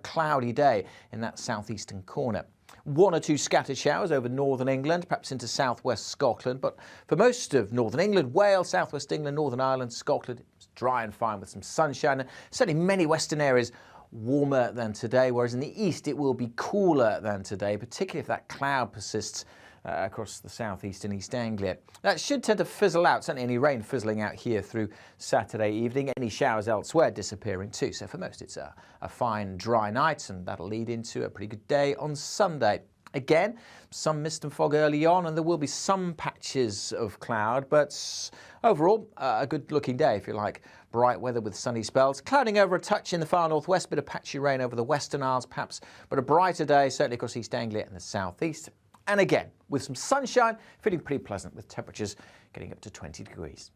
Cloudy day in that southeastern corner. One or two scattered showers over northern England, perhaps into southwest Scotland, but for most of northern England, Wales, southwest England, Northern Ireland, Scotland, it's dry and fine with some sunshine, and certainly many western areas warmer than today, whereas in the east it will be cooler than today, particularly if that cloud persists across the southeast and East Anglia. That should tend to fizzle out, certainly any rain fizzling out here through Saturday evening, any showers elsewhere disappearing too. So for most it's a fine dry night, and that'll lead into a pretty good day on Sunday. Again, some mist and fog early on, and there will be some patches of cloud, but overall a good looking day if you like. Bright weather with sunny spells, clouding over a touch in the far northwest, bit of patchy rain over the Western Isles perhaps, but a brighter day certainly across East Anglia and the southeast. And again, with some sunshine, feeling pretty pleasant with temperatures getting up to 20 degrees.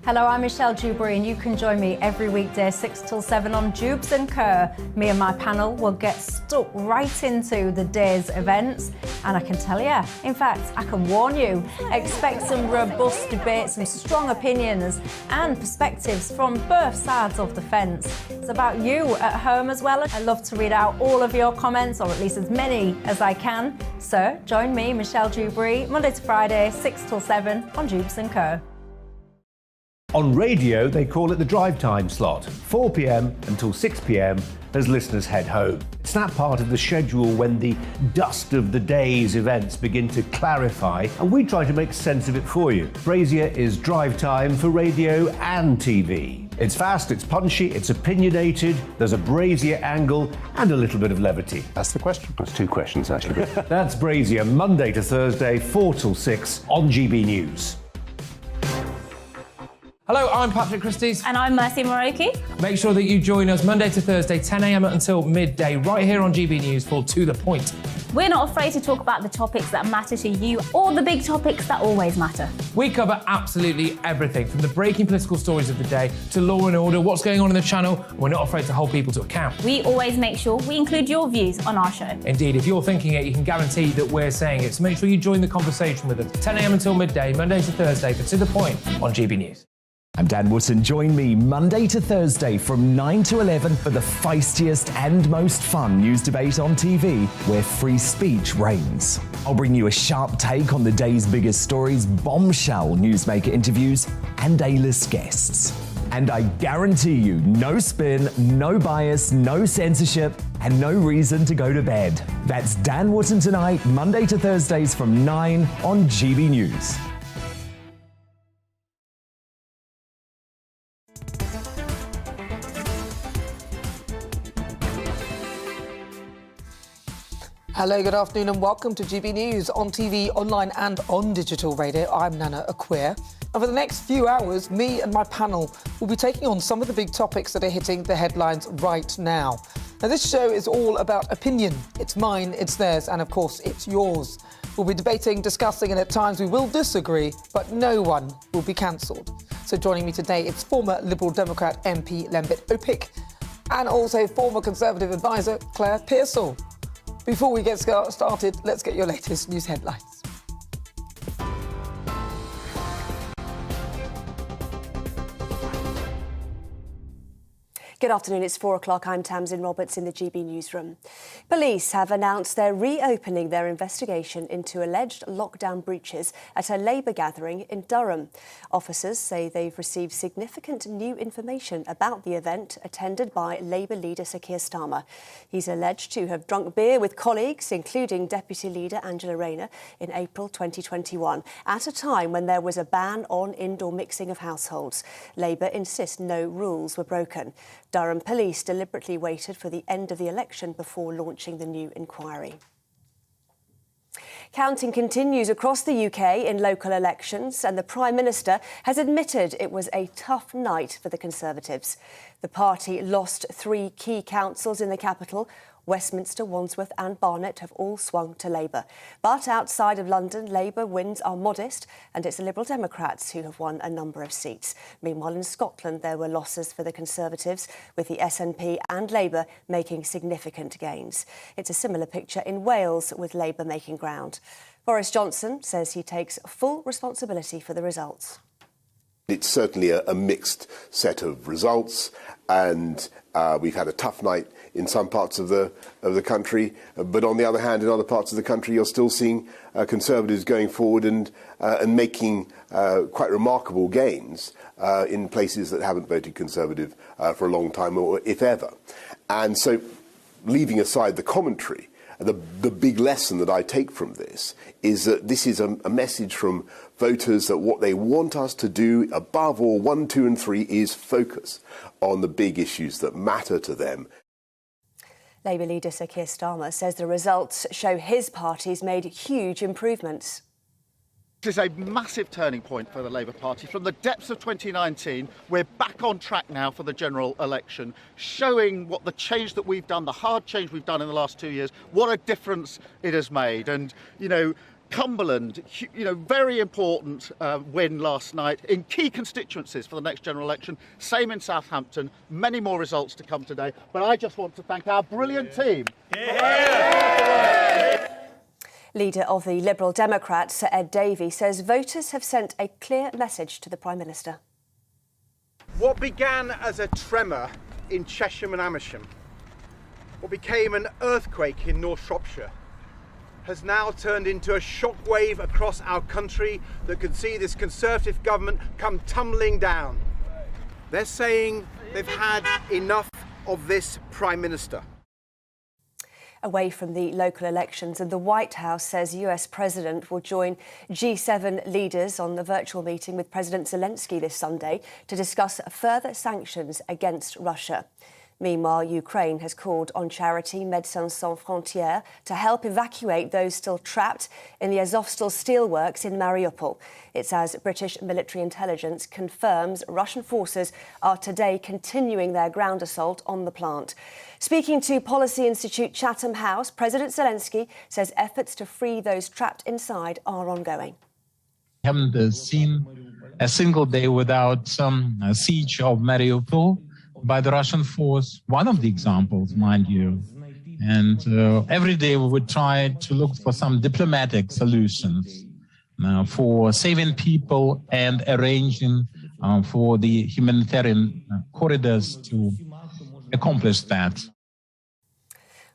Hello, I'm Michelle Dewberry, and you can join me every weekday 6 till 7 on Jubes and Kerr. Me and my panel will get stuck right into the day's events, and I can tell you, in fact, I can warn you, expect some robust debates, some strong opinions and perspectives from both sides of the fence. It's about you at home as well. I love to read out all of your comments, or at least as many as I can. So join me, Michelle Dewberry, Monday to Friday, 6 till 7 on Jubes and Kerr. On radio, they call it the drive time slot, 4 p.m. until 6 p.m. as listeners head home. It's that part of the schedule when the dust of the day's events begin to clarify, and we try to make sense of it for you. Brazier is drive time for radio and TV. It's fast, it's punchy, it's opinionated, there's a Brazier angle and a little bit of levity. That's the question. That's two questions, actually. That's Brazier, Monday to Thursday, 4 till 6 on GB News. Hello, I'm Patrick Christie's. And I'm Mercy Moroki. Make sure that you join us Monday to Thursday, 10 a.m. until midday, right here on GB News for To The Point. We're not afraid to talk about the topics that matter to you or the big topics that always matter. We cover absolutely everything, from the breaking political stories of the day to law and order, what's going on in the channel. We're not afraid to hold people to account. We always make sure we include your views on our show. Indeed, if you're thinking it, you can guarantee that we're saying it. So make sure you join the conversation with us, 10 a.m. until midday, Monday to Thursday for To The Point on GB News. I'm Dan Wootton. Join me Monday to Thursday from 9 to 11 for the feistiest and most fun news debate on TV, where free speech reigns. I'll bring you a sharp take on the day's biggest stories, bombshell newsmaker interviews, and A-list guests. And I guarantee you, no spin, no bias, no censorship, and no reason to go to bed. That's Dan Wootton tonight, Monday to Thursdays from 9 on GB News. Hello, good afternoon and welcome to GB News on TV, online and on digital radio. I'm Nana Akua. And for the next few hours, me and my panel will be taking on some of the big topics that are hitting the headlines right now. Now, this show is all about opinion. It's mine, it's theirs, and of course, it's yours. We'll be debating, discussing, and at times we will disagree, but no one will be cancelled. So joining me today, it's former Liberal Democrat MP Lembit Opik and also former Conservative advisor Claire Pearsall. Before we get started, let's get your latest news headlines. Good afternoon, it's 4 o'clock. I'm Tamsin Roberts in the GB newsroom. Police have announced they're reopening their investigation into alleged lockdown breaches at a Labour gathering in Durham. Officers say they've received significant new information about the event attended by Labour leader Sir Keir Starmer. He's alleged to have drunk beer with colleagues, including Deputy Leader Angela Rayner, in April 2021, at a time when there was a ban on indoor mixing of households. Labour insists no rules were broken. Durham police deliberately waited for the end of the election before launching the new inquiry. Counting continues across the UK in local elections, and the Prime Minister has admitted it was a tough night for the Conservatives. The party lost 3 key councils in the capital. Westminster, Wandsworth and Barnet have all swung to Labour. But outside of London, Labour wins are modest, and it's the Liberal Democrats who have won a number of seats. Meanwhile, in Scotland, there were losses for the Conservatives, with the SNP and Labour making significant gains. It's a similar picture in Wales, with Labour making ground. Boris Johnson says he takes full responsibility for the results. It's certainly a mixed set of results, and we've had a tough night in some parts of the country. But on the other hand, in other parts of the country, you're still seeing Conservatives going forward and making quite remarkable gains in places that haven't voted Conservative for a long time, or if ever. And so, leaving aside the commentary, the big lesson that I take from this is that this is a message from voters that what they want us to do, above all, 1, 2 and 3, is focus on the big issues that matter to them. Labour leader Sir Keir Starmer says the results show his party's made huge improvements. This is a massive turning point for the Labour Party. From the depths of 2019, we're back on track now for the general election, showing what the change that we've done, the hard change we've done in the last 2 years, what a difference it has made. And, you know, Cumberland, very important win last night in key constituencies for the next general election. Same in Southampton. Many more results to come today. But I just want to thank our brilliant team. Leader of the Liberal Democrats, Sir Ed Davey, says voters have sent a clear message to the Prime Minister. What began as a tremor in Chesham and Amersham, what became an earthquake in North Shropshire, has now turned into a shockwave across our country that could see this Conservative government come tumbling down. They're saying they've had enough of this Prime Minister. Away from the local elections, and the White House says US President will join G7 leaders on the virtual meeting with President Zelensky this Sunday to discuss further sanctions against Russia. Meanwhile, Ukraine has called on charity Médecins Sans Frontières to help evacuate those still trapped in the Azovstal steelworks in Mariupol. It's as British military intelligence confirms Russian forces are today continuing their ground assault on the plant. Speaking to Policy Institute Chatham House, President Zelensky says efforts to free those trapped inside are ongoing. We haven't seen a single day without some siege of Mariupol by the Russian force, one of the examples, mind you. And every day we would try to look for some diplomatic solutions for saving people and arranging for the humanitarian corridors to accomplish that.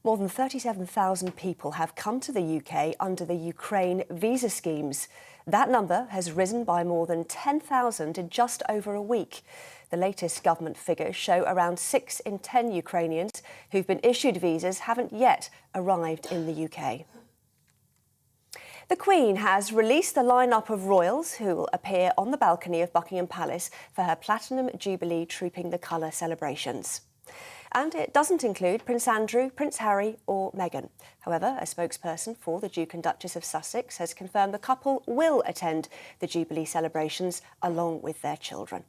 More than 37,000 people have come to the UK under the Ukraine visa schemes. That number has risen by more than 10,000 in just over a week. The latest government figures show around 6 in 10 Ukrainians who've been issued visas haven't yet arrived in the UK. The Queen has released the lineup of royals who will appear on the balcony of Buckingham Palace for her Platinum Jubilee Trooping the Colour celebrations. And it doesn't include Prince Andrew, Prince Harry or Meghan. However, a spokesperson for the Duke and Duchess of Sussex has confirmed the couple will attend the Jubilee celebrations along with their children.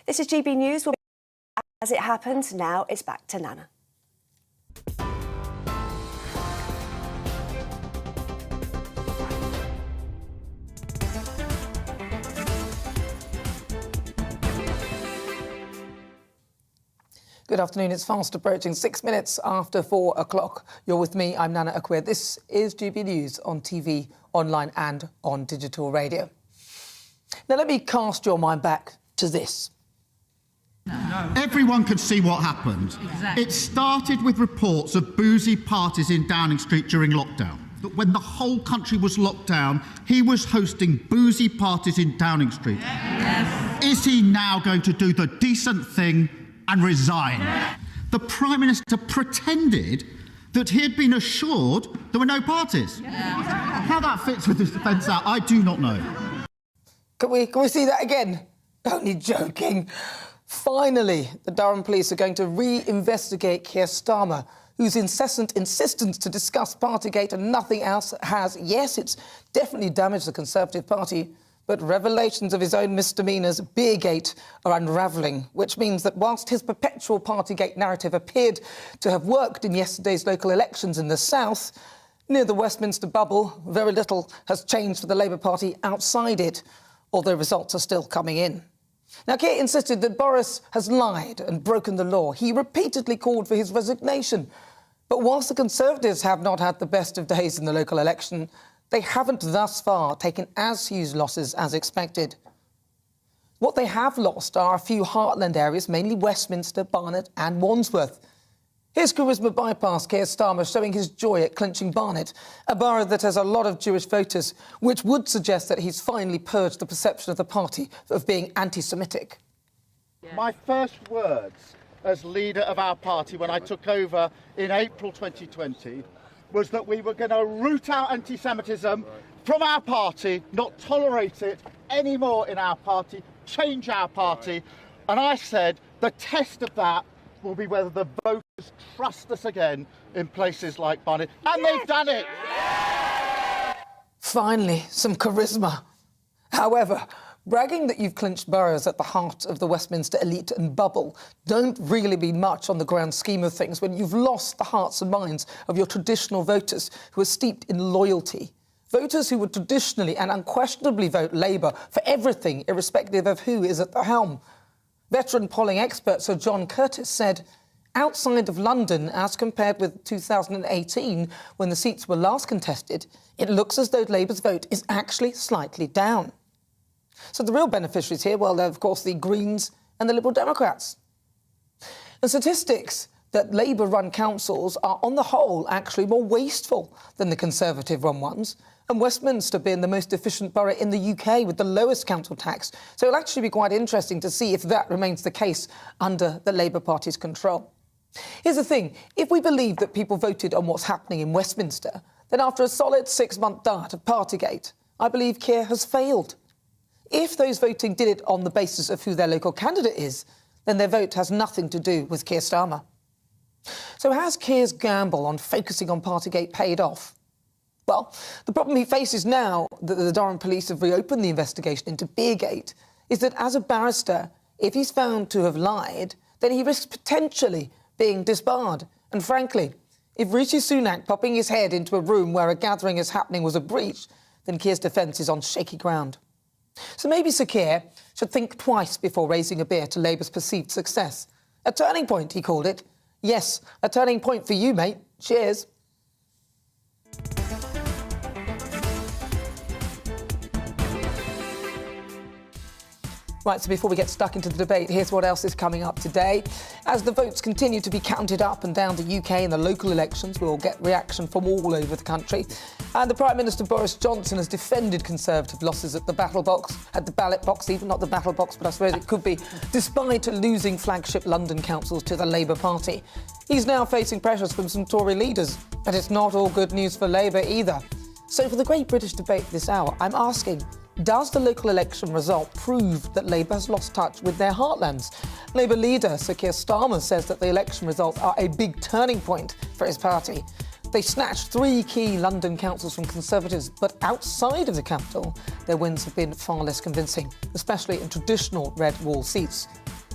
This is GB News. We'll be as it happens. Now it's back to Nana. Good afternoon. It's fast approaching 6 minutes after 4 o'clock. You're with me. I'm Nana Akua. This is GB News on TV, online and on digital radio. Now let me cast your mind back to this. Everyone could see what happened. Exactly. It started with reports of boozy parties in Downing Street during lockdown. That when the whole country was locked down, he was hosting boozy parties in Downing Street. Yes. Is he now going to do the decent thing and resign? Yes. The Prime Minister pretended that he had been assured there were no parties. Yes. How that fits with his defence out, I do not know. Can we see that again? Only joking. Finally, the Durham police are going to re-investigate Keir Starmer, whose incessant insistence to discuss Partygate and nothing else has, yes, it's definitely damaged the Conservative Party, but revelations of his own misdemeanours, Beergate, are unravelling, which means that whilst his perpetual Partygate narrative appeared to have worked in yesterday's local elections in the south, near the Westminster bubble, very little has changed for the Labour Party outside it, although results are still coming in. Now, Keir insisted that Boris has lied and broken the law. He repeatedly called for his resignation. But whilst the Conservatives have not had the best of days in the local election, they haven't thus far taken as huge losses as expected. What they have lost are a few heartland areas, mainly Westminster, Barnet and Wandsworth. Here's Charisma Bypass Keir Starmer showing his joy at clinching Barnet, a borough that has a lot of Jewish voters, which would suggest that he's finally purged the perception of the party of being anti-Semitic. My first words as leader of our party when I took over in April 2020 was that we were going to root out anti-Semitism from our party, not tolerate it anymore in our party, change our party. And I said the test of that will be whether the voters trust us again in places like Barnet. And they've done it! Finally, some charisma. However, bragging that you've clinched boroughs at the heart of the Westminster elite and bubble don't really mean much on the grand scheme of things when you've lost the hearts and minds of your traditional voters who are steeped in loyalty. Voters who would traditionally and unquestionably vote Labour for everything, irrespective of who is at the helm. Veteran polling expert Sir John Curtis said, outside of London, as compared with 2018, when the seats were last contested, it looks as though Labour's vote is actually slightly down. So the real beneficiaries here, well, they're of course the Greens and the Liberal Democrats. The statistics that Labour-run councils are on the whole actually more wasteful than the Conservative-run ones, and Westminster being the most efficient borough in the UK with the lowest council tax. So it'll actually be quite interesting to see if that remains the case under the Labour Party's control. Here's the thing, if we believe that people voted on what's happening in Westminster, then after a solid 6-month dart of Partygate, I believe Keir has failed. If those voting did it on the basis of who their local candidate is, then their vote has nothing to do with Keir Starmer. So has Keir's gamble on focusing on Partygate paid off? Well, the problem he faces now that the Durham police have reopened the investigation into Beergate is that as a barrister, if he's found to have lied, then he risks potentially being disbarred. And frankly, if Rishi Sunak popping his head into a room where a gathering is happening was a breach, then Keir's defence is on shaky ground. So maybe Sir Keir should think twice before raising a beer to Labour's perceived success. A turning point, he called it. Yes, a turning point for you, mate. Cheers. Right, so before we get stuck into the debate, here's what else is coming up today. As the votes continue to be counted up and down the UK in the local elections, we'll get reaction from all over the country. And the Prime Minister Boris Johnson has defended Conservative losses at the ballot box, even not the battle box, but I suppose it could be, despite losing flagship London councils to the Labour Party. He's now facing pressures from some Tory leaders, but it's not all good news for Labour either. So for the Great British Debate this hour, I'm asking, does the local election result prove that Labour has lost touch with their heartlands? Labour leader Sir Keir Starmer says that the election results are a big turning point for his party. They snatched 3 key London councils from Conservatives, but outside of the capital, their wins have been far less convincing, especially in traditional red wall seats.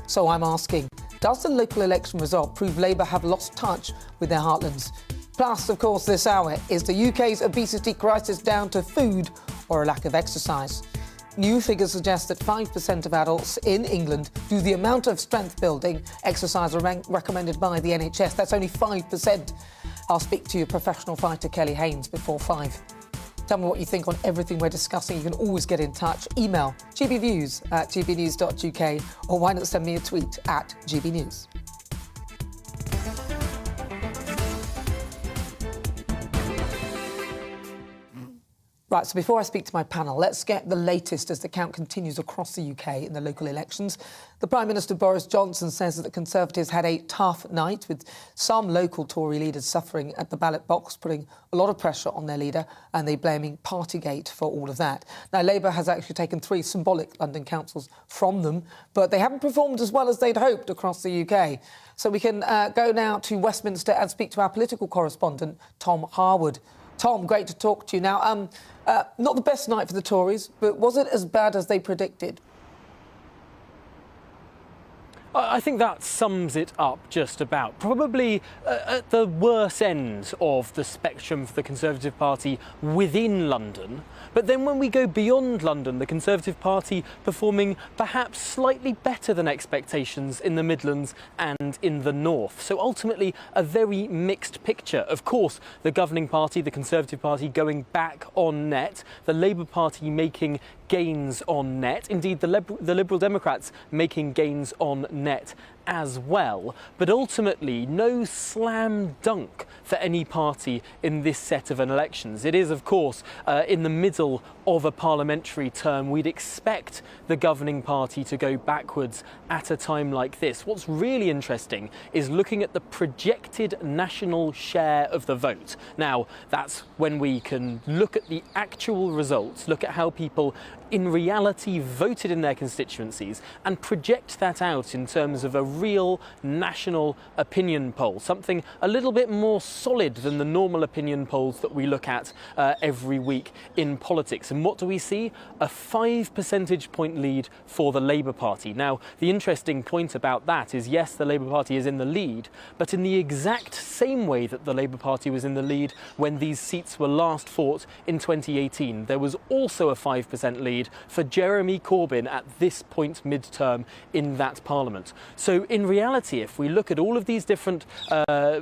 So I'm asking, does the local election result prove Labour have lost touch with their heartlands? Plus, of course, this hour, is the UK's obesity crisis down to food or a lack of exercise? New figures suggest that 5% of adults in England do the amount of strength-building exercise recommended by the NHS. That's only 5%. I'll speak to your professional fighter, Kelly Haynes, before 5. Tell me what you think on everything we're discussing. You can always get in touch. Email gbviews@gbnews.uk or why not send me a tweet at gbnews. Right, so before I speak to my panel, let's get the latest as the count continues across the UK in the local elections. The Prime Minister Boris Johnson says that the Conservatives had a tough night, with some local Tory leaders suffering at the ballot box, putting a lot of pressure on their leader, and they blaming Partygate for all of that. Now, Labour has actually taken 3 symbolic London councils from them, but they haven't performed as well as they'd hoped across the UK. So we can go now to Westminster and speak to our political correspondent, Tom Harwood. Tom, great to talk to you. Now, not the best night for the Tories, but was it as bad as they predicted? I think that sums it up just about. Probably at the worst end of the spectrum for the Conservative Party within London. But then when we go beyond London, the Conservative Party performing perhaps slightly better than expectations in the Midlands and in the North. So ultimately a very mixed picture. Of course, the governing party, the Conservative Party, going back on net, the Labour Party making gains on net, indeed the Liberal Democrats making gains on net as well, but ultimately no slam dunk for any party in this set of elections. It is, of course, in the middle of a parliamentary term. We'd expect the governing party to go backwards at a time like this. What's really interesting is looking at the projected national share of the vote. Now, that's when we can look at the actual results, look at how people in reality voted in their constituencies and project that out in terms of a real national opinion poll, something a little bit more solid than the normal opinion polls that we look at every week in politics. And what do we see? A 5 percentage point lead for the Labour Party. Now, the interesting point about that is, yes, the Labour Party is in the lead, but in the exact same way that the Labour Party was in the lead when these seats were last fought in 2018, there was also a 5% lead for Jeremy Corbyn at this point mid-term in that parliament. So in reality, if we look at all of these different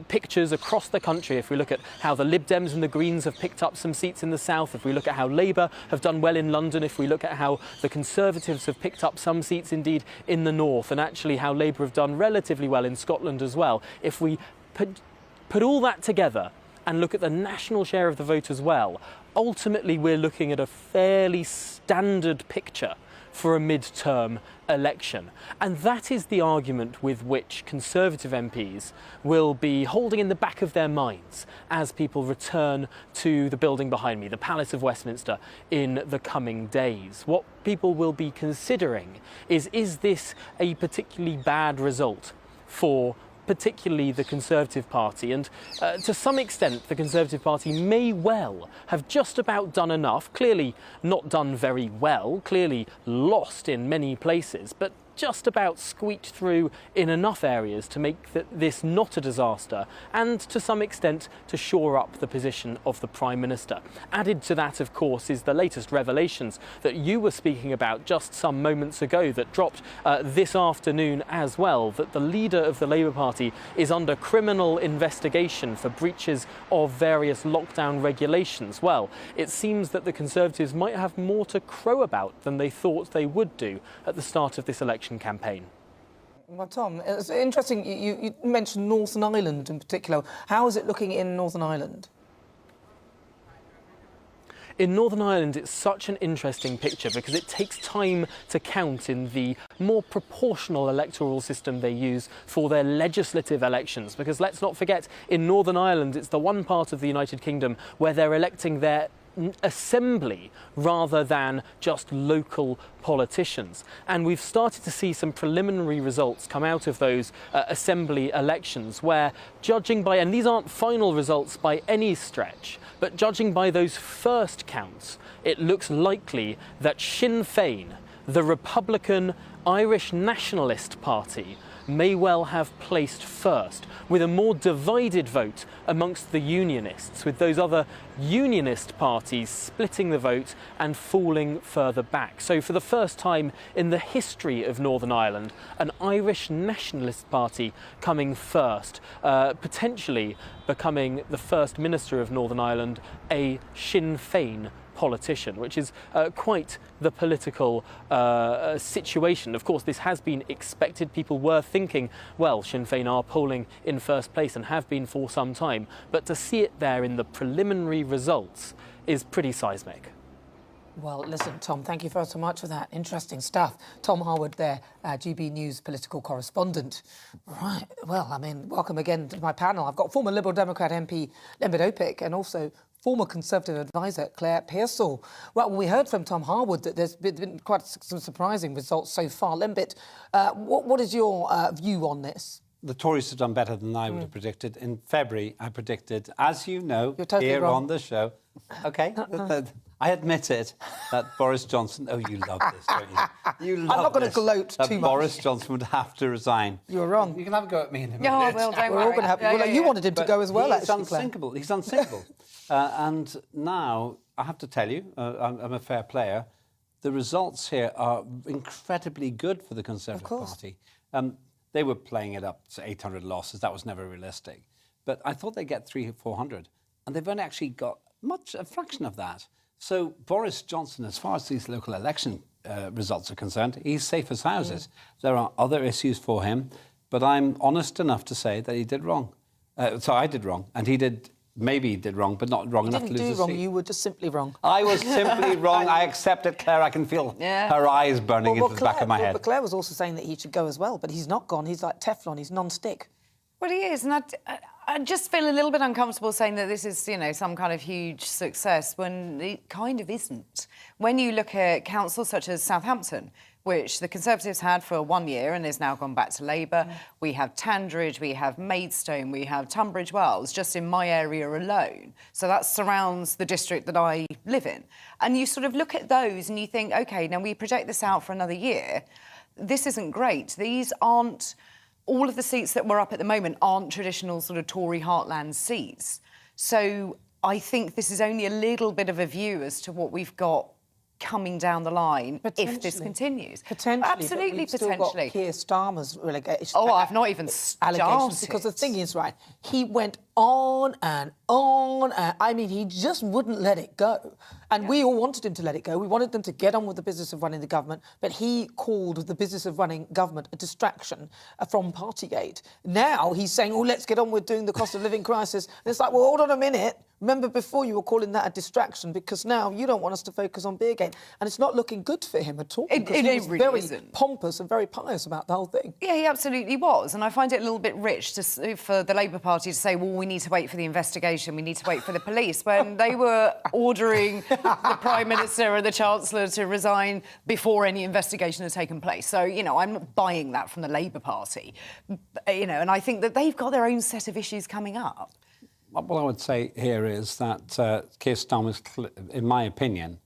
pictures across the country, if we look at how the Lib Dems and the Greens have picked up some seats in the south, if we look at how Labour have done well in London, if we look at how the Conservatives have picked up some seats indeed in the north, and actually how Labour have done relatively well in Scotland as well, if we put all that together and look at the national share of the vote as well, ultimately we're looking at a fairly standard picture for a mid-term election. And that is the argument with which Conservative MPs will be holding in the back of their minds as people return to the building behind me, the Palace of Westminster, in the coming days. What people will be considering is this a particularly bad result for particularly the Conservative Party? And to some extent the Conservative Party may well have just about done enough, clearly not done very well, clearly lost in many places, but just about squeaked through in enough areas to make this not a disaster, and to some extent to shore up the position of the Prime Minister. Added to that, of course, is the latest revelations that you were speaking about just some moments ago that dropped this afternoon as well, that the leader of the Labour Party is under criminal investigation for breaches of various lockdown regulations. Well, it seems that the Conservatives might have more to crow about than they thought they would do at the start of this election campaign. Well, Tom, it's interesting you mentioned Northern Ireland in particular. How is it looking in Northern Ireland? In Northern Ireland, it's such an interesting picture because it takes time to count in the more proportional electoral system they use for their legislative elections. Because let's not forget, in Northern Ireland, it's the one part of the United Kingdom where they're electing their assembly rather than just local politicians. And we've started to see some preliminary results come out of those assembly elections where, judging by, and these aren't final results by any stretch, but judging by those first counts, it looks likely that Sinn Féin, the Republican Irish Nationalist Party, may well have placed first, with a more divided vote amongst the Unionists, with those other Unionist parties splitting the vote and falling further back. So for the first time in the history of Northern Ireland, an Irish Nationalist Party coming first, potentially becoming the First Minister of Northern Ireland, a Sinn Féin politician, which is quite the political situation. Of course, this has been expected. People were thinking, well, Sinn Féin are polling in first place and have been for some time, but to see it there in the preliminary results is pretty seismic. Well, listen, Tom, thank you so much for that. Interesting stuff. Tom Harwood there, GB News political correspondent. Right, well, I mean, welcome again to my panel. I've got former Liberal Democrat MP Lembit Opik and also former Conservative advisor Claire Pearsall. Well, we heard from Tom Harwood that there's been quite some surprising results so far. Lembit, what is your view on this? The Tories have done better than I would have predicted. In February, I predicted, as you know, You're totally here wrong. on the show. OK, I admitted that Boris Johnson... Oh, you love this, don't you? You love I'm not going to this, gloat that too much. Boris Johnson would have to resign. You're wrong. You can have a go at me in a minute. No, I will, don't We're worry. all going to have... Yeah, well, yeah, you yeah. wanted him to go as well, He's actually, Claire. unsinkable. He's unsinkable. And now, I have to tell you, I'm a fair player, the results here are incredibly good for the Conservative Party. They were playing it up to 800 losses. That was never realistic. But I thought they'd get 300 or 400. And they've only actually got a fraction of that. So Boris Johnson, as far as these local election results are concerned, he's safe as houses. There are other issues for him, but I'm honest enough to say that he did wrong. So I did wrong, and he did... Maybe he did wrong, but not wrong enough to lose You didn't the do wrong, seat. you were just simply wrong. I was simply wrong. I accept it, Claire. I can feel her eyes burning into the back of my head. But Claire was also saying that he should go as well, but he's not gone. He's like Teflon. He's non-stick. Well, he is, and I just feel a little bit uncomfortable saying that this is, you know, some kind of huge success when it kind of isn't. When you look at councils such as Southampton, which the Conservatives had for 1 year and has now gone back to Labour, we have Tandridge, we have Maidstone, we have Tunbridge Wells, just in my area alone. So that surrounds the district that I live in. And you sort of look at those and you think, OK, now we project this out for another year. This isn't great. These aren't... All of the seats that we're up at the moment aren't traditional sort of Tory heartland seats. So I think this is only a little bit of a view as to what we've got coming down the line if this continues. Potentially. Absolutely, but we've still potentially. got Keir Starmer's relegation. Oh, I've not even allegations. started. Because the thing is, right, he went on and on. I mean, he just wouldn't let it go. And we all wanted him to let it go. We wanted them to get on with the business of running the government. But he called the business of running government a distraction from Partygate. Now he's saying, oh, let's get on with doing the cost of living crisis. And it's like, well, hold on a minute. Remember before you were calling that a distraction because now you don't want us to focus on Beergate. And it's not looking good for him at all. It he was really very isn't. pompous and very pious about the whole thing. Yeah, he absolutely was. And I find it a little bit rich for the Labour Party to say, well, we need to wait for the investigation, we need to wait for the police, when they were ordering the Prime Minister and the Chancellor to resign before any investigation had taken place. So, you know, I'm not buying that from the Labour Party. You know, and I think that they've got their own set of issues coming up. What I would say here is that Keir Starmer, in my opinion,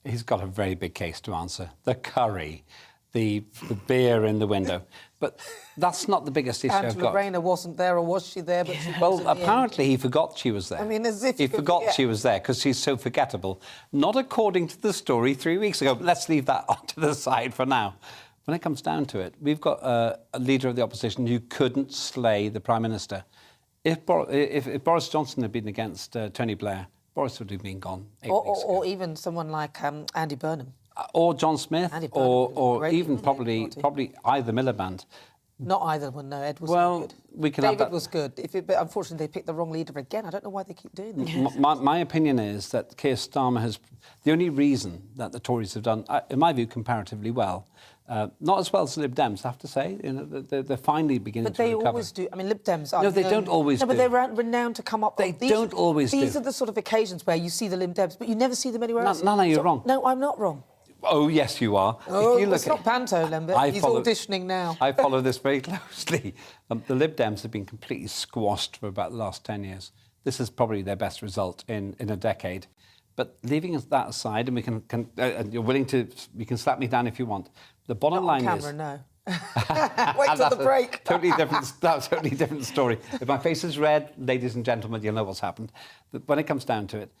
he's got a very big case to answer. The curry, the beer in the window. But that's not the biggest issue I've Angela got. Rayner wasn't there, or was she there? But she Well, apparently he forgot she was there. I mean, as if he you could forgot forget. she was there because she's so forgettable. Not according to the story 3 weeks ago. But let's leave that onto the side for now. When it comes down to it, we've got a leader of the opposition who couldn't slay the Prime Minister. If Boris Johnson had been against Tony Blair, Boris would have been gone 8 weeks ago. Or even someone like Andy Burnham. Or John Smith, or great even leader of the probably either Miliband. Not either one, no. Ed was good. We can David have that. was good. But unfortunately, they picked the wrong leader again. I don't know why they keep doing this. My opinion is that Keir Starmer has... The only reason that the Tories have done, in my view, comparatively well, not as well as the Lib Dems, I have to say. You know, they're finally beginning to recover. But they always do. I mean, Lib Dems are... No, they don't always do. No, but do. they're renowned to come up... They don't always do. These are the sort of occasions where you see the Lib Dems, but you never see them anywhere else. No, you're wrong. No, I'm not wrong. Oh, yes, you are. Oh, if you look it's not Panto, Lambert. He's auditioning now. I follow this very closely. The Lib Dems have been completely squashed for about the last 10 years. This is probably their best result in a decade. But leaving that aside, and we can you're willing to... You can slap me down if you want. The bottom line on is... camera, no. Wait till the break. That's a totally different story. If my face is red, ladies and gentlemen, you'll know what's happened. But when it comes down to it,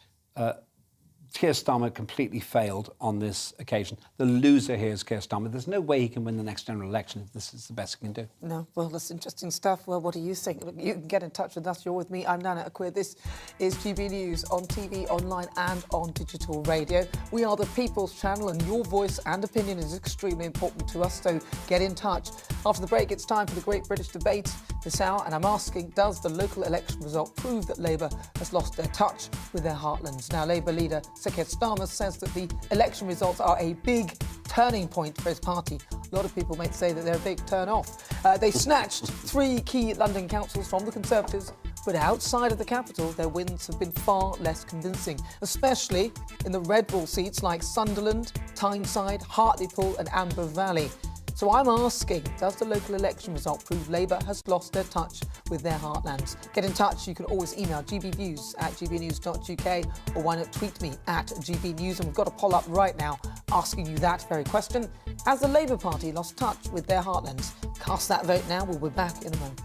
Keir Starmer completely failed on this occasion. The loser here is Keir Starmer. There's no way he can win the next general election if this is the best he can do. No, well, that's interesting stuff. Well, what do you think? You can get in touch with us. You're with me. I'm Nana Akua. This is GB News on TV, online and on digital radio. We are the People's Channel and your voice and opinion is extremely important to us, so get in touch. After the break, it's time for the Great British Debate this hour, and I'm asking, does the local election result prove that Labour has lost their touch with their heartlands? Now, Labour leader Sir Keir Starmer says that the election results are a big turning point for his party. A lot of people might say that they're a big turn-off. They snatched 3 key London councils from the Conservatives, but outside of the capital, their wins have been far less convincing, especially in the Red Bull seats like Sunderland, Tyneside, Hartlepool and Amber Valley. So I'm asking, does the local election result prove Labour has lost their touch with their heartlands? Get in touch. You can always email gbviews@gbnews.uk, or why not tweet me at gbnews. And we've got a poll up right now asking you that very question. Has the Labour Party lost touch with their heartlands? Cast that vote now. We'll be back in a moment.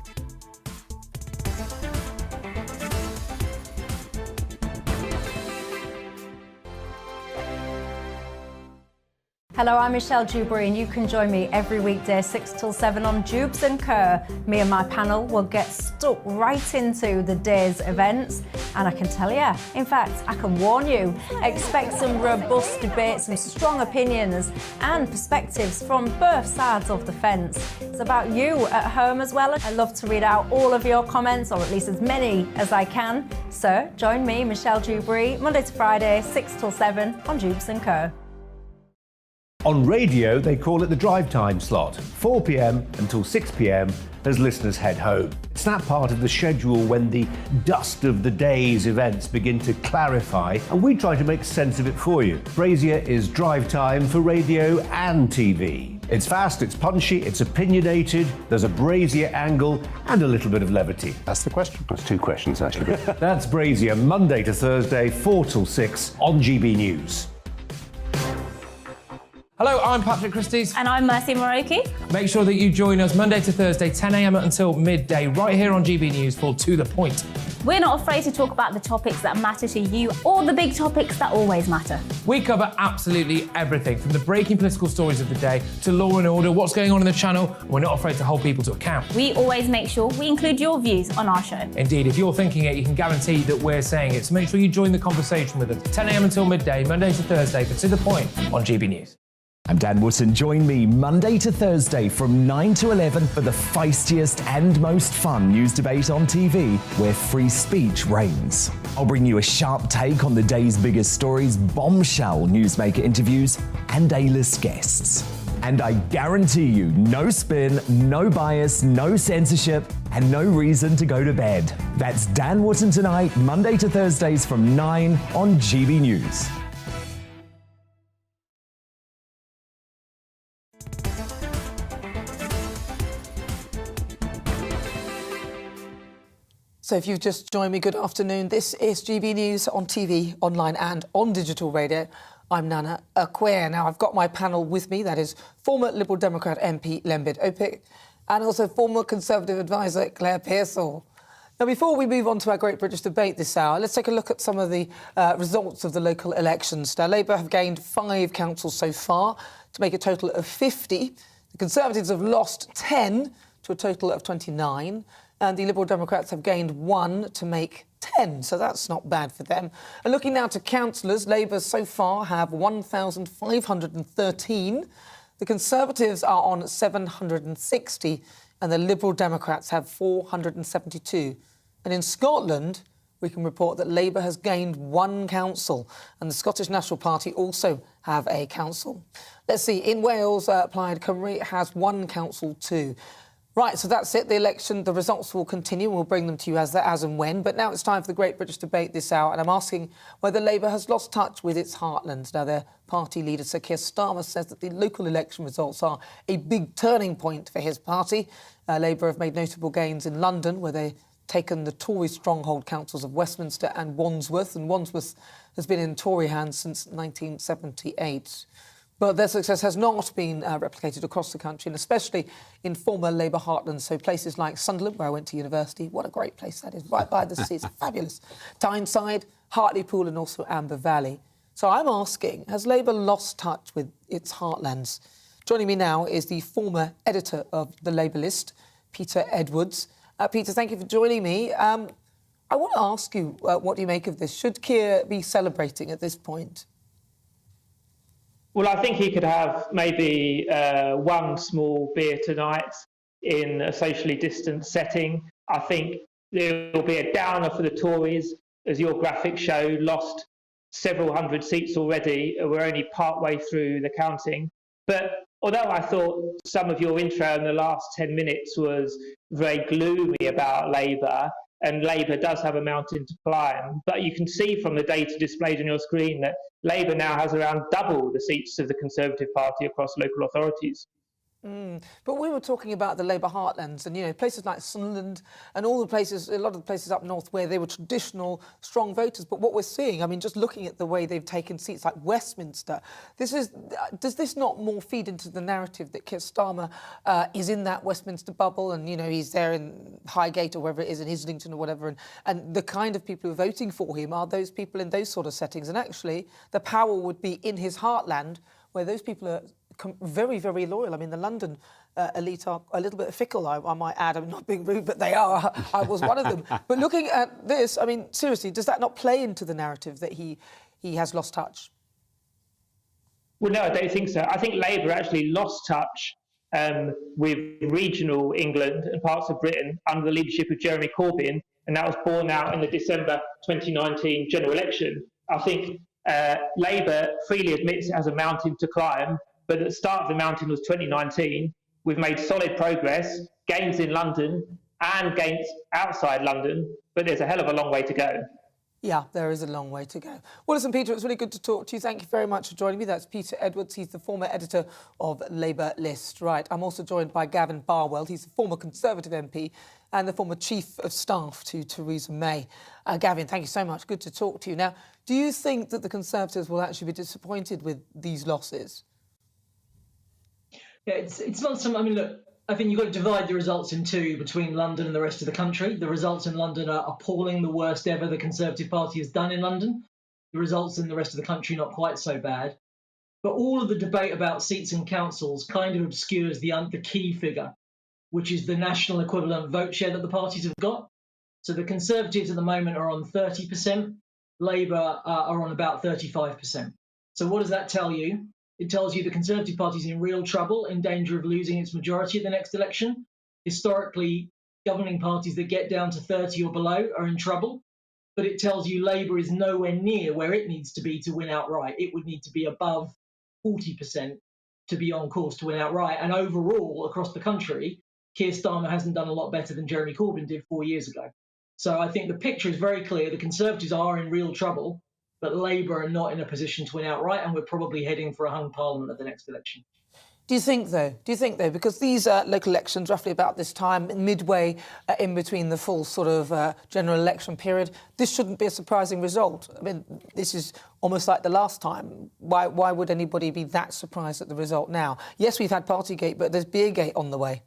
Hello, I'm Michelle Dewberry, and you can join me every weekday 6 till 7 on Jubes and Kerr. Me and my panel will get stuck right into the day's events, and I can tell you, in fact, I can warn you, expect some robust debates, some strong opinions and perspectives from both sides of the fence. It's about you at home as well. I love to read out all of your comments, or at least as many as I can. So join me, Michelle Dewberry, Monday to Friday, 6 till 7 on Jubes and Kerr. On radio, they call it the drive time slot, 4 p.m. until 6 p.m. as listeners head home. It's that part of the schedule when the dust of the day's events begin to clarify, and we try to make sense of it for you. Brazier is drive time for radio and TV. It's fast, it's punchy, it's opinionated, there's a Brazier angle and a little bit of levity. That's the question. That's two questions, actually. That's Brazier, Monday to Thursday, 4 till 6 on GB News. Hello, I'm Patrick Christie's. And I'm Mercy Moroki. Make sure that you join us Monday to Thursday, 10 a.m. until midday, right here on GB News for To The Point. We're not afraid to talk about the topics that matter to you, or the big topics that always matter. We cover absolutely everything, from the breaking political stories of the day to law and order, what's going on in the channel. We're not afraid to hold people to account. We always make sure we include your views on our show. Indeed, if you're thinking it, you can guarantee that we're saying it. So make sure you join the conversation with us, 10 a.m. until midday, Monday to Thursday, for To The Point on GB News. I'm Dan Wootton. Join me Monday to Thursday from 9 to 11 for the feistiest and most fun news debate on TV, where free speech reigns. I'll bring you a sharp take on the day's biggest stories, bombshell newsmaker interviews, and A-list guests. And I guarantee you, no spin, no bias, no censorship, and no reason to go to bed. That's Dan Wootton tonight, Monday to Thursdays from 9 on GB News. So if you've just joined me, good afternoon. This is GB News on TV, online and on digital radio. I'm Nana Akua. Now, I've got my panel with me. That is former Liberal Democrat MP Lembit Opik and also former Conservative advisor Claire Pearsall. Now, before we move on to our Great British debate this hour, let's take a look at some of the results of the local elections. Now, Labour have gained 5 councils so far to make a total of 50. The Conservatives have lost 10 to a total of 29. And the Liberal Democrats have gained 1 to make 10, so that's not bad for them. And looking now to councillors, Labour so far have 1,513. The Conservatives are on 760, and the Liberal Democrats have 472. And in Scotland, we can report that Labour has gained 1 council, and the Scottish National Party also have a council. Let's see, in Wales, Plaid Cymru has 1 council too. Right, so that's it. The election, the results will continue. We'll bring them to you as and when. But now it's time for the Great British debate this hour, and I'm asking whether Labour has lost touch with its heartland. Now, their party leader, Sir Keir Starmer, says that the local election results are a big turning point for his party. Labour have made notable gains in London, where they've taken the Tory stronghold councils of Westminster and Wandsworth has been in Tory hands since 1978. But their success has not been replicated across the country, and especially in former Labour heartlands, so places like Sunderland, where I went to university. What a great place that is, right by the sea. It's fabulous. Tyneside, Hartlepool and also Amber Valley. So I'm asking, has Labour lost touch with its heartlands? Joining me now is the former editor of the Labour List, Peter Edwards. Peter, thank you for joining me. I want to ask you, what do you make of this? Should Keir be celebrating at this point? Well, I think he could have maybe 1 small beer tonight in a socially distant setting. I think there will be a downer for the Tories, as your graphic showed, lost several hundred seats already. We're only part-way through the counting. But although I thought some of your intro in the last 10 minutes was very gloomy about Labour, and Labour does have a mountain to climb, but you can see from the data displayed on your screen that Labour now has around double the seats of the Conservative Party across local authorities. But we were talking about the Labour heartlands and, you know, places like Sunderland and all the places, a lot of the places up north where they were traditional strong voters. But what we're seeing, I mean, just looking at the way they've taken seats like Westminster, does this not more feed into the narrative that Keir Starmer is in that Westminster bubble and, you know, he's there in Highgate or wherever it is in Islington or whatever, and the kind of people who are voting for him are those people in those sort of settings. And actually, the power would be in his heartland where those people are very, very loyal. I mean, the London elite are a little bit fickle, I might add. I'm not being rude, but they are. I was one of them. But looking at this, I mean, seriously, does that not play into the narrative that he has lost touch? Well, no, I don't think so. I think Labour actually lost touch with regional England and parts of Britain under the leadership of Jeremy Corbyn, and that was borne out in the December 2019 general election. I think Labour freely admits it has a mountain to climb, but at the start of the mountain was 2019. We've made solid progress, gains in London and gains outside London, but there's a hell of a long way to go. Yeah, there is a long way to go. Well, listen, Peter, it's really good to talk to you. Thank you very much for joining me. That's Peter Edwards. He's the former editor of Labour List. Right, I'm also joined by Gavin Barwell. He's the former Conservative MP and the former Chief of Staff to Theresa May. Gavin, thank you so much. Good to talk to you. Now, do you think that the Conservatives will actually be disappointed with these losses? Yeah, it's not some. I mean, look, I think you've got to divide the results in two between London and the rest of the country. The results in London are appalling, the worst ever the Conservative Party has done in London. The results in the rest of the country not quite so bad. But all of the debate about seats in councils kind of obscures the key figure, which is the national equivalent vote share that the parties have got. So the Conservatives at the moment are on 30%, Labour are on about 35%. So what does that tell you? It tells you the Conservative Party is in real trouble, in danger of losing its majority at the next election. Historically, governing parties that get down to 30 or below are in trouble. But it tells you Labour is nowhere near where it needs to be to win outright. It would need to be above 40% to be on course to win outright. And overall, across the country, Keir Starmer hasn't done a lot better than Jeremy Corbyn did 4 years ago. So I think the picture is very clear. The Conservatives are in real trouble, but Labour are not in a position to win outright, and we're probably heading for a hung parliament at the next election. Do you think, though, because these local elections, roughly about this time, midway in between the full sort of general election period, this shouldn't be a surprising result? I mean, this is almost like the last time. Why would anybody be that surprised at the result now? Yes, we've had Partygate, but there's Beergate on the way.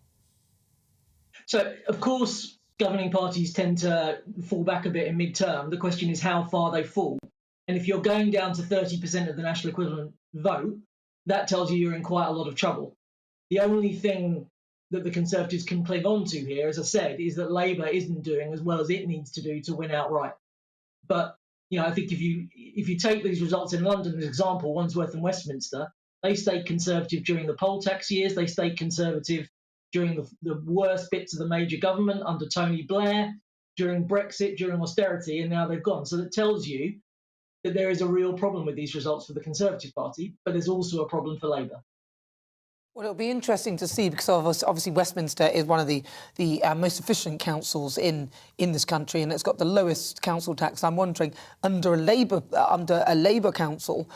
So, of course, governing parties tend to fall back a bit in mid-term. The question is how far they fall. And if you're going down to 30% of the national equivalent vote, that tells you you're in quite a lot of trouble. The only thing that the Conservatives can cling on to here, as I said, is that Labour isn't doing as well as it needs to do to win outright. But, you know, I think if you take these results in London as example, Wandsworth and Westminster, they stayed Conservative during the poll tax years. They stayed Conservative during the worst bits of the major government under Tony Blair, during Brexit, during austerity, and now they've gone. So that tells you that there is a real problem with these results for the Conservative Party, but there's also a problem for Labour. Well, it'll be interesting to see because obviously Westminster is one of the most efficient councils in this country, and it's got the lowest council tax. I'm wondering under a Labour council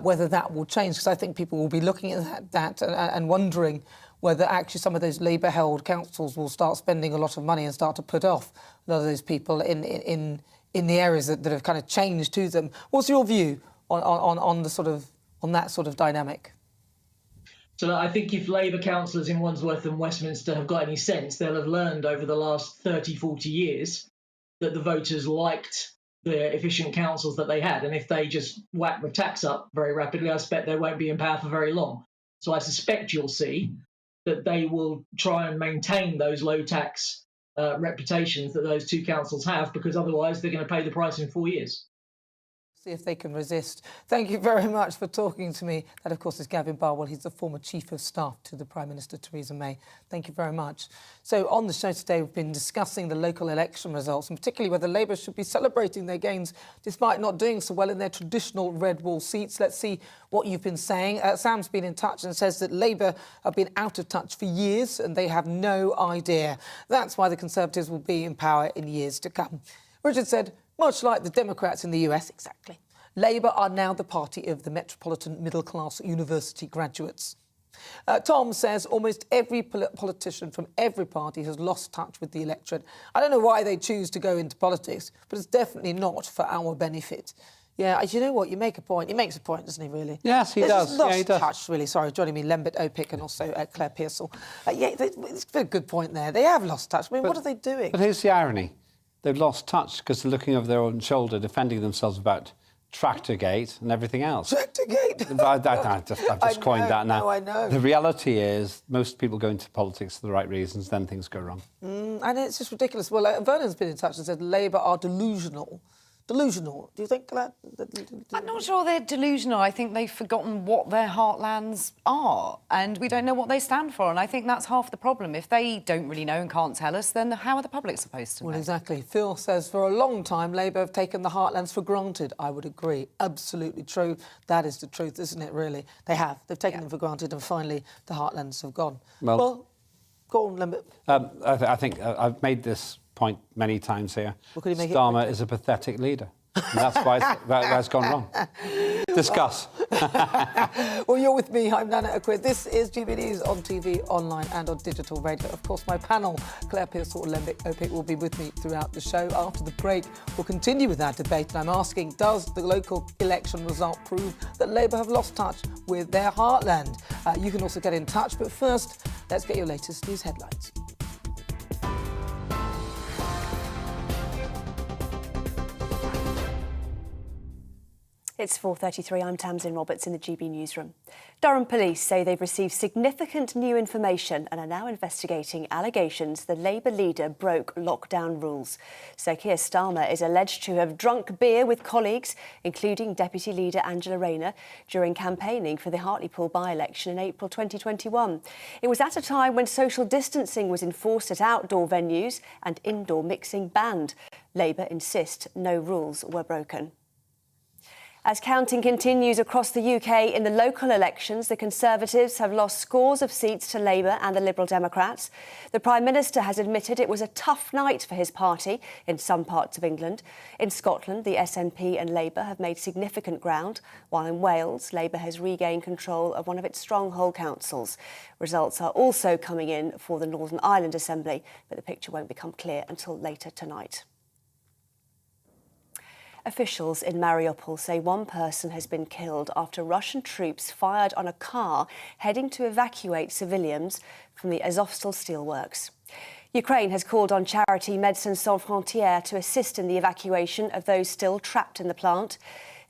whether that will change, because I think people will be looking at that and wondering whether actually some of those Labour-held councils will start spending a lot of money and start to put off a lot of those people in the areas that have kind of changed to them. What's your view on that sort of dynamic? So I think if Labour councillors in Wandsworth and Westminster have got any sense, they'll have learned over the last 30, 40 years that the voters liked the efficient councils that they had. And if they just whack the tax up very rapidly, I suspect they won't be in power for very long. So I suspect you'll see that they will try and maintain those low tax reputations that those two councils have, because otherwise they're going to pay the price in 4 years. See if they can resist. Thank you very much for talking to me. That, of course, is Gavin Barwell. He's the former Chief of Staff to the Prime Minister, Theresa May. Thank you very much. So on the show today, we've been discussing the local election results, and particularly whether Labour should be celebrating their gains despite not doing so well in their traditional red wall seats. Let's see what you've been saying. Sam's been in touch and says that Labour have been out of touch for years and they have no idea. That's why the Conservatives will be in power in years to come. Richard said, much like the Democrats in the US, exactly, Labour are now the party of the metropolitan middle-class university graduates. Tom says almost every politician from every party has lost touch with the electorate. I don't know why they choose to go into politics, but it's definitely not for our benefit. Yeah, you know what? You make a point. He makes a point, doesn't he, really? Yes, he does. Lost Yeah, he does. touch, really. Sorry, joining me, Lembit Opik and also Claire Pearsall. It's a good point there. They have lost touch. I mean, what are they doing? But here's the irony. They've lost touch because they're looking over their own shoulder, defending themselves about Tractorgate and everything else. Tractorgate? I've just coined that now. I know. The reality is most people go into politics for the right reasons, then things go wrong. And it's just ridiculous. Well, Vernon's been in touch and said Labour are delusional. Delusional. Do you think that? I'm not sure they're delusional. I think they've forgotten what their heartlands are, and we don't know what they stand for. And I think that's half the problem. If they don't really know and can't tell us, then how are the public supposed to know? Well, exactly. Phil says for a long time Labour have taken the heartlands for granted. I would agree. Absolutely true. That is the truth, isn't it, really? They have. They've taken them for granted, and finally the heartlands have gone. Well go on, Lembit. I think I've made this point many times here. Starmer is a pathetic leader. And that's why it's gone wrong. Discuss. Well, you're with me. I'm Nana Akua. This is GB News on TV, online and on digital radio. Of course, my panel, Claire Pearsall and Lembit Opik, will be with me throughout the show. After the break, we'll continue with that debate. And I'm asking, does the local election result prove that Labour have lost touch with their heartland? You can also get in touch. But first, let's get your latest news headlines. It's 4:33. I'm Tamsin Roberts in the GB newsroom. Durham police say they've received significant new information and are now investigating allegations the Labour leader broke lockdown rules. Sir Keir Starmer is alleged to have drunk beer with colleagues, including Deputy Leader Angela Rayner, during campaigning for the Hartlepool by-election in April 2021. It was at a time when social distancing was enforced at outdoor venues and indoor mixing banned. Labour insist no rules were broken. As counting continues across the UK in the local elections, the Conservatives have lost scores of seats to Labour and the Liberal Democrats. The Prime Minister has admitted it was a tough night for his party in some parts of England. In Scotland, the SNP and Labour have made significant ground, while in Wales, Labour has regained control of one of its stronghold councils. Results are also coming in for the Northern Ireland Assembly, but the picture won't become clear until later tonight. Officials in Mariupol say one person has been killed after Russian troops fired on a car heading to evacuate civilians from the Azovstal steelworks. Ukraine has called on charity Médecins Sans Frontières to assist in the evacuation of those still trapped in the plant.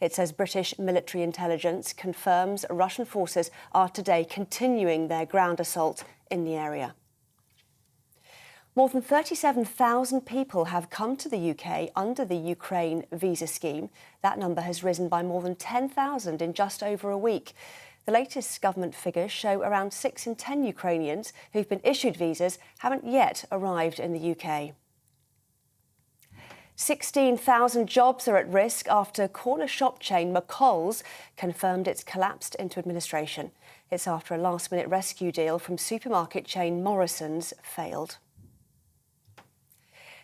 It says British military intelligence confirms Russian forces are today continuing their ground assault in the area. More than 37,000 people have come to the UK under the Ukraine visa scheme. That number has risen by more than 10,000 in just over a week. The latest government figures show around 6 in 10 Ukrainians who've been issued visas haven't yet arrived in the UK. 16,000 jobs are at risk after corner shop chain McColl's confirmed it's collapsed into administration. It's after a last-minute rescue deal from supermarket chain Morrison's failed.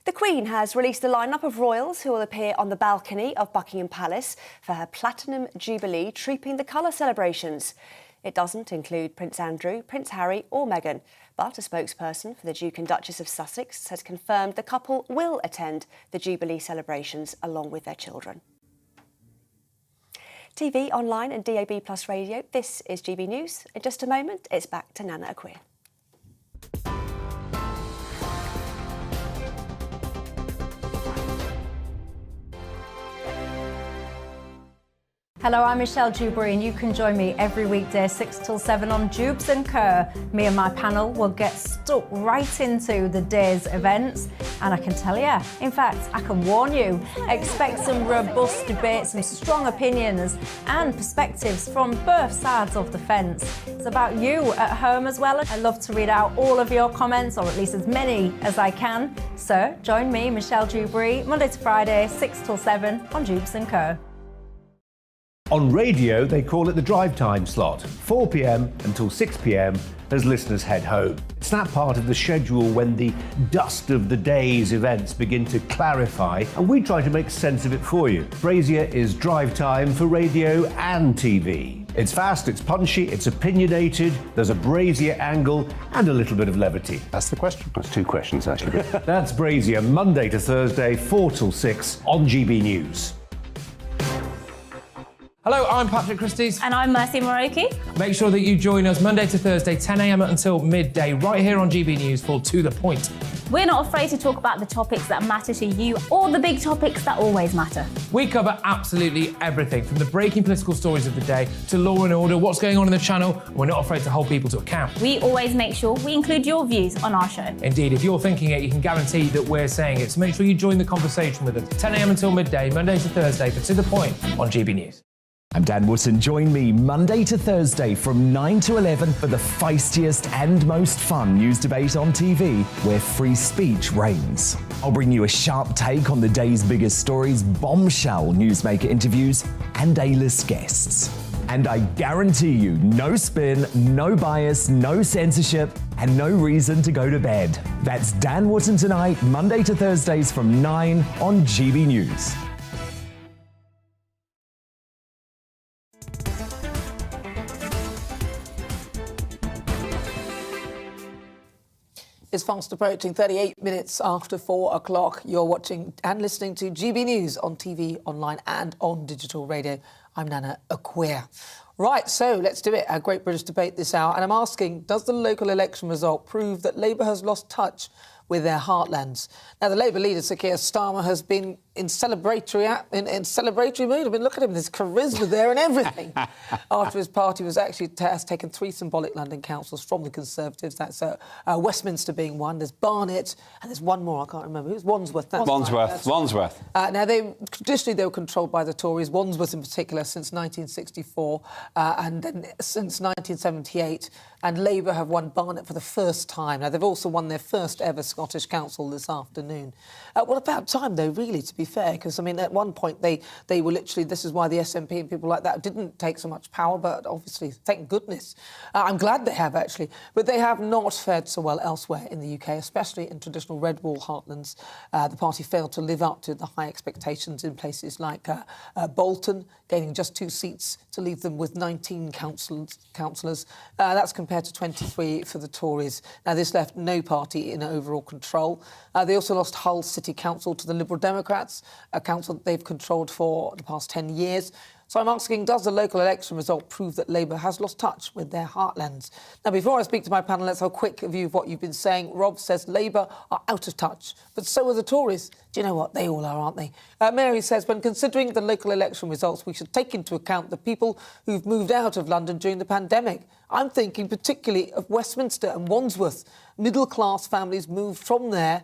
The Queen has released a lineup of royals who will appear on the balcony of Buckingham Palace for her Platinum Jubilee Trooping the Colour celebrations. It doesn't include Prince Andrew, Prince Harry or Meghan, but a spokesperson for the Duke and Duchess of Sussex has confirmed the couple will attend the Jubilee celebrations along with their children. TV, online and DAB+ radio, this is GB News. In just a moment, it's back to Nana Akua. Hello, I'm Michelle Dewberry and you can join me every weekday 6 till 7 on Jubes and Kerr. Me and my panel will get stuck right into the day's events and I can tell you, in fact, I can warn you, expect some robust debates, some strong opinions and perspectives from both sides of the fence. It's about you at home as well. I love to read out all of your comments, or at least as many as I can. So join me, Michelle Dewberry, Monday to Friday, 6 till 7 on Jubes and Kerr. On radio, they call it the drive time slot, 4 p.m. until 6 p.m. as listeners head home. It's that part of the schedule when the dust of the day's events begin to clarify, and we try to make sense of it for you. Brazier is drive time for radio and TV. It's fast, it's punchy, it's opinionated, there's a brazier angle and a little bit of levity. That's the question. That's two questions, actually. That's Brazier, Monday to Thursday, 4 till 6 on GB News. Hello, I'm Patrick Christie's. And I'm Mercy Moroki. Make sure that you join us Monday to Thursday, 10 a.m. until midday, right here on GB News for To The Point. We're not afraid to talk about the topics that matter to you or the big topics that always matter. We cover absolutely everything, from the breaking political stories of the day to law and order, what's going on in the channel. We're not afraid to hold people to account. We always make sure we include your views on our show. Indeed, if you're thinking it, you can guarantee that we're saying it. So make sure you join the conversation with us, 10 a.m. until midday, Monday to Thursday for To The Point on GB News. I'm Dan Wootton. Join me Monday to Thursday from 9 to 11 for the feistiest and most fun news debate on TV, where free speech reigns. I'll bring you a sharp take on the day's biggest stories, bombshell newsmaker interviews, and A-list guests. And I guarantee you, no spin, no bias, no censorship, and no reason to go to bed. That's Dan Wootton tonight, Monday to Thursdays from 9 on GB News. It's fast approaching 38 minutes after 4 o'clock. You're watching and listening to GB News on TV, online and on digital radio. I'm Nana Akua. Right, so let's do it. Our Great British Debate this hour. And I'm asking, does the local election result prove that Labour has lost touch with their heartlands? Now, the Labour leader, Sir Keir Starmer, has been in celebratory mood. I mean, look at him, there's charisma there and everything. After his party has taken 3 symbolic London councils from the Conservatives. That's Westminster being one. There's Barnet, and there's one more. I can't remember. It was Wandsworth. Wandsworth. Now, traditionally they were controlled by the Tories. Wandsworth, in particular, since 1964, and then since 1978. And Labour have won Barnet for the first time. Now, they've also won their first ever Scottish council this afternoon. Well, about time, though, really, to be fair, because, I mean, at one point they were literally, this is why the SNP and people like that didn't take so much power, but obviously, thank goodness. I'm glad they have, actually. But they have not fared so well elsewhere in the UK, especially in traditional red wall heartlands. The party failed to live up to the high expectations in places like Bolton, gaining just 2 seats to leave them with 19 councillors. That's compared to 23 for the Tories. Now, this left no party in overall control. They also lost Hull City Council to the Liberal Democrats, a council that they've controlled for the past 10 years. So I'm asking, does the local election result prove that Labour has lost touch with their heartlands? Now, before I speak to my panel, let's have a quick view of what you've been saying. Rob says Labour are out of touch, but so are the Tories. Do you know what? They all are, aren't they? Mary says, when considering the local election results, we should take into account the people who've moved out of London during the pandemic. I'm thinking particularly of Westminster and Wandsworth. Middle-class families moved from there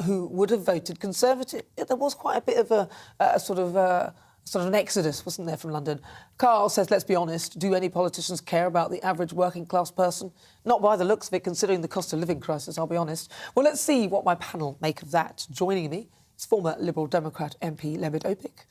who would have voted Conservative. There was quite a bit of a sort of an exodus, wasn't there, from London? Carl says, let's be honest, do any politicians care about the average working class person? Not by the looks of it, considering the cost of living crisis, I'll be honest. Well, let's see what my panel make of that. Joining me is former Liberal Democrat MP Lembit Opik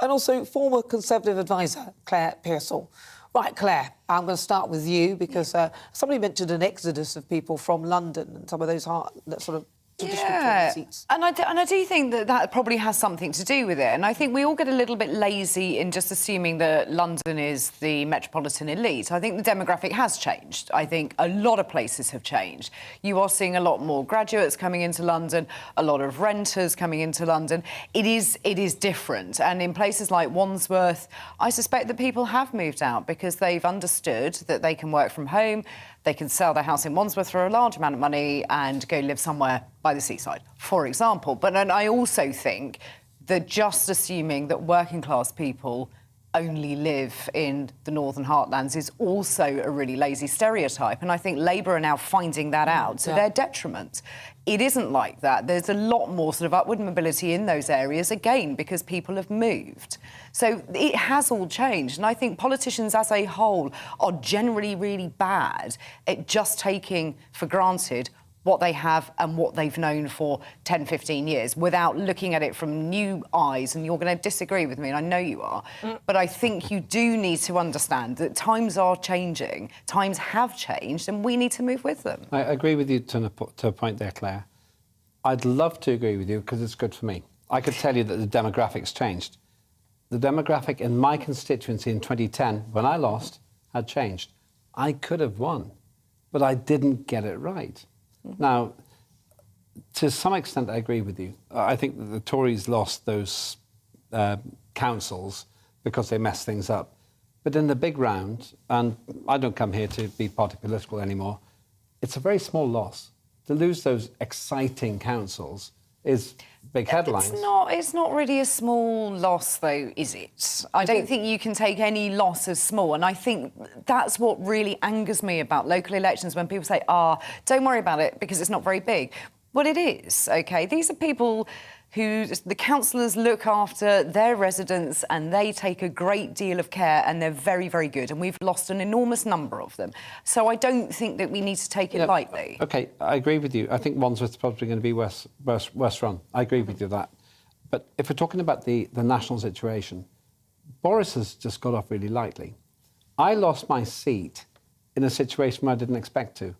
and also former Conservative advisor Claire Pearsall. Right, Claire, I'm going to start with you because somebody mentioned an exodus of people from London and some of those sort of seats. And I do think that probably has something to do with it. And I think we all get a little bit lazy in just assuming that London is the metropolitan elite. I think the demographic has changed. I think a lot of places have changed. You are seeing a lot more graduates coming into London, a lot of renters coming into London. It is different. And in places like Wandsworth, I suspect that people have moved out because they've understood that they can work from home. They can sell their house in Wandsworth for a large amount of money and go live somewhere by the seaside, for example. But I also think that just assuming that working class people only live in the Northern Heartlands is also a really lazy stereotype. And I think Labour are now finding that out to their detriment. It isn't like that. There's a lot more sort of upward mobility in those areas, again, because people have moved. So it has all changed. And I think politicians as a whole are generally really bad at just taking for granted what they have and what they've known for 10, 15 years without looking at it from new eyes. And you're going to disagree with me, and I know you are. But I think you do need to understand that times are changing, times have changed, and we need to move with them. I agree with you to a point there, Claire. I'd love to agree with you because it's good for me. I could tell you that the demographics changed. The demographic in my constituency in 2010, when I lost, had changed, I could have won, but I didn't get it right. Now, to some extent, I agree with you. I think that the Tories lost those councils because they messed things up. But in the big round, and I don't come here to be party political anymore, it's a very small loss. To lose those exciting councils is big headlines. It's not really a small loss, though, is it? I don't think you can take any loss as small. And I think that's what really angers me about local elections, when people say, don't worry about it because it's not very big. Well, it is, OK? These are people who the councillors look after their residents and they take a great deal of care and they're very, very good. And we've lost an enormous number of them. So I don't think that we need to take it lightly. OK, I agree with you. I think Wandsworth's probably going to be worse run. I agree with you that. But if we're talking about the national situation, Boris has just got off really lightly. I lost my seat in a situation where I didn't expect to.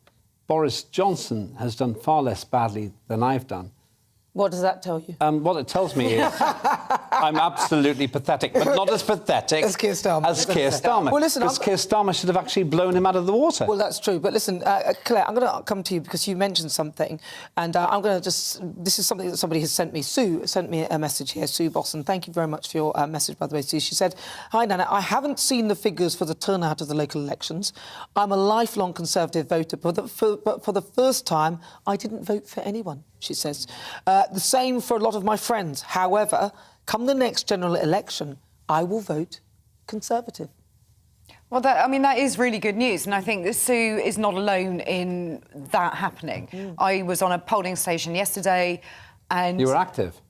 Boris Johnson has done far less badly than I've done. What does that tell you? What it tells me is I'm absolutely pathetic, but not as pathetic as Keir Starmer. Well, listen, because Keir Starmer should have actually blown him out of the water. Well, that's true. But listen, Claire, I'm going to come to you because you mentioned something, and I'm going to this is something that somebody has sent me. Sue sent me a message here, Sue Bosson. Thank you very much for your message, by the way, Sue. She said, "Hi, Nana. I haven't seen the figures for the turnout of the local elections. I'm a lifelong Conservative voter, but for the first time, I didn't vote for anyone," she says. The same for a lot of my friends. However, come the next general election, I will vote Conservative. Well, that is really good news. And I think that Sue is not alone in that happening. I was on a polling station yesterday and... You were active?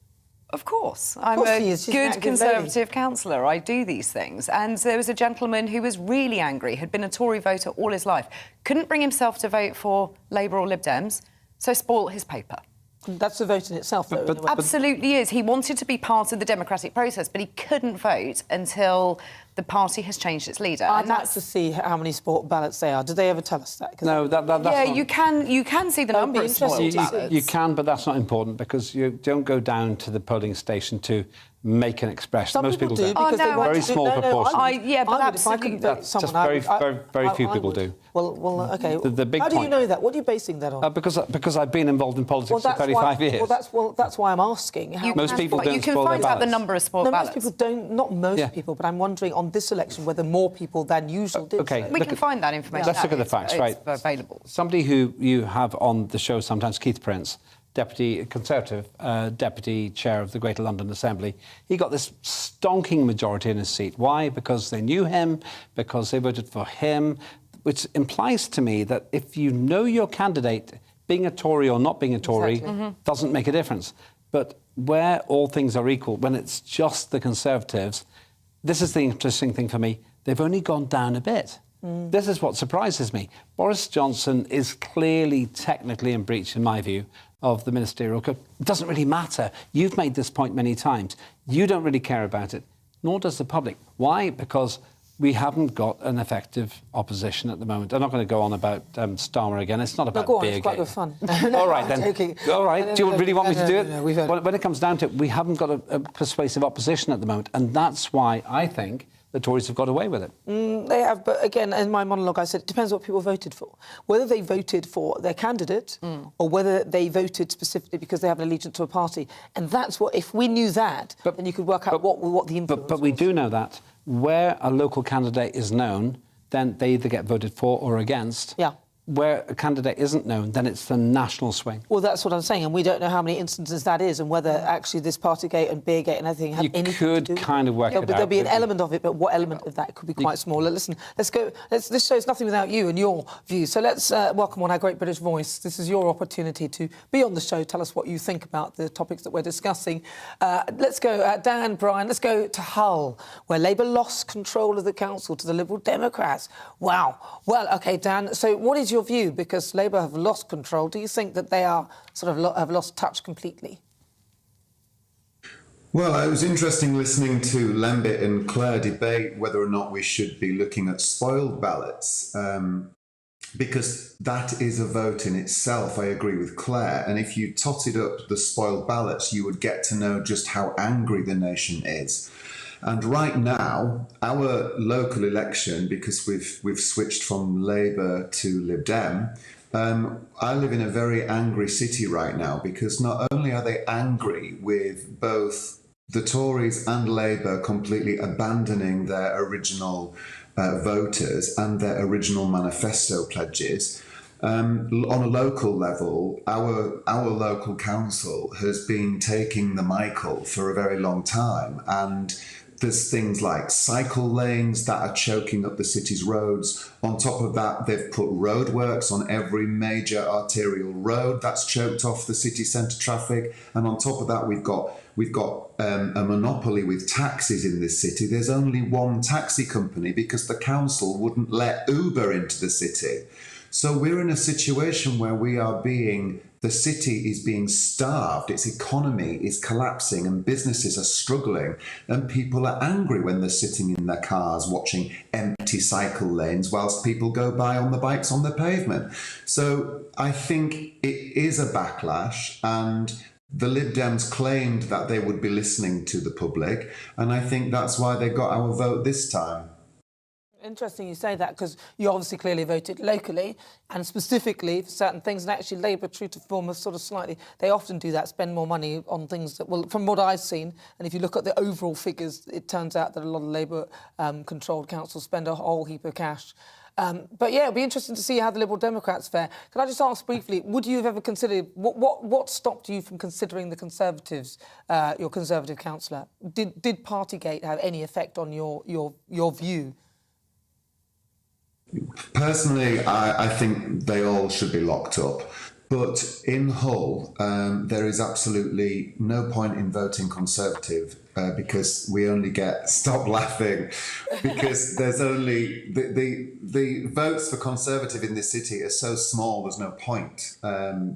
Of course. I'm a good Conservative councillor. I do these things. And there was a gentleman who was really angry, had been a Tory voter all his life, couldn't bring himself to vote for Labour or Lib Dems, so spoilt his paper. That's the vote in itself, though. Absolutely is. He wanted to be part of the democratic process, but he couldn't vote until the party has changed its leader. I'd like to see how many spoilt ballots they are. Did they ever tell us that? No, that's not... you can see the number of spoilt ballots. You can, but that's not important because you don't go down to the polling station to make an expression. Most people do. Because they very small proportion. If I couldn't vote someone, just very few people do. Well, OK. The big How do you know that? What are you basing that on? Because I've been involved in politics for 35 years. That's why I'm asking. Most people don't You can spoil their find out the ballots. number of spoilt ballots. Most people don't. Not most people, but I'm wondering on this election whether more people than usual did. OK. We can find that information. Let's look at the facts, right? It's available. Somebody who you have on the show sometimes, Keith Prince, Conservative Deputy Chair of the Greater London Assembly, he got this stonking majority in his seat. Why? Because they knew him, because they voted for him, which implies to me that if you know your candidate, being a Tory or not being a Tory doesn't make a difference. But where all things are equal, when it's just the Conservatives, this is the interesting thing for me, they've only gone down a bit. This is what surprises me. Boris Johnson is clearly technically in breach, in my view, of the ministerial code. It doesn't really matter. You've made this point many times. You don't really care about it, nor does the public. Why? Because we haven't got an effective opposition at the moment. I'm not going to go on about Starmer again. It's not about beer. It's quite good fun. All right, then. All right. Do you really want me to do it? No, when it comes down to it, we haven't got a persuasive opposition at the moment. And that's why I think the Tories have got away with it. They have, but again, in my monologue, I said it depends what people voted for. Whether they voted for their candidate or whether they voted specifically because they have an allegiance to a party. And that's what, if we knew that, then you could work out what the influence But we do know that where a local candidate is known, then they either get voted for or against. Yeah. Where a candidate isn't known, then it's the national swing. Well, that's what I'm saying, and we don't know how many instances that is and whether actually this Partygate and Beergate and everything have anything to do with it. You could kind of work it out. But there'll be an element of it, but what element of that could be quite small. Listen, let's go. This show's nothing without you and your views. So let's welcome on our great British voice. This is your opportunity to be on the show. Tell us what you think about the topics that we're discussing. Let's go, Dan, Brian, let's go to Hull, where Labour lost control of the council to the Liberal Democrats. Wow. Well, OK, Dan, so what is your view? Because Labour have lost control. Do you think that they are have lost touch completely? Well, it was interesting listening to Lambert and Claire debate whether or not we should be looking at spoiled ballots, because that is a vote in itself. I agree with Claire. And if you totted up the spoiled ballots, you would get to know just how angry the nation is. And right now, our local election, because we've switched from Labour to Lib Dem, I live in a very angry city right now, because not only are they angry with both the Tories and Labour completely abandoning their original voters and their original manifesto pledges. On a local level, our local council has been taking the Michael for a very long time, and there's things like cycle lanes that are choking up the city's roads. On top of that, they've put roadworks on every major arterial road that's choked off the city centre traffic. And on top of that, we've got a monopoly with taxis in this city. There's only one taxi company because the council wouldn't let Uber into the city. So we're in a situation where the city is being starved, its economy is collapsing and businesses are struggling, and people are angry when they're sitting in their cars watching empty cycle lanes whilst people go by on the bikes on the pavement. So I think it is a backlash, and the Lib Dems claimed that they would be listening to the public, and I think that's why they got our vote this time. Interesting you say that, because you obviously clearly voted locally and specifically for certain things, and actually Labour, true to form, have sort of slightly, they often do that, spend more money on things that, well, from what I've seen, and if you look at the overall figures, it turns out that a lot of Labour-controlled councils spend a whole heap of cash. But yeah, it'll be interesting to see how the Liberal Democrats fare. Can I just ask briefly, would you have ever considered, what stopped you from considering the Conservatives, your Conservative councillor? Did Partygate have any effect on your view? Personally, I think they all should be locked up. But in Hull, there is absolutely no point in voting Conservative because we only get, stop laughing, because there's only, the votes for Conservative in this city are so small, there's no point,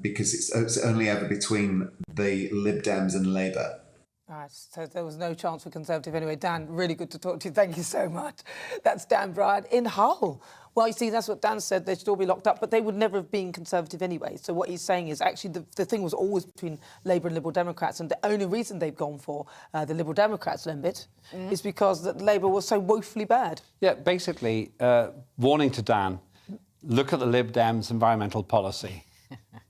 because it's only ever between the Lib Dems and Labour. Right, so there was no chance for Conservative anyway. Dan, really good to talk to you. Thank you so much. That's Dan Bryan in Hull. Well, you see, that's what Dan said. They should all be locked up, but they would never have been Conservative anyway. So what he's saying is actually the thing was always between Labour and Liberal Democrats, and the only reason they've gone for the Liberal Democrats, Lembit, is because that Labour was so woefully bad. Yeah, basically, warning to Dan, look at the Lib Dems' environmental policy.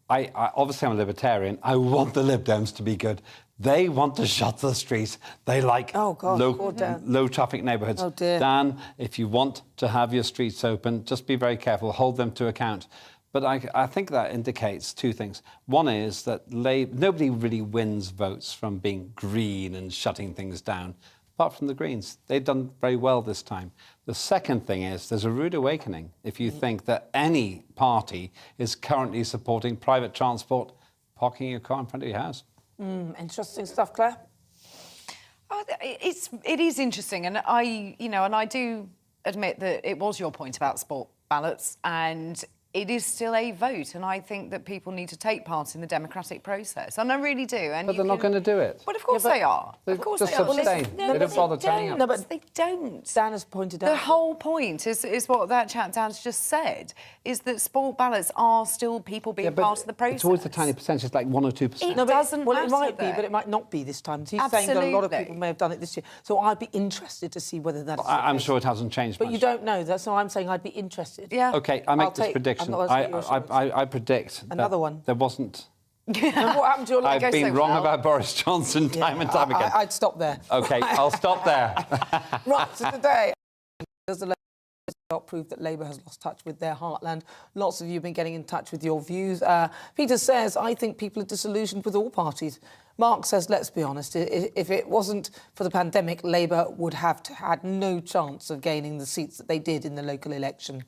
I obviously, I'm a libertarian. I want the Lib Dems to be good. They want to shut the streets. They like low traffic neighbourhoods. Oh dear. Dan, if you want to have your streets open, just be very careful. Hold them to account. But I think that indicates two things. One is that nobody really wins votes from being green and shutting things down, apart from the Greens. They've done very well this time. The second thing is there's a rude awakening if you think that any party is currently supporting private transport, parking your car in front of your house. Interesting stuff, Claire. It is interesting, and I do admit that it was your point about sport ballots, and it is still a vote, and I think that people need to take part in the democratic process, and I really do. And but they're not going to do it. But of course they are. Of course they are. Abstain. They don't bother turning up. No, but they don't. Dan has pointed out. The whole point is what that chap Dan's just said, is that sport ballots are still people being part of the process. It's always a tiny percentage, it's like 1 or 2%. It doesn't matter. It might be, but it might not be this time. He's saying that a lot of people may have done it this year. So I'd be interested to see whether that's... I'm sure it hasn't changed much. But you don't know. That's why I'm saying I'd be interested. Yeah. OK, I make this prediction. I predict another one. There wasn't... And what happened to your I've been wrong about Boris Johnson time and time again. I'd stop there. OK, I'll stop there. Right, so today, does the prove that Labour has lost touch with their heartland? Lots of you have been getting in touch with your views. Peter says, I think people are disillusioned with all parties. Mark says, let's be honest, if it wasn't for the pandemic, Labour would have had no chance of gaining the seats that they did in the local election.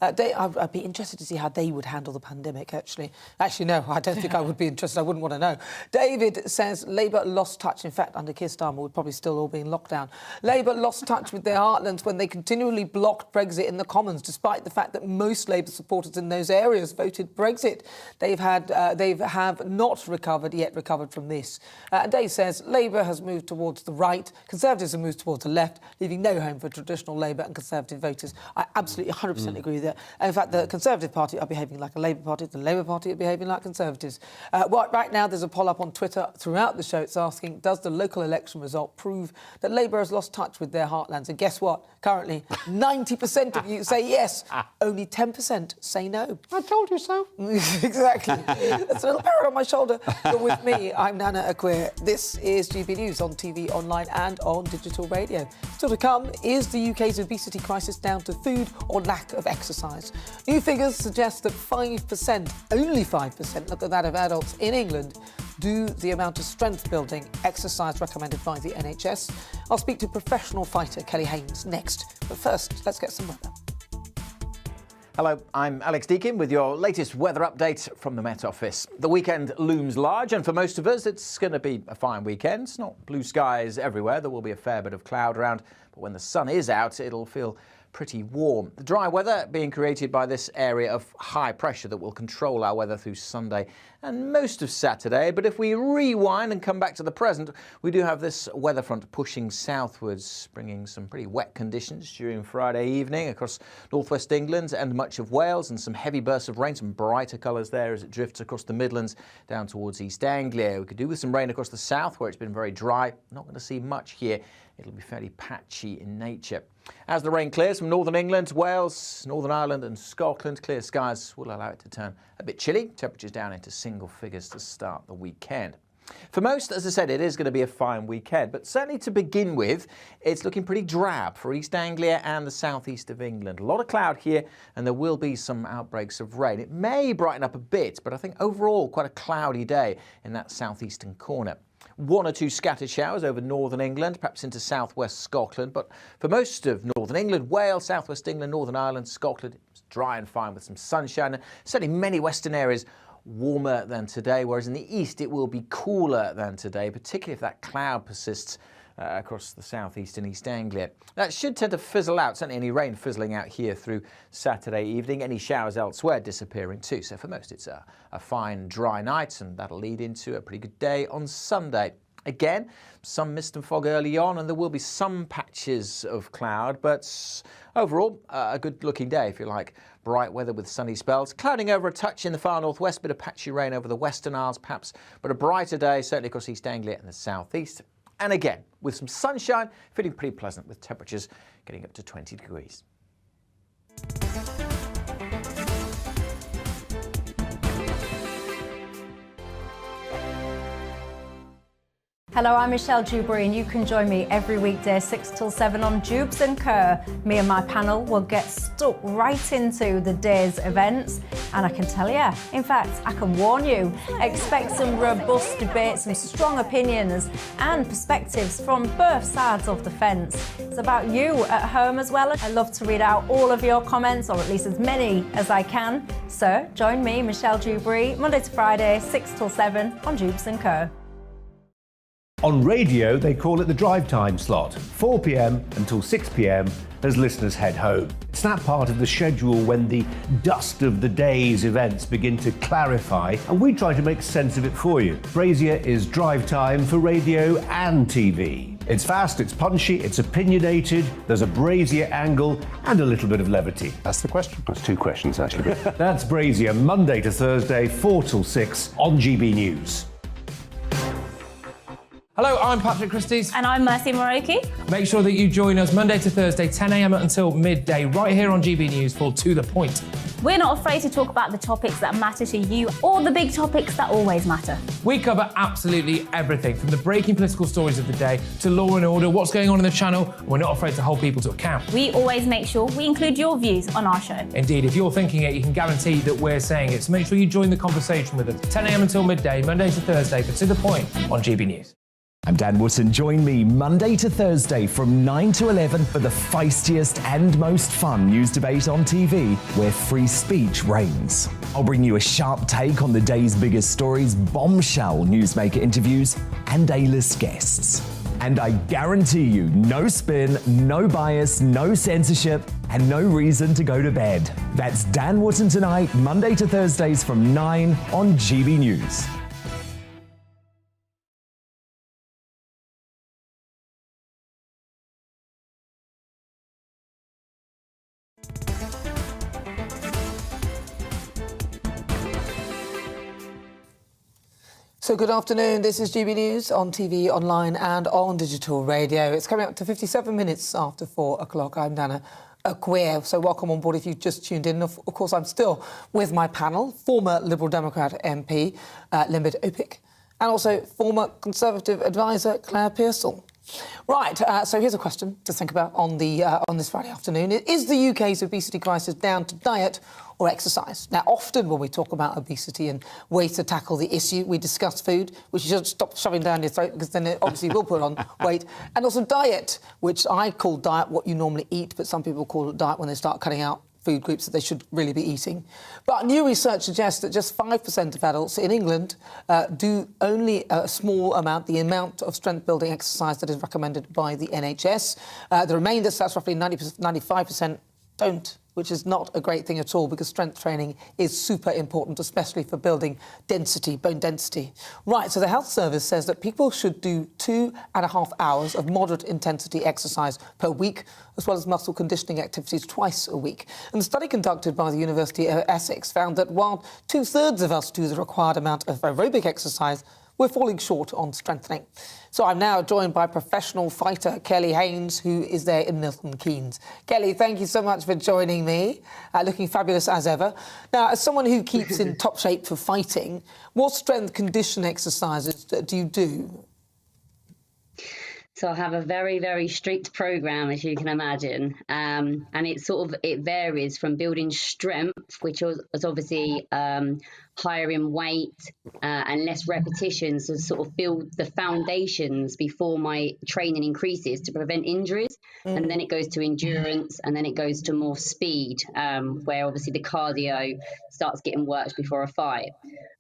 I'd be interested to see how they would handle the pandemic, actually. Actually, no, I don't think I would be interested. I wouldn't want to know. David says Labour lost touch. In fact, under Keir Starmer, we'd probably still all be in lockdown. Labour lost touch with their heartlands when they continually blocked Brexit in the Commons, despite the fact that most Labour supporters in those areas voted Brexit. They have not recovered from this. Dave says Labour has moved towards the right, Conservatives have moved towards the left, leaving no home for traditional Labour and Conservative voters. I absolutely 100% agree with that. leader. And in fact, the Conservative Party are behaving like a Labour Party, the Labour Party are behaving like Conservatives. Right now, there's a poll up on Twitter throughout the show. It's asking, does the local election result prove that Labour has lost touch with their heartlands? And guess what? Currently, 90% of you say yes. Only 10% say no. I told you so. Exactly. That's a little parrot on my shoulder. You're with me. I'm Nana Akua. This is GB News on TV, online and on digital radio. Still to come, is the UK's obesity crisis down to food or lack of exercise? New figures suggest that 5%, only 5%, look at that, of adults in England do the amount of strength building exercise recommended by the NHS. I'll speak to professional fighter Kelly Haynes next. But first, let's get some weather. Hello, I'm Alex Deakin with your latest weather update from the Met Office. The weekend looms large, and for most of us, it's going to be a fine weekend. It's not blue skies everywhere. There will be a fair bit of cloud around, but when the sun is out, it'll feel pretty warm. The dry weather being created by this area of high pressure that will control our weather through Sunday and most of Saturday. But if we rewind and come back to the present, we do have this weather front pushing southwards, bringing some pretty wet conditions during Friday evening across northwest England and much of Wales, and some heavy bursts of rain, some brighter colours there as it drifts across the Midlands down towards East Anglia. We could do with some rain across the south where it's been very dry. Not going to see much here. It'll be fairly patchy in nature. As the rain clears from northern England, Wales, Northern Ireland and Scotland, clear skies will allow it to turn a bit chilly. Temperatures down into single figures to start the weekend. For most, as I said, it is going to be a fine weekend, but certainly to begin with, it's looking pretty drab for East Anglia and the southeast of England. A lot of cloud here, and there will be some outbreaks of rain. It may brighten up a bit, but I think overall quite a cloudy day in that southeastern corner. One or two scattered showers over northern England, perhaps into southwest Scotland, but for most of northern England, Wales, southwest England, Northern Ireland, Scotland, it's dry and fine with some sunshine. Certainly many western areas warmer than today, whereas in the east it will be cooler than today, particularly if that cloud persists across the southeast and East Anglia. That should tend to fizzle out, certainly any rain fizzling out here through Saturday evening, any showers elsewhere disappearing too. So for most it's a fine dry night, and that'll lead into a pretty good day on Sunday. Again, some mist and fog early on, and there will be some patches of cloud, but overall a good looking day if you like. Bright weather with sunny spells, clouding over a touch in the far northwest, bit of patchy rain over the Western Isles perhaps, but a brighter day certainly across East Anglia and the southeast. And again, with some sunshine, feeling pretty pleasant with temperatures getting up to 20 degrees. Hello, I'm Michelle Dewberry, and you can join me every weekday 6 till 7 on Jubes and Kerr. Me and my panel will get stuck right into the day's events, and I can tell you, in fact, I can warn you, expect some robust debates and strong opinions and perspectives from both sides of the fence. It's about you at home as well. I love to read out all of your comments, or at least as many as I can. So join me, Michelle Dewberry, Monday to Friday, 6 till 7 on Jubes and Kerr. On radio, they call it the drive time slot, 4 p.m. until 6 p.m. as listeners head home. It's that part of the schedule when the dust of the day's events begin to clarify, and we try to make sense of it for you. Brazier is drive time for radio and TV. It's fast, it's punchy, it's opinionated, there's a Brazier angle and a little bit of levity. That's the question. That's two questions, actually. That's Brazier, Monday to Thursday, 4 till 6 on GB News. Hello, I'm Patrick Christie's. And I'm Mercy Moroki. Make sure that you join us Monday to Thursday, 10 a.m. until midday, right here on GB News for To The Point. We're not afraid to talk about the topics that matter to you, or the big topics that always matter. We cover absolutely everything, from the breaking political stories of the day to law and order, what's going on in the channel. We're not afraid to hold people to account. We always make sure we include your views on our show. Indeed, if you're thinking it, you can guarantee that we're saying it. So make sure you join the conversation with us, 10 a.m. until midday, Monday to Thursday, for To The Point on GB News. I'm Dan Wootton. Join me Monday to Thursday from 9 to 11 for the feistiest and most fun news debate on TV, where free speech reigns. I'll bring you a sharp take on the day's biggest stories, bombshell newsmaker interviews, and A-list guests. And I guarantee you, no spin, no bias, no censorship, and no reason to go to bed. That's Dan Wootton tonight, Monday to Thursdays from 9 on GB News. So good afternoon, this is GB News on TV, online and on digital radio. It's coming up to 57 minutes after 4 o'clock. I'm Nana Akua, so welcome on board if you've just tuned in. Of course, I'm still with my panel, former Liberal Democrat MP Lembit Opik, and also former Conservative advisor Claire Pearsall. Right, so here's a question to think about on this Friday afternoon. Is the UK's obesity crisis down to diet or exercise? Now, often when we talk about obesity and ways to tackle the issue, we discuss food, which you should stop shoving down your throat because then it obviously will put on weight, and also diet, which I call diet what you normally eat, but some people call it diet when they start cutting out food groups that they should really be eating. But new research suggests that just 5% of adults in England do only a small amount, the amount of strength-building exercise that is recommended by the NHS. The remainder, so that's roughly 95%, don't, which is not a great thing at all because strength training is super important, especially for building density, bone density. Right, so the Health Service says that people should do 2.5 hours of moderate intensity exercise per week, as well as muscle conditioning activities twice a week. And the study conducted by the University of Essex found that while 2/3 of us do the required amount of aerobic exercise, we're falling short on strengthening. So I'm now joined by professional fighter Kelly Haynes, who is there in Milton Keynes. Kelly, thank you so much for joining me. Looking fabulous as ever. Now, as someone who keeps in top shape for fighting, what strength condition exercises do you do? So I have a very, very strict program, as you can imagine, and it varies from building strength, which is obviously higher in weight and less repetitions to sort of build the foundations before my training increases to prevent injuries. And then it goes to endurance, and then it goes to more speed, where obviously the cardio starts getting worked before a fight.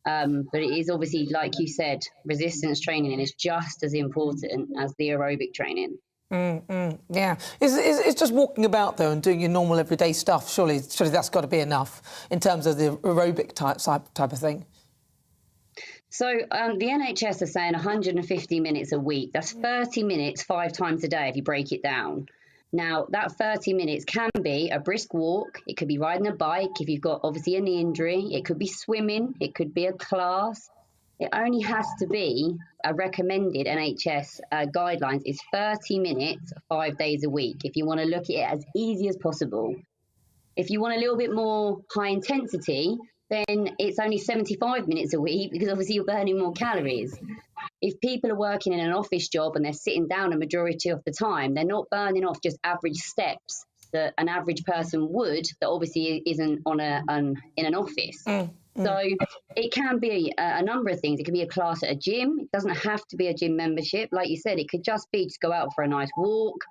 But it is obviously, like you said, resistance training is just as important as the aerobic training. Yeah. It's just walking about, though, and doing your normal everyday stuff. Surely that's got to be enough in terms of the aerobic type of thing. So the NHS are saying 150 minutes a week. That's 30 minutes 5 times a day if you break it down. Now, that 30 minutes can be a brisk walk. It could be riding a bike if you've got, obviously, a knee injury. It could be swimming. It could be a class. It only has to be a recommended NHS guidelines is 30 minutes, 5 days a week, if you want to look at it as easy as possible. If you want a little bit more high intensity, then it's only 75 minutes a week because obviously you're burning more calories. If people are working in an office job and they're sitting down a majority of the time, they're not burning off just average steps that an average person would, that obviously isn't in an office. So it can be a number of things. It can be a class at a gym. It doesn't have to be a gym membership. Like you said, it could just be just go out for a nice walk.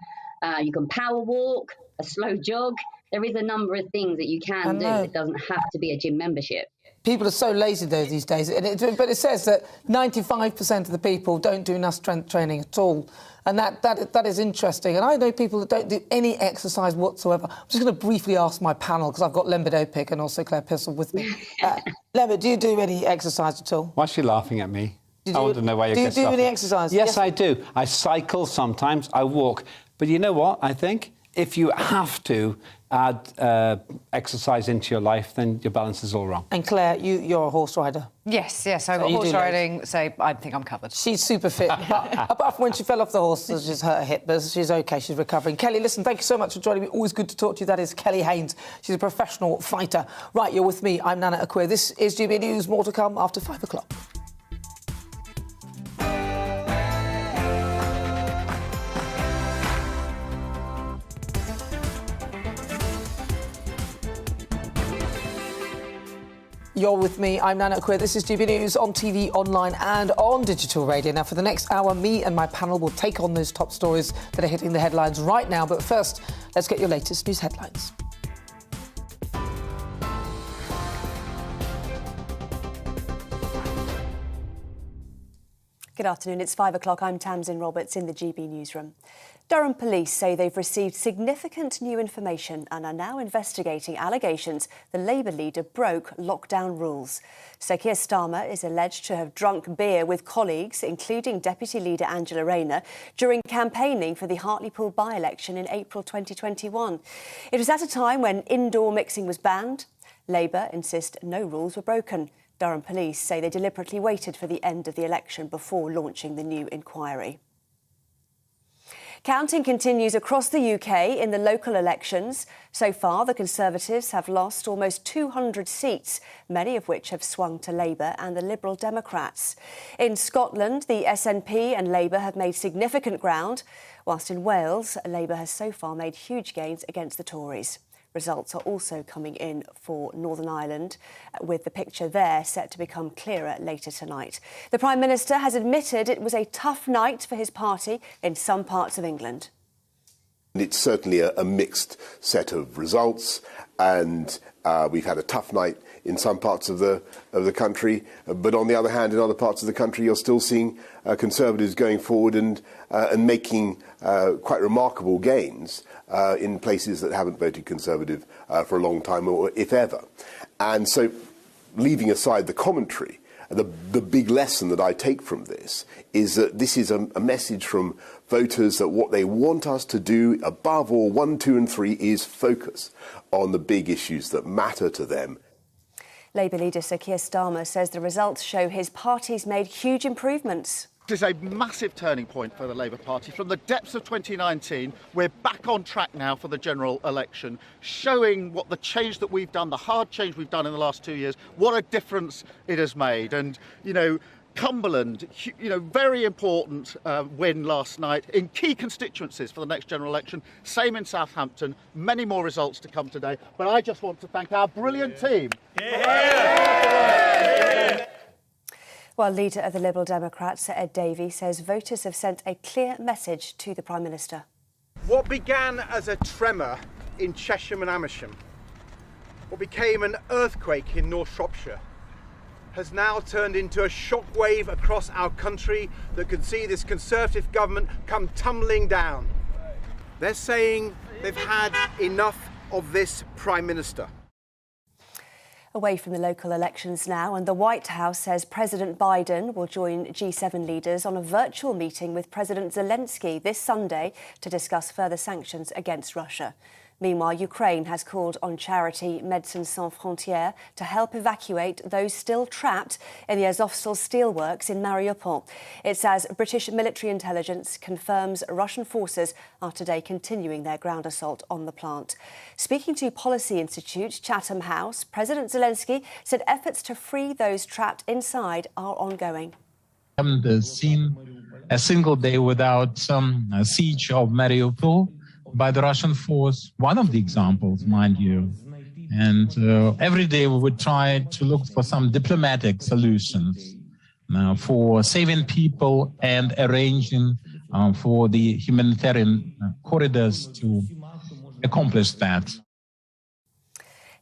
You can power walk, a slow jog. There is a number of things that you can do. It doesn't have to be a gym membership. People are so lazy, though, these days. But it says that 95% of the people don't do enough strength training at all. And that is interesting. And I know people that don't do any exercise whatsoever. I'm just going to briefly ask my panel, because I've got Lembit Opik and also Claire Pearsall with me. Lembit, do you do any exercise at all? Why is she laughing at me? I want to know why you're Do you do any exercise? Yes, I do. I cycle sometimes. I walk. But you know what, I think? If you have to add exercise into your life, then your balance is all wrong. And Claire, you're a horse rider. Yes, I got horse riding, so I think I'm covered. She's super fit. Apart from when she fell off the horse, she just hurt her hip, but she's OK, she's recovering. Kelly, listen, thank you so much for joining me. Always good to talk to you. That is Kelly Haynes. She's a professional fighter. Right, you're with me. I'm Nana Akua. This is GB News. More to come after 5 o'clock. You're with me, I'm Nana Akua. This is GB News on TV, online and on digital radio. Now, for the next hour, me and my panel will take on those top stories that are hitting the headlines right now. But first, let's get your latest news headlines. Good afternoon, it's 5 o'clock. I'm Tamsin Roberts in the GB Newsroom. Durham police say they've received significant new information and are now investigating allegations the Labour leader broke lockdown rules. Sir Keir Starmer is alleged to have drunk beer with colleagues, including Deputy Leader Angela Rayner, during campaigning for the Hartlepool by-election in April 2021. It was at a time when indoor mixing was banned. Labour insist no rules were broken. Durham police say they deliberately waited for the end of the election before launching the new inquiry. Counting continues across the UK in the local elections. So far, the Conservatives have lost almost 200 seats, many of which have swung to Labour and the Liberal Democrats. In Scotland, the SNP and Labour have made significant ground, whilst in Wales, Labour has so far made huge gains against the Tories. Results are also coming in for Northern Ireland, with the picture there set to become clearer later tonight. The Prime Minister has admitted it was a tough night for his party in some parts of England. It's certainly a mixed set of results, and we've had a tough night in some parts of the country. But on the other hand, in other parts of the country, you're still seeing Conservatives going forward and making quite remarkable gains in places that haven't voted Conservative for a long time, or if ever. And so, leaving aside the commentary, the big lesson that I take from this is that this is a message from voters that what they want us to do, above all, 1, 2 and 3, is focus on the big issues that matter to them. Labour leader Sir Keir Starmer says the results show his party's made huge improvements. This is a massive turning point for the Labour Party. From the depths of 2019, we're back on track now for the general election, showing what the change that we've done, the hard change we've done in the last 2 years, what a difference it has made. And, you know, Cumberland, very important win last night in key constituencies for the next general election. Same in Southampton. Many more results to come today. But I just want to thank our brilliant team. While leader of the Liberal Democrats, Sir Ed Davey, says voters have sent a clear message to the Prime Minister. What began as a tremor in Chesham and Amersham, what became an earthquake in North Shropshire, has now turned into a shockwave across our country that could see this Conservative government come tumbling down. They're saying they've had enough of this Prime Minister. Away from the local elections now, and the White House says President Biden will join G7 leaders on a virtual meeting with President Zelensky this Sunday to discuss further sanctions against Russia. Meanwhile, Ukraine has called on charity Médecins Sans Frontières to help evacuate those still trapped in the Azovstal steelworks in Mariupol. It says British military intelligence confirms Russian forces are today continuing their ground assault on the plant. Speaking to Policy Institute Chatham House, President Zelensky said efforts to free those trapped inside are ongoing. I haven't seen a single day without some siege of Mariupol by the Russian force, one of the examples, mind you. And every day we would try to look for some diplomatic solutions for saving people and arranging for the humanitarian corridors to accomplish that.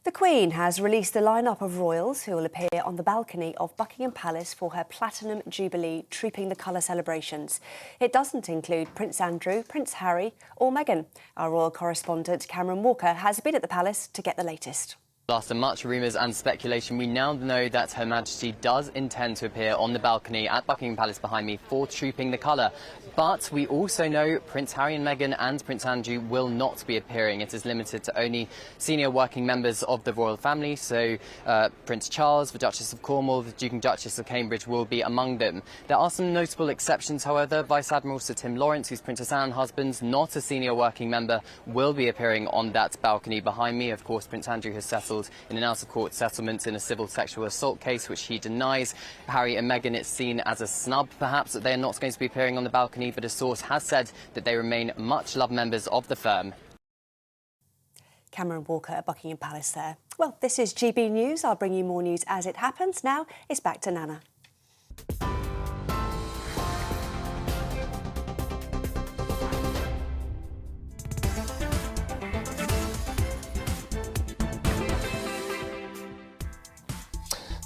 The Queen has released the lineup of royals who will appear on the balcony of Buckingham Palace for her Platinum Jubilee Trooping the Colour celebrations. It doesn't include Prince Andrew, Prince Harry or Meghan. Our royal correspondent Cameron Walker has been at the palace to get the latest. After much rumours and speculation, we now know that Her Majesty does intend to appear on the balcony at Buckingham Palace behind me for Trooping the Colour. But we also know Prince Harry and Meghan and Prince Andrew will not be appearing. It is limited to only senior working members of the royal family, so Prince Charles, the Duchess of Cornwall, the Duke and Duchess of Cambridge will be among them. There are some notable exceptions, however. Vice Admiral Sir Tim Lawrence, who's Princess Anne's husband, not a senior working member, will be appearing on that balcony behind me. Of course, Prince Andrew has settled in an out-of-court settlement in a civil sexual assault case, which he denies. Harry and Meghan, it's seen as a snub, perhaps, that they are not going to be appearing on the balcony, but a source has said that they remain much-loved members of the firm. Cameron Walker at Buckingham Palace there. Well, this is GB News. I'll bring you more news as it happens. Now it's back to Nana.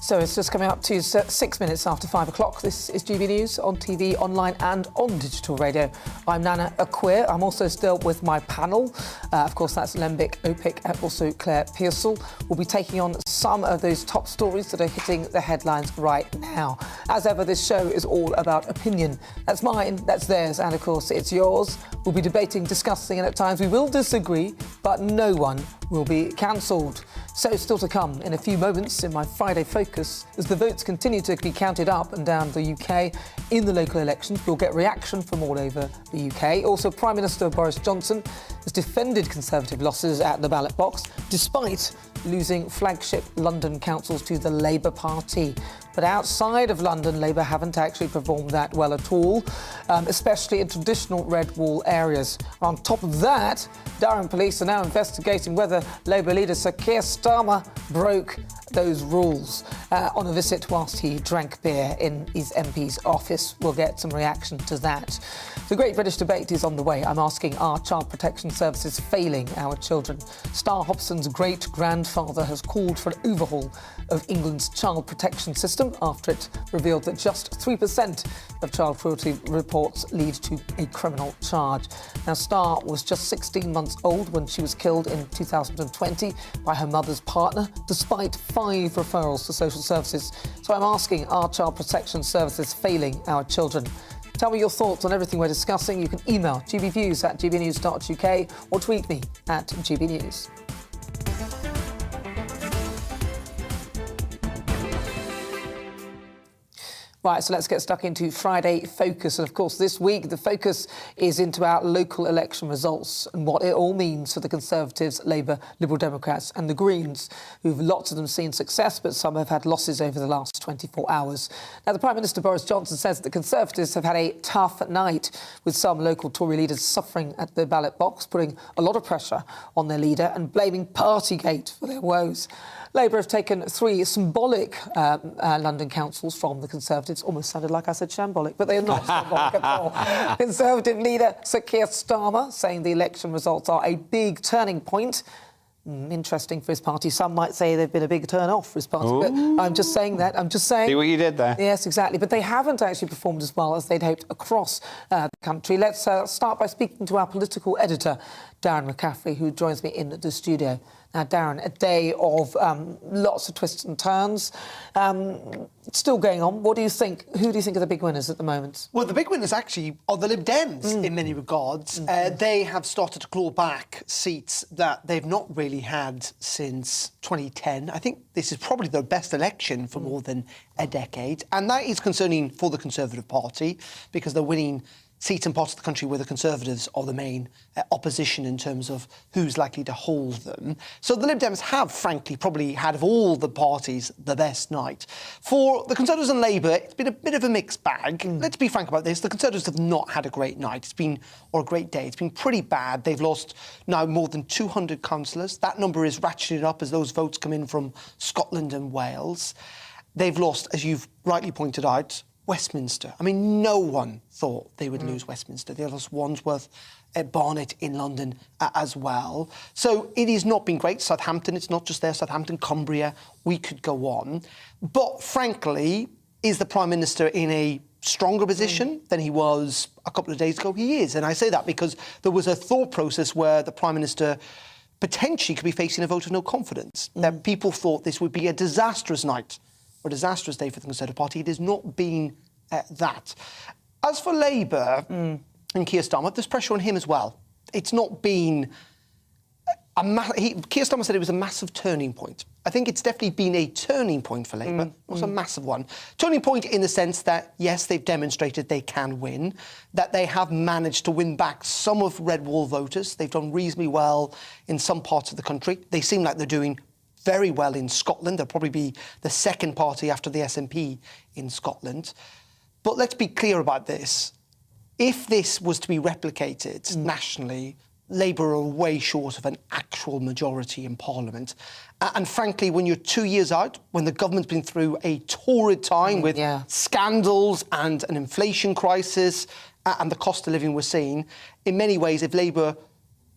So it's just coming up to 6 minutes after 5 o'clock. This is GB News on TV, online and on digital radio. I'm Nana Akua. I'm also still with my panel. Of course, that's Lembik Opik and also Claire Pearsall. We'll be taking on some of those top stories that are hitting the headlines right now. As ever, this show is all about opinion. That's mine, that's theirs, and of course, it's yours. We'll be debating, discussing, and at times we will disagree, but no one will be cancelled. So still to come in a few moments in my Friday Focus, as the votes continue to be counted up and down the UK in the local elections. We'll get reaction from all over the UK. Also, Prime Minister Boris Johnson has defended Conservative losses at the ballot box, despite losing flagship London councils to the Labour Party. But outside of London, Labour haven't actually performed that well at all, especially in traditional red wall areas. On top of that, Durham police are now investigating whether Labour leader Sir Keir Starmer broke those rules on a visit whilst he drank beer in his MP's office. We'll get some reaction to that. The Great British Debate is on the way. I'm asking, are child protection services failing our children? Star Hobson's great-grandfather has called for an overhaul of England's child protection system after it revealed that just 3% of child cruelty reports lead to a criminal charge. Now, Star was just 16 months old when she was killed in 2020 by her mother's partner, despite 5 referrals to social services. So I'm asking, are child protection services failing our children? Tell me your thoughts on everything we're discussing. You can email gbviews@gbnews.uk or tweet me at gbnews. Right, so let's get stuck into Friday Focus. And of course, this week, the focus is into our local election results and what it all means for the Conservatives, Labour, Liberal Democrats and the Greens, who've lots of them seen success, but some have had losses over the last 24 hours. Now, the Prime Minister, Boris Johnson, says that the Conservatives have had a tough night, with some local Tory leaders suffering at the ballot box, putting a lot of pressure on their leader and blaming Partygate for their woes. Labour have taken 3 symbolic London councils from the Conservatives. Almost sounded like I said shambolic, but they're not symbolic at all. Conservative leader Sir Keir Starmer saying the election results are a big turning point. Interesting for his party. Some might say they've been a big turn-off for his party, but I'm just saying that. I'm just saying. See what you did there? Yes, exactly. But they haven't actually performed as well as they'd hoped across the country. Let's start by speaking to our political editor, Darren McCaffrey, who joins me in the studio. Now, Darren, a day of lots of twists and turns. It's still going on. What do you think? Who do you think are the big winners at the moment? Well, the big winners actually are the Lib Dems in many regards. They have started to claw back seats that they've not really had since 2010. I think this is probably their best election for more than a decade. And that is concerning for the Conservative Party because they're winning seats in parts of the country where the Conservatives are the main opposition in terms of who's likely to hold them. So the Lib Dems have, frankly, probably had of all the parties the best night. For the Conservatives and Labour, it's been a bit of a mixed bag. Let's be frank about this. The Conservatives have not had a great night. Or a great day. It's been pretty bad. They've lost now more than 200 councillors. That number is ratcheted up as those votes come in from Scotland and Wales. They've lost, as you've rightly pointed out, Westminster. I mean, no one thought they would lose Westminster. They lost Wandsworth, Barnet in London as well. So it has not been great. Southampton, it's not just there. Southampton, Cumbria, we could go on. But frankly, is the Prime Minister in a stronger position than he was a couple of days ago? He is. And I say that because there was a thought process where the Prime Minister potentially could be facing a vote of no confidence. That people thought this would be a disastrous night or a disastrous day for the Conservative Party. It has not been that. As for Labour and Keir Starmer, there's pressure on him as well. It's not been Keir Starmer said it was a massive turning point. I think it's definitely been a turning point for Labour. Not a massive one. Turning point in the sense that, yes, they've demonstrated they can win, that they have managed to win back some of red wall voters. They've done reasonably well in some parts of the country. They seem like they're doing very well in Scotland. They'll probably be the second party after the SNP in Scotland. But let's be clear about this. If this was to be replicated nationally, Labour are way short of an actual majority in Parliament. And frankly, when you're 2 years out, when the government's been through a torrid time with scandals and an inflation crisis and the cost of living we're seeing, in many ways, if Labour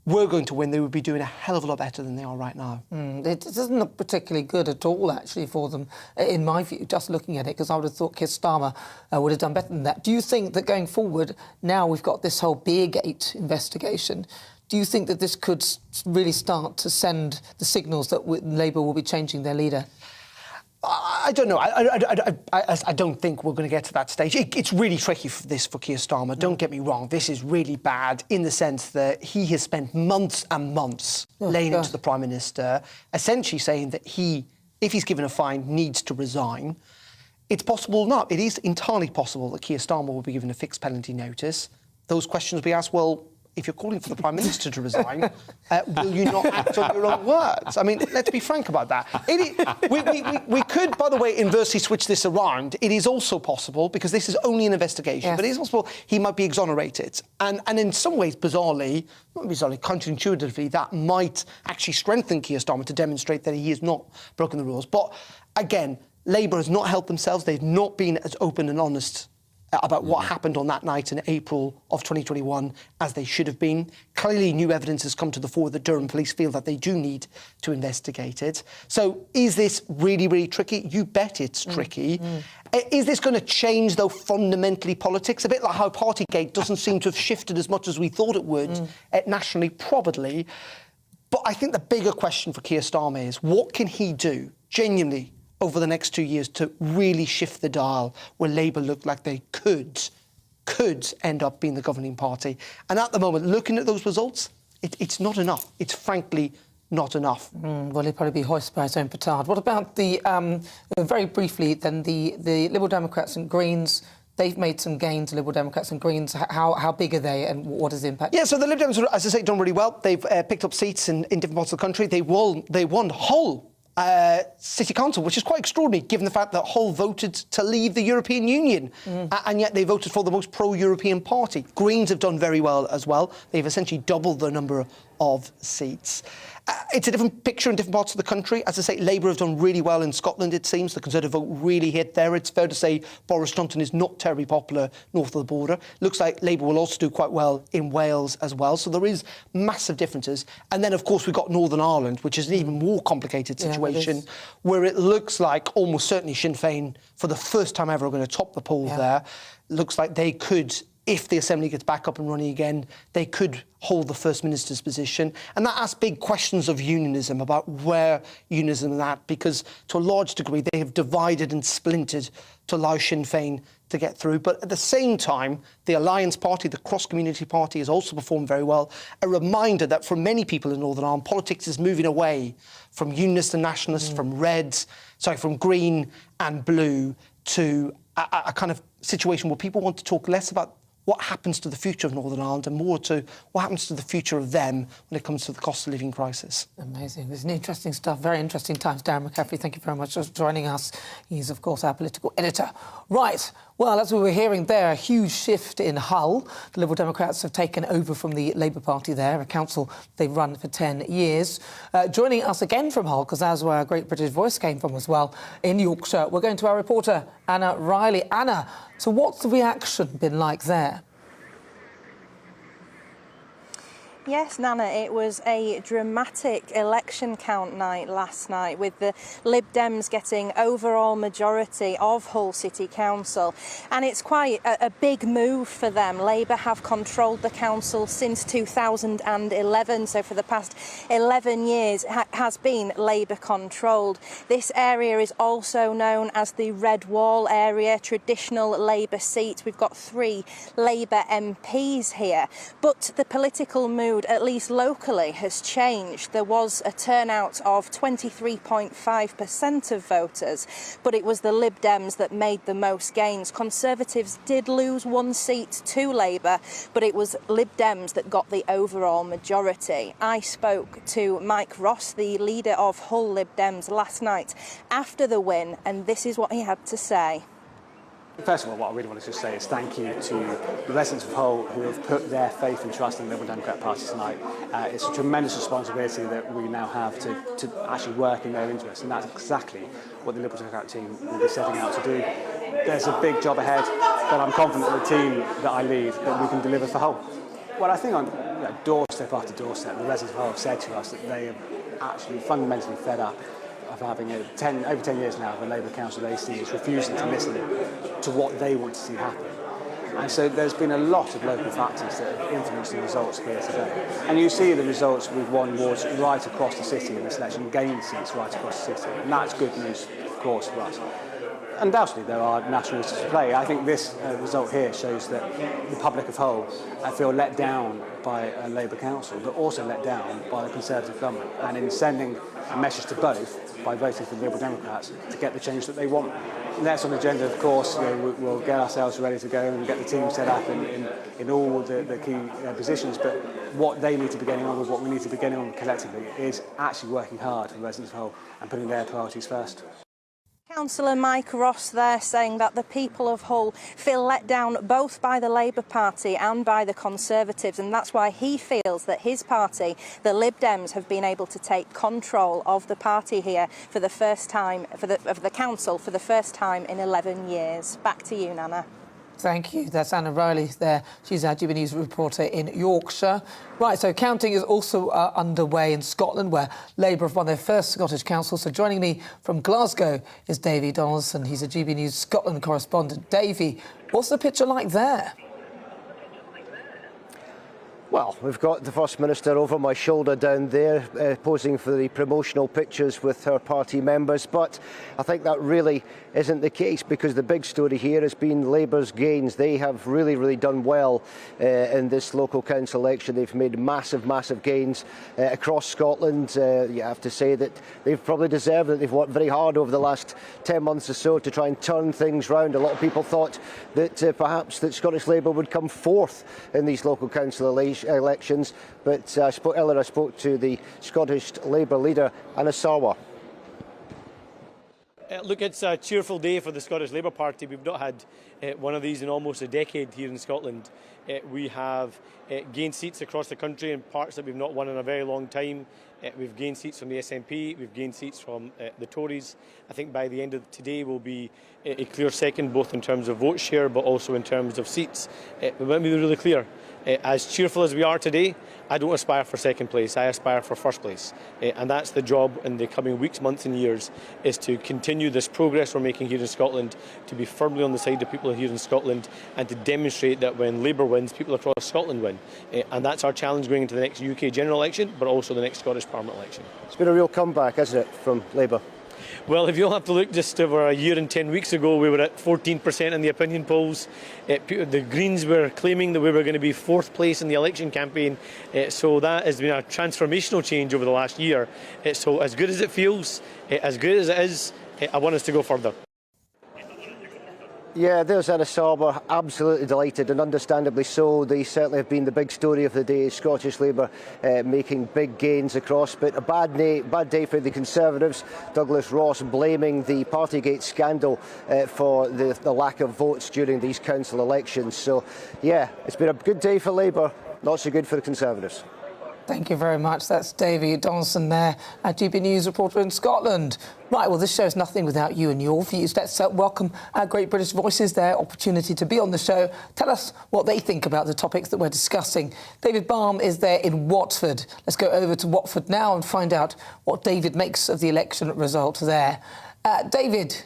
were going to win, they would be doing a hell of a lot better than they are right now. It doesn't look particularly good at all, actually, for them, in my view, just looking at it, because I would have thought Keir Starmer would have done better than that. Do you think that going forward, now we've got this whole Beergate investigation, do you think that this could really start to send the signals that Labour will be changing their leader? I I don't know. I don't think we're going to get to that stage. It's really tricky for Keir Starmer. Don't get me wrong. This is really bad in the sense that he has spent months and months laying into the Prime Minister, essentially saying that if he's given a fine, needs to resign. It's possible not. It is entirely possible that Keir Starmer will be given a fixed penalty notice. Those questions will be asked, well, if you're calling for the Prime Minister to resign, will you not act on your own words? I mean, let's be frank about that. We could, by the way, inversely switch this around. It is also possible, because this is only an investigation, but it is possible he might be exonerated. And in some ways, bizarrely, counterintuitively, that might actually strengthen Keir Starmer to demonstrate that he has not broken the rules. But again, Labour has not helped themselves. They've not been as open and honest about what happened on that night in April of 2021 as they should have been. Clearly, new evidence has come to the fore that Durham police feel that they do need to investigate it. So is this really, really tricky? You bet it's tricky. Is this going to change, though, fundamentally politics? A bit like how Partygate doesn't seem to have shifted as much as we thought it would nationally, probably. But I think the bigger question for Keir Starmer is, what can he do, genuinely, over the next 2 years to really shift the dial where Labour looked like they could end up being the governing party? And at the moment, looking at those results, it's not enough. It's frankly not enough. Well, he'll probably be hoisted by his own petard. What about very briefly, then, the Liberal Democrats and Greens? They've made some gains, Liberal Democrats and Greens. How big are they, and what is the impact? Yeah, so the Lib Dems, as I say, done really well. They've picked up seats in different parts of the country. They won Hull City Council, which is quite extraordinary, given the fact that Hull voted to leave the European Union, and yet they voted for the most pro-European party. Greens have done very well as well. They've essentially doubled the number of seats. It's a different picture in different parts of the country. As I say, Labour have done really well in Scotland, it seems. The Conservative vote really hit there. It's fair to say Boris Johnson is not terribly popular north of the border. Looks like Labour will also do quite well in Wales as well. So there is massive differences. And then, of course, we've got Northern Ireland, which is an even more complicated situation, where it looks like almost certainly Sinn Féin, for the first time ever, are going to top the polls there. Looks like they could, if the Assembly gets back up and running again, they could hold the First Minister's position. And that asks big questions of unionism, about where unionism is at, because to a large degree they have divided and splintered to allow Sinn Féin to get through. But at the same time, the Alliance Party, the cross-community party, has also performed very well. A reminder that for many people in Northern Ireland, politics is moving away from unionists and nationalists, from green and blue, to a kind of situation where people want to talk less about what happens to the future of Northern Ireland and more to what happens to the future of them when it comes to the cost of living crisis. Amazing. This is interesting stuff. Very interesting times. Darren McCaffrey, thank you very much for joining us. He's, of course, our political editor. Right. Well, as we were hearing there, a huge shift in Hull. The Liberal Democrats have taken over from the Labour Party there, a council they've run for 10 years. Joining us again from Hull, because that's where our Great British Voice came from as well, in Yorkshire, we're going to our reporter, Anna Riley. Anna, so what's the reaction been like there? Yes, Nana, it was a dramatic election count night last night, with the Lib Dems getting overall majority of Hull City Council. And it's quite a big move for them. Labour have controlled the council since 2011, so for the past 11 years has been Labour controlled. This area is also known as the Red Wall area, traditional Labour seat. We've got 3 Labour MPs here. But the political mood, at least locally, has changed. There was a turnout of 23.5% of voters, but it was the Lib Dems that made the most gains. Conservatives did lose 1 seat to Labour, but it was Lib Dems that got the overall majority. I spoke to Mike Ross, the leader of Hull Lib Dems, last night after the win, and this is what he had to say. First of all, what I really want to just say is thank you to the residents of Hull who have put their faith and trust in the Liberal Democrat Party tonight. It's a tremendous responsibility that we now have to actually work in their interests, and that's exactly what the Liberal Democrat team will be setting out to do. There's a big job ahead, but I'm confident that the team that I lead, that we can deliver for Hull. Well, I think on doorstep after doorstep, the residents of Hull have said to us that they are actually fundamentally fed up of having over 10 years now of a Labour council they see is refusing to listen to what they want to see happen. And so there's been a lot of local factors that have influenced the results here today. And you see the results. We've won wards right across the city in this election, gained seats right across the city, and that's good news of course, for us. Undoubtedly, there are national issues to play. I think this result here shows that the public of whole feel let down by a Labour council, but also let down by the Conservative government, and in sending a message to both by voting for the Liberal Democrats to get the change that they want. Next on the agenda, of course, we'll get ourselves ready to go and get the team set up in all the key positions, but what they need to be getting on with, what we need to be getting on collectively, is actually working hard for residents of Hull and putting their priorities first. Councillor Mike Ross there saying that the people of Hull feel let down both by the Labour Party and by the Conservatives, and that's why he feels that his party, the Lib Dems, have been able to take control of the party here for the first time, of the council for the first time in 11 years. Back to you, Nana. Thank you. That's Anna Riley there. She's our GBNews reporter in Yorkshire. Right, so counting is also underway in Scotland, where Labour have won their first Scottish council. So joining me from Glasgow is Davy Donaldson. He's a GBNews Scotland correspondent. Davy, what's the picture like there? Well, we've got the First Minister over my shoulder down there, posing for the promotional pictures with her party members, but I think that really isn't the case, because the big story here has been Labour's gains. They have really done well in this local council election. They've made massive gains across Scotland. You have to say that they've probably deserved it. They've worked very hard over the last 10 months or so to try and turn things round. A lot of people thought that perhaps that Scottish Labour would come fourth in these local council elections, but earlier I spoke to the Scottish Labour leader, Nana Akua. Look, it's a cheerful day for the Scottish Labour Party. We've not had one of these in almost a decade here in Scotland. We have gained seats across the country in parts that we've not won in a very long time. We've gained seats from the SNP, we've gained seats from the Tories. I think by the end of today we'll be a clear second, both in terms of vote share but also in terms of seats. But let me be really clear. As cheerful as we are today, I don't aspire for second place, I aspire for first place. And that's the job in the coming weeks, months and years, is to continue this progress we're making here in Scotland, to be firmly on the side of people here in Scotland, and to demonstrate that when Labour wins, people across Scotland win. And that's our challenge going into the next UK general election, but also the next Scottish Parliament election. It's been a real comeback, hasn't it, from Labour? Well, if you'll have to look, just over a year and 10 weeks ago, we were at 14% in the opinion polls. The Greens were claiming that we were going to be fourth place in the election campaign. So that has been a transformational change over the last year. So as good as it feels, as good as it is, I want us to go further. Yeah, there's Nana Akua, absolutely delighted, and understandably so. They certainly have been the big story of the day. Scottish Labour making big gains across, but a bad day for the Conservatives. Douglas Ross blaming the Partygate scandal for the lack of votes during these council elections. So, yeah, it's been a good day for Labour, not so good for the Conservatives. Thank you very much. That's Davy Donaldson there, a GB News reporter in Scotland. Right, well, this show's nothing without you and your views. Let's welcome our great British voices, their opportunity to be on the show. Tell us what they think about the topics that we're discussing. David Balme is there in Watford. Let's go over to Watford now and find out what David makes of the election result there. David.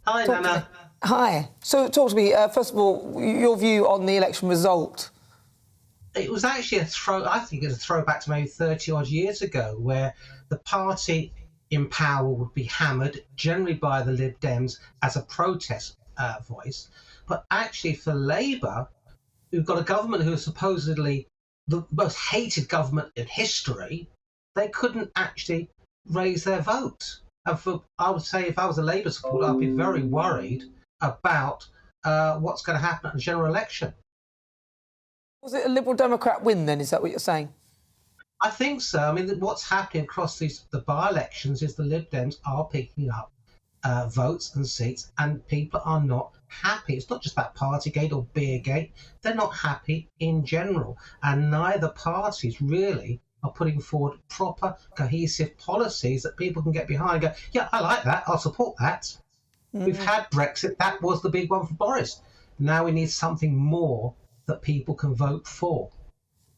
Hi, Nana. Hi. So talk to me, first of all, your view on the election result. It was actually I think it was a throwback to maybe 30-odd years ago, where the party in power would be hammered, generally by the Lib Dems, as a protest voice. But actually for Labour, who've got a government who is supposedly the most hated government in history, they couldn't actually raise their vote. And I would say if I was a Labour supporter, I'd be very worried about what's going to happen at the general election. Was it a Liberal Democrat win then, is that what you're saying? I think so. I mean, what's happening across the by-elections is the Lib Dems are picking up votes and seats, and people are not happy. It's not just about Partygate or Beergate. They're not happy in general, and neither parties really are putting forward proper, cohesive policies that people can get behind and go, yeah, I like that, I'll support that. We've had Brexit, that was the big one for Boris. Now we need something more that people can vote for.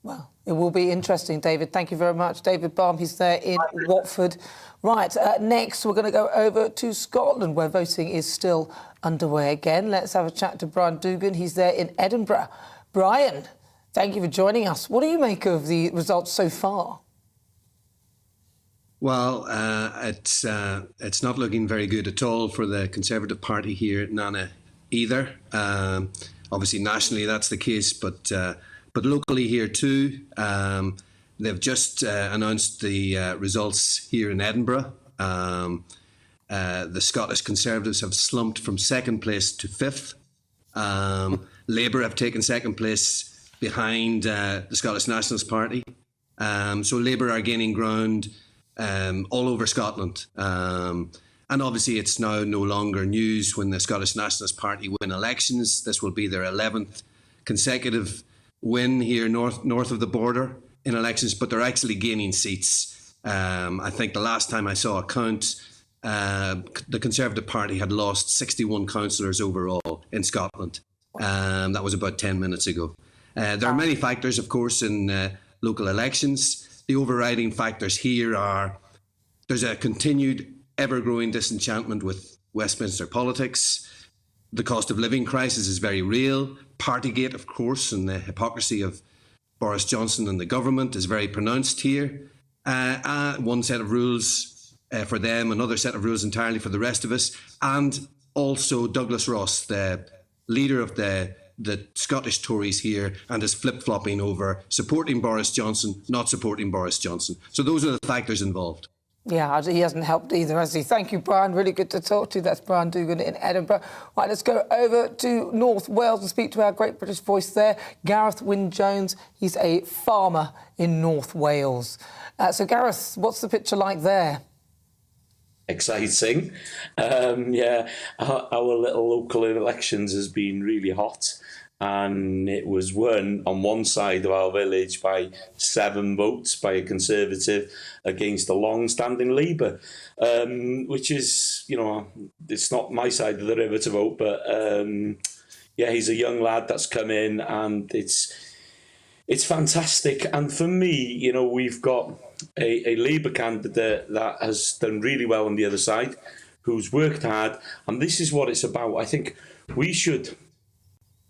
Well, it will be interesting, David. Thank you very much. David Balme, he's there in Watford. Right, next we're going to go over to Scotland, where voting is still underway again. Let's have a chat to Brian Dugan. He's there in Edinburgh. Brian, thank you for joining us. What do you make of the results so far? Well, it's not looking very good at all for the Conservative Party here at Nana either. Obviously, nationally that's the case, but locally here too. They've just announced the results here in Edinburgh. The Scottish Conservatives have slumped from second place to fifth. Labour have taken second place behind the Scottish Nationalist Party. So Labour are gaining ground all over Scotland. And obviously it's now no longer news when the Scottish Nationalist Party win elections. This will be their 11th consecutive win here north of the border in elections, but they're actually gaining seats. I think the last time I saw a count, the Conservative Party had lost 61 councillors overall in Scotland. That was about 10 minutes ago. There are many factors, of course, in local elections. The overriding factors here are there's a continued ever-growing disenchantment with Westminster politics. The cost of living crisis is very real. Partygate, of course, and the hypocrisy of Boris Johnson and the government is very pronounced here. One set of rules for them, another set of rules entirely for the rest of us. And also Douglas Ross, the leader of the Scottish Tories here, and is flip-flopping over supporting Boris Johnson, not supporting Boris Johnson. So those are the factors involved. Yeah, he hasn't helped either, has he? Thank you, Brian. Really good to talk to you. That's Brian Dugan in Edinburgh. Right, let's go over to North Wales and speak to our great British voice there, Gareth Wyn-Jones. He's a farmer in North Wales. So, Gareth, what's the picture like there? Exciting. Our little local elections has been really hot, and it was won on one side of our village by 7 votes by a Conservative against a long-standing Labour, which is, it's not my side of the river to vote, but he's a young lad that's come in, and it's fantastic. And for me, we've got a Labour candidate that has done really well on the other side, who's worked hard, and this is what it's about. I think we should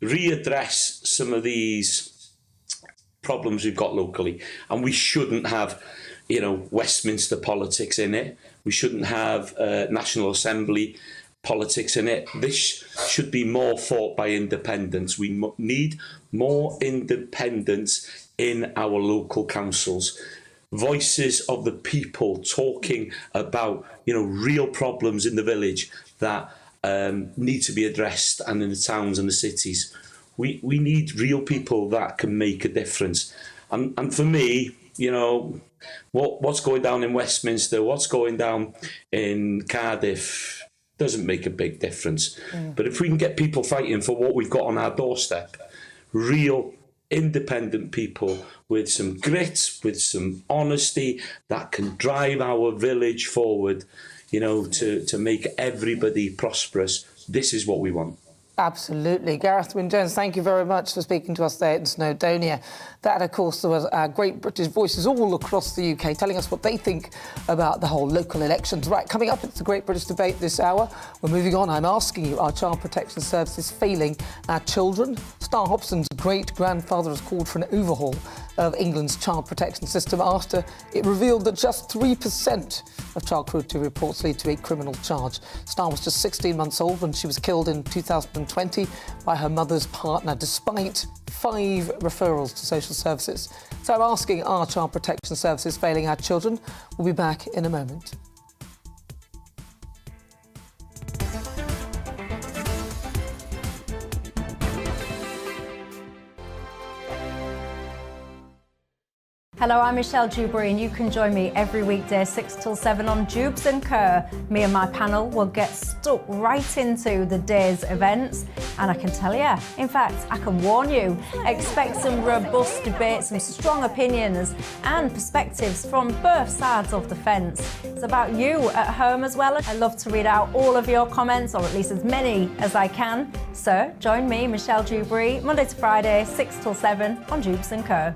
readdress some of these problems we've got locally, and we shouldn't have, Westminster politics in it. We shouldn't have National Assembly politics in it. This should be more fought by independents. We need more independence in our local councils. Voices of the people talking about, real problems in the village that need to be addressed, and in the towns and the cities. We need real people that can make a difference. And for me, what's going down in Westminster, what's going down in Cardiff doesn't make a big difference. But if we can get people fighting for what we've got on our doorstep, real independent people with some grit, with some honesty, that can drive our village forward, to make everybody prosperous. This is what we want. Absolutely. Gareth Wyn-Jones, thank you very much for speaking to us there in Snowdonia. That, of course, there was great British voices all across the UK telling us what they think about the whole local elections. Right, coming up, it's the Great British Debate this hour. We're moving on. I'm asking you, are child protection services failing our children? Star Hobson's great-grandfather has called for an overhaul of England's child protection system after it revealed that just 3% of child cruelty reports lead to a criminal charge. Star was just 16 months old when she was killed in 2020 by her mother's partner, despite 5 referrals to social services. So I'm asking, are child protection services failing our children? We'll be back in a moment. Hello, I'm Michelle Dewberry, and you can join me every weekday 6 till 7 on Jubes and Kerr. Me and my panel will get stuck right into the day's events, and I can tell you, in fact, I can warn you, expect some robust debate, some strong opinions and perspectives from both sides of the fence. It's about you at home as well. I love to read out all of your comments, or at least as many as I can. So join me, Michelle Dewberry, Monday to Friday, 6 till 7 on Jubes and Kerr.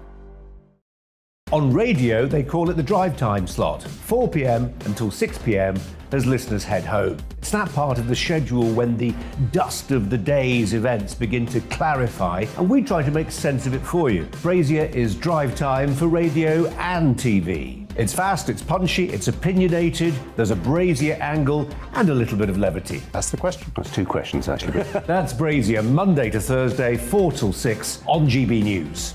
On radio, they call it the drive time slot, 4 p.m. until 6 p.m. as listeners head home. It's that part of the schedule when the dust of the day's events begin to clarify, and we try to make sense of it for you. Brazier is drive time for radio and TV. It's fast, it's punchy, it's opinionated, there's a brazier angle and a little bit of levity. That's the question. That's two questions, actually. That's Brazier, Monday to Thursday, 4 till 6 on GB News.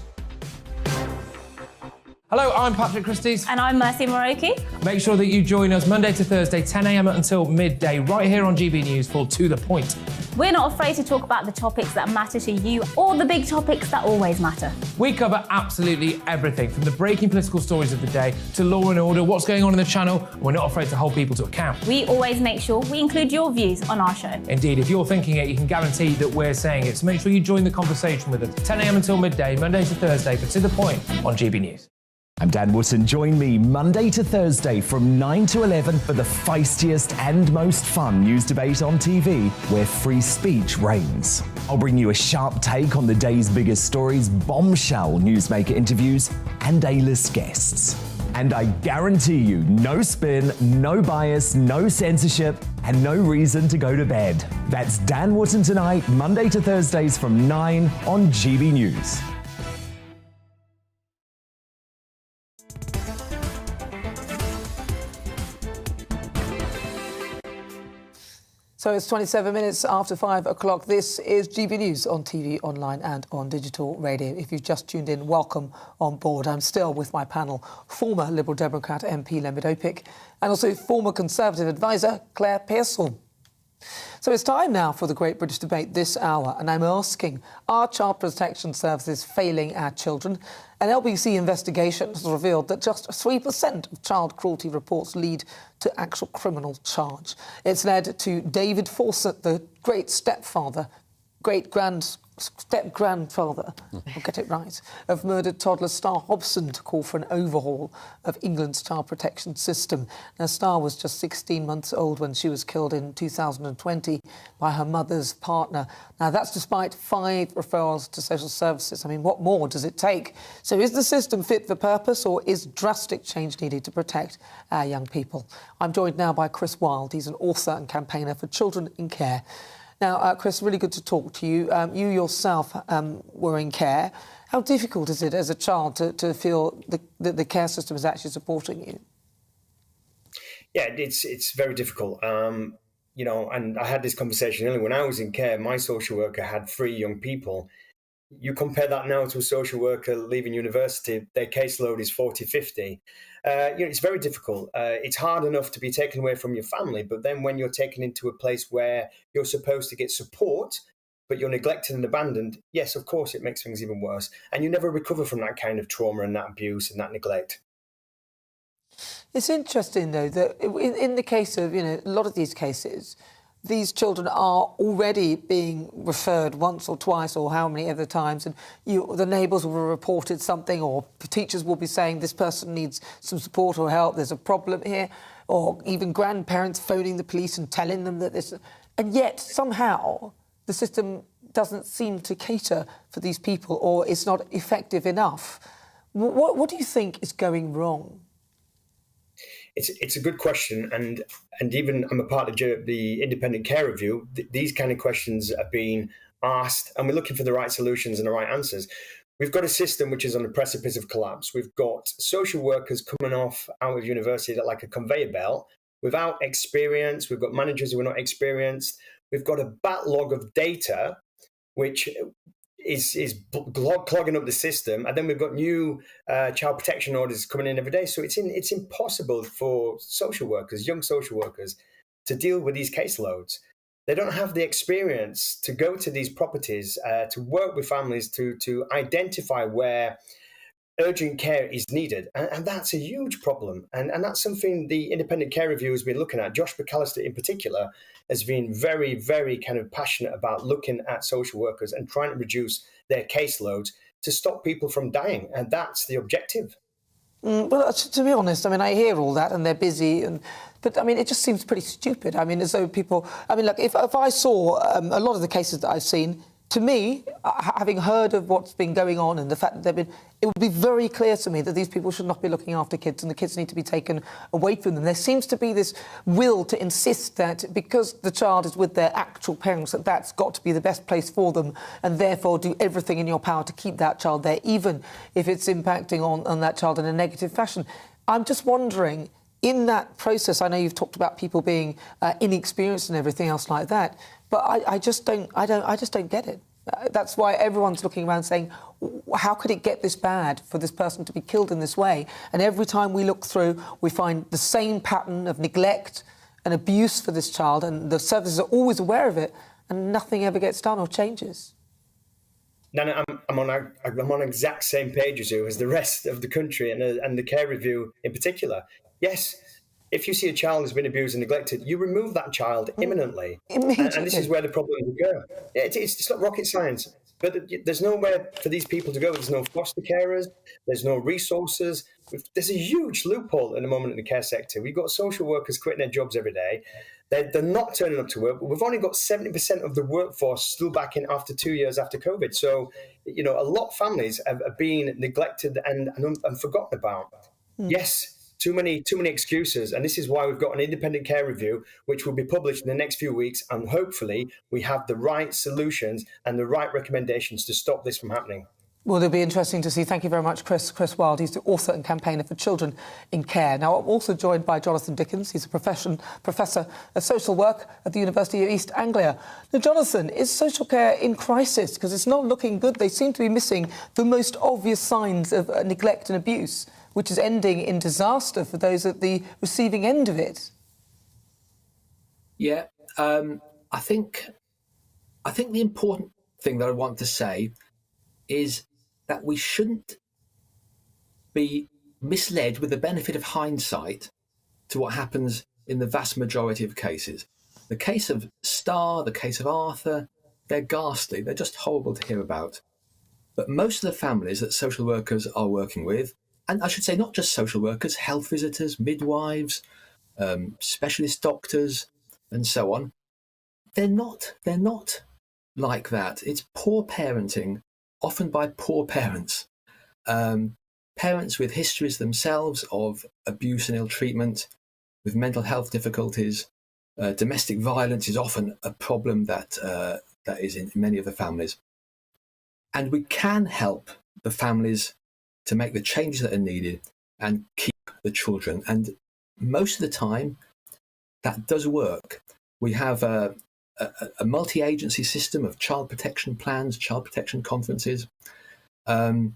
Hello, I'm Patrick Christie's. And I'm Mercy Moroki. Make sure that you join us Monday to Thursday, 10 a.m. until midday, right here on GB News for To The Point. We're not afraid to talk about the topics that matter to you or the big topics that always matter. We cover absolutely everything, from the breaking political stories of the day to law and order, what's going on in the channel. We're not afraid to hold people to account. We always make sure we include your views on our show. Indeed, if you're thinking it, you can guarantee that we're saying it. So make sure you join the conversation with us, 10 a.m. until midday, Monday to Thursday, for To The Point on GB News. I'm Dan Wootton. Join me Monday to Thursday from 9 to 11 for the feistiest and most fun news debate on TV, where free speech reigns. I'll bring you a sharp take on the day's biggest stories, bombshell newsmaker interviews, and A-list guests. And I guarantee you, no spin, no bias, no censorship, and no reason to go to bed. That's Dan Wootton tonight, Monday to Thursdays from 9 on GB News. So it's 27 minutes after 5 o'clock. This is GB News on TV, online and on digital radio. If you've just tuned in, welcome on board. I'm still with my panel, former Liberal Democrat MP Len Vidopik and also former Conservative advisor Claire Pearsall. So it's time now for the Great British Debate this hour, and I'm asking, are child protection services failing our children? An LBC investigation has revealed that just 3% of child cruelty reports lead to actual criminal charge. It's led to David Fawcett, the great step-grandfather, I'll get it right, of murdered toddler Star Hobson to call for an overhaul of England's child protection system. Now, Star was just 16 months old when she was killed in 2020 by her mother's partner. Now, that's despite 5 referrals to social services. I mean, what more does it take? So is the system fit for purpose, or is drastic change needed to protect our young people? I'm joined now by Chris Wilde. He's an author and campaigner for Children in Care. Now, Chris, really good to talk to you. You yourself were in care. How difficult is it as a child to feel that the care system is actually supporting you? Yeah, it's very difficult. You know, and I had this conversation earlier. When I was in care, my social worker had 3 young people. You compare that now to a social worker leaving university, their caseload is 40, 50. You know, it's very difficult. It's hard enough to be taken away from your family, but then when you're taken into a place where you're supposed to get support, but you're neglected and abandoned, yes, of course, it makes things even worse. And you never recover from that kind of trauma and that abuse and that neglect. It's interesting, though, that in the case of, you know, a lot of these cases, these children are already being referred once or twice or how many other times, and the neighbours will have reported something, or the teachers will be saying this person needs some support or help, there's a problem here, or even grandparents phoning the police and telling them that this... And yet, somehow, the system doesn't seem to cater for these people, or it's not effective enough. What do you think is going wrong? It's a good question, and even I'm a part of the Independent Care Review. These kind of questions are being asked, and we're looking for the right solutions and the right answers. We've got a system which is on the precipice of collapse. We've got social workers coming out of university like a conveyor belt without experience. We've got managers who are not experienced. We've got a backlog of data which is clogging up the system, and then we've got new child protection orders coming in every day. So it's impossible for social workers, young social workers, to deal with these caseloads. They don't have the experience to go to these properties, to work with families, to identify where urgent care is needed. And that's a huge problem. And that's something the Independent Care Review has been looking at. Josh McAllister in particular has been very, very kind of passionate about looking at social workers and trying to reduce their caseloads to stop people from dying. And that's the objective. Well, to be honest, I mean, I hear all that and they're busy, but I mean, it just seems pretty stupid. I mean, as though people... I mean, like, if I saw a lot of the cases that I've seen, to me, having heard of what's been going on and the fact that they've been... It would be very clear to me that these people should not be looking after kids and the kids need to be taken away from them. There seems to be this will to insist that because the child is with their actual parents, that that's got to be the best place for them, and therefore do everything in your power to keep that child there, even if it's impacting on that child in a negative fashion. I'm just wondering, in that process, I know you've talked about people being inexperienced and everything else like that, but I just don't get it. That's why everyone's looking around saying, how could it get this bad for this person to be killed in this way? And every time we look through, we find the same pattern of neglect and abuse for this child, and the services are always aware of it, and nothing ever gets done or changes. Nana, I'm on exact same page as you, as the rest of the country and the care review in particular. Yes, if you see a child who's been abused and neglected, you remove that child imminently. And this is where the problem would go. It's not rocket science, but there's nowhere for these people to go. There's no foster carers, there's no resources. There's a huge loophole at the moment in the care sector. We've got social workers quitting their jobs every day. They're not turning up to work. We've only got 70% of the workforce still back in after 2 years after COVID. So, a lot of families are being neglected and forgotten about. Yes, too many excuses. And this is why we've got an independent care review, which will be published in the next few weeks. And hopefully we have the right solutions and the right recommendations to stop this from happening. Well, it'll be interesting to see. Thank you very much, Chris Wilde. He's the author and campaigner for Children in Care. Now, I'm also joined by Jonathan Dickens. He's a professor of social work at the University of East Anglia. Now, Jonathan, is social care in crisis? Because it's not looking good. They seem to be missing the most obvious signs of neglect and abuse, which is ending in disaster for those at the receiving end of it. Yeah, I think the important thing that I want to say is that we shouldn't be misled with the benefit of hindsight to what happens in the vast majority of cases. The case of Star, the case of Arthur, they're ghastly, they're just horrible to hear about. But most of the families that social workers are working with, and I should say not just social workers, health visitors, midwives, specialist doctors, and so on, they're not like that. It's poor parenting, often by poor parents. Parents with histories themselves of abuse and ill treatment, with mental health difficulties. Domestic violence is often a problem that is in many of the families. And we can help the families to make the changes that are needed and keep the children. And most of the time, that does work. We have a multi-agency system of child protection plans, child protection conferences. And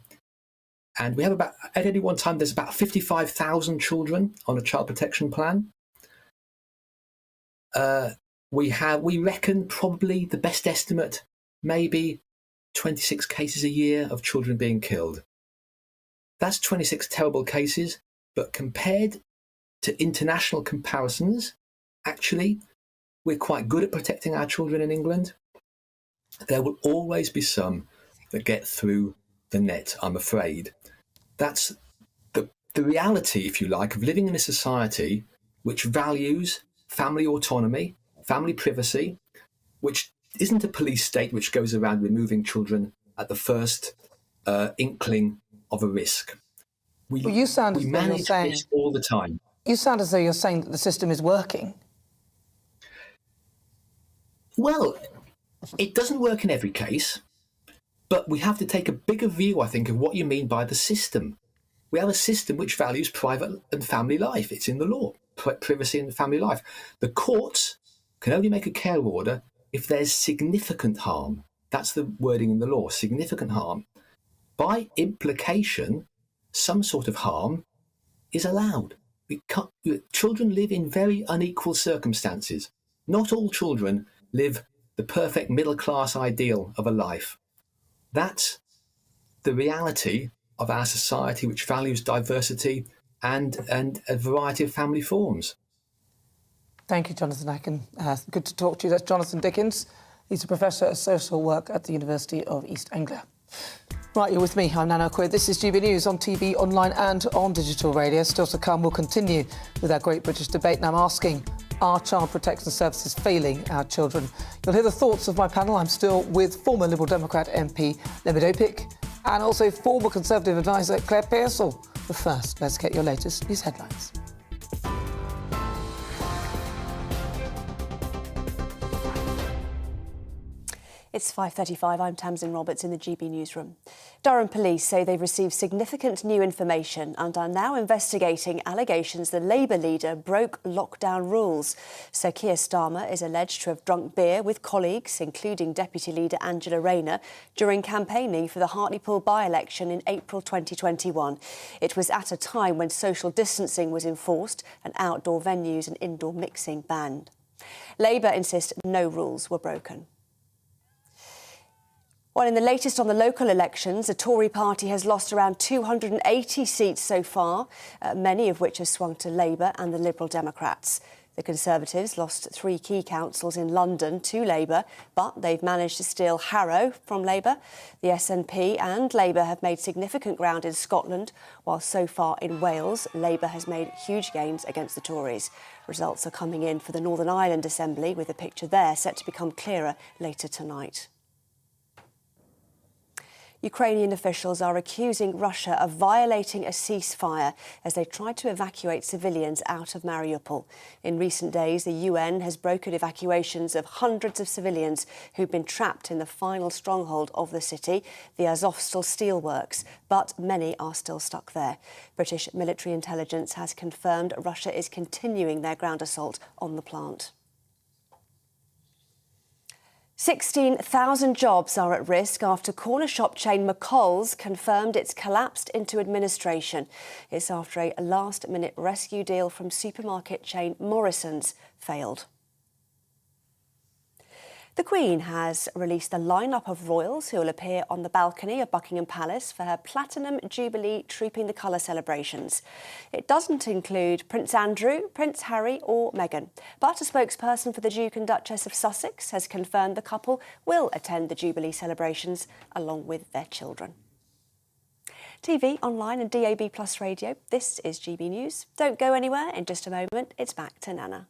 we have at any one time, there's about 55,000 children on a child protection plan. We reckon probably the best estimate, maybe 26 cases a year of children being killed. That's 26 terrible cases, but compared to international comparisons, actually, we're quite good at protecting our children in England. There will always be some that get through the net, I'm afraid. That's the reality, if you like, of living in a society which values family autonomy, family privacy, which isn't a police state which goes around removing children at the first inkling of a risk. We manage this all the time. You sound as though you're saying that the system is working. Well, it doesn't work in every case, but we have to take a bigger view, I think, of what you mean by the system. We have a system which values private and family life. It's in the law, privacy and family life. The courts can only make a care order if there's significant harm. That's the wording in the law, significant harm. By implication, some sort of harm is allowed. Children live in very unequal circumstances. Not all children live the perfect middle-class ideal of a life. That's the reality of our society, which values diversity and a variety of family forms. Thank you, Jonathan. Good to talk to you. That's Jonathan Dickens. He's a professor of social work at the University of East Anglia. Right, you're with me. I'm Nana Akua. This is GB News on TV, online and on digital radio. Still to come, we'll continue with our Great British Debate. And I'm asking, are child protection services failing our children? You'll hear the thoughts of my panel. I'm still with former Liberal Democrat MP Lemid Opik and also former Conservative advisor Claire Pearsall. But first, let's get your latest news headlines. It's 5:35. I'm Tamsin Roberts in the GB newsroom. Durham police say they've received significant new information and are now investigating allegations the Labour leader broke lockdown rules. Sir Keir Starmer is alleged to have drunk beer with colleagues, including Deputy Leader Angela Rayner, during campaigning for the Hartlepool by-election in April 2021. It was at a time when social distancing was enforced and outdoor venues and indoor mixing banned. Labour insist no rules were broken. Well, in the latest on the local elections, the Tory party has lost around 280 seats so far, many of which have swung to Labour and the Liberal Democrats. The Conservatives lost 3 key councils in London to Labour, but they've managed to steal Harrow from Labour. The SNP and Labour have made significant ground in Scotland, while so far in Wales, Labour has made huge gains against the Tories. Results are coming in for the Northern Ireland Assembly, with the picture there set to become clearer later tonight. Ukrainian officials are accusing Russia of violating a ceasefire as they try to evacuate civilians out of Mariupol. In recent days, the UN has brokered evacuations of hundreds of civilians who've been trapped in the final stronghold of the city, the Azovstal steelworks, but many are still stuck there. British military intelligence has confirmed Russia is continuing their ground assault on the plant. 16,000 jobs are at risk after corner shop chain McColl's confirmed it's collapsed into administration. It's after a last-minute rescue deal from supermarket chain Morrison's failed. The Queen has released a lineup of royals who will appear on the balcony of Buckingham Palace for her Platinum Jubilee Trooping the Colour celebrations. It doesn't include Prince Andrew, Prince Harry or Meghan, but a spokesperson for the Duke and Duchess of Sussex has confirmed the couple will attend the Jubilee celebrations along with their children. TV, online and DAB+ radio, this is GB News. Don't go anywhere. In just a moment, it's back to Nana.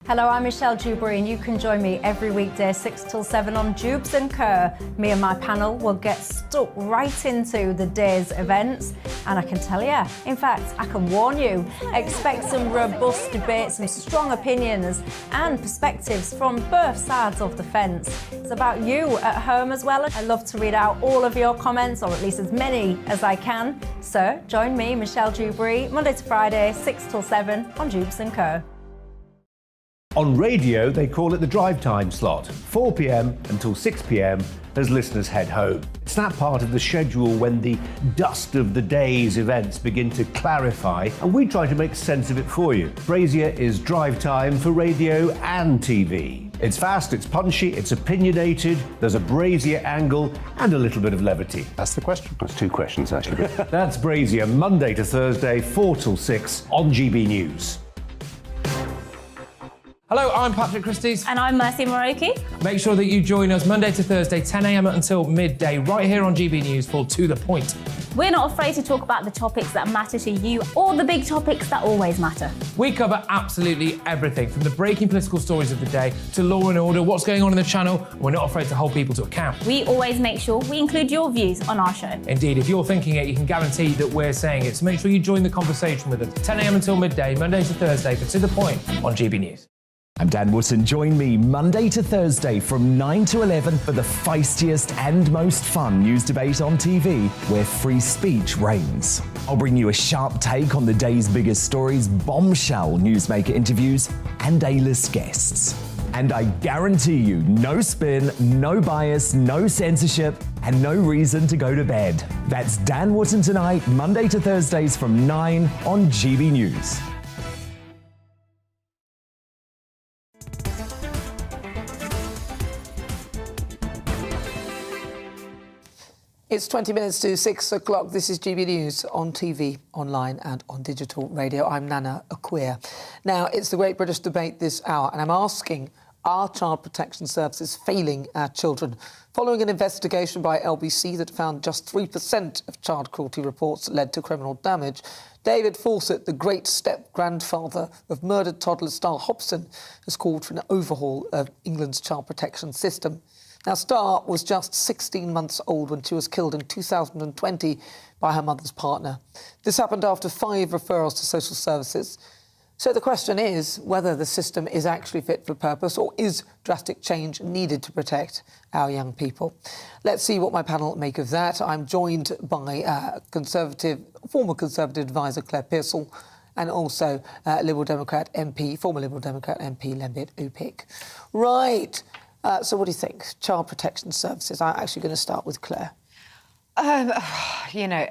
Hello, I'm Michelle Dewberry and you can join me every weekday 6 till 7 on Jubes and Kerr. Me and my panel will get stuck right into the day's events, and I can tell you, in fact, I can warn you, expect some robust debates, some strong opinions and perspectives from both sides of the fence. It's about you at home as well. I love to read out all of your comments, or at least as many as I can. So join me, Michelle Dewberry, Monday to Friday, 6 till 7 on Jubes and Kerr. On radio, they call it the drive time slot, 4 p.m. until 6 p.m. as listeners head home. It's that part of the schedule when the dust of the day's events begin to clarify, and we try to make sense of it for you. Brazier is drive time for radio and TV. It's fast, it's punchy, it's opinionated, there's a Brazier angle and a little bit of levity. That's the question. That's 2 questions, actually. That's Brazier, Monday to Thursday, 4 till 6 on GB News. Hello, I'm Patrick Christie's. And I'm Mercy Moroki. Make sure that you join us Monday to Thursday, 10 a.m. until midday, right here on GB News for To The Point. We're not afraid to talk about the topics that matter to you, or the big topics that always matter. We cover absolutely everything, from the breaking political stories of the day to law and order, what's going on in the channel. We're not afraid to hold people to account. We always make sure we include your views on our show. Indeed, if you're thinking it, you can guarantee that we're saying it. So make sure you join the conversation with us, 10 a.m. until midday, Monday to Thursday for To The Point on GB News. I'm Dan Wootton. Join me Monday to Thursday from 9 to 11 for the feistiest and most fun news debate on TV, where free speech reigns. I'll bring you a sharp take on the day's biggest stories, bombshell newsmaker interviews, and A-list guests. And I guarantee you, no spin, no bias, no censorship, and no reason to go to bed. That's Dan Wootton tonight, Monday to Thursdays from 9 on GB News. It's 20 minutes to 6 o'clock. This is GB News on TV, online and on digital radio. I'm Nana Akua. Now, it's the Great British Debate this hour, and I'm asking, are child protection services failing our children? Following an investigation by LBC that found just 3% of child cruelty reports led to criminal damage, David Fawcett, the great step-grandfather of murdered toddler Star Hobson, has called for an overhaul of England's child protection system. Now, Star was just 16 months old when she was killed in 2020 by her mother's partner. This happened after 5 referrals to social services. So the question is whether the system is actually fit for purpose or is drastic change needed to protect our young people. Let's see what my panel make of that. I'm joined by former Conservative advisor Claire Pearsall and also Liberal Democrat MP, former Liberal Democrat MP Lembit Upik. Right. So what do you think? Child Protection Services. I'm actually going to start with Claire. You know,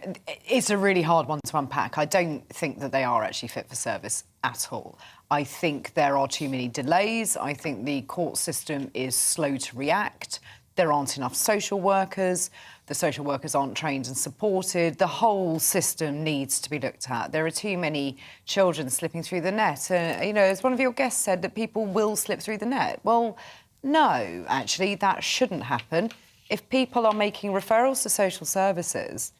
it's a really hard one to unpack. I don't think that they are actually fit for service at all. I think there are too many delays. I think the court system is slow to react. There aren't enough social workers. The social workers aren't trained and supported. The whole system needs to be looked at. There are too many children slipping through the net. You know, as one of your guests said, that people will slip through the net. Well, no, actually, that shouldn't happen. If people are making referrals to social services,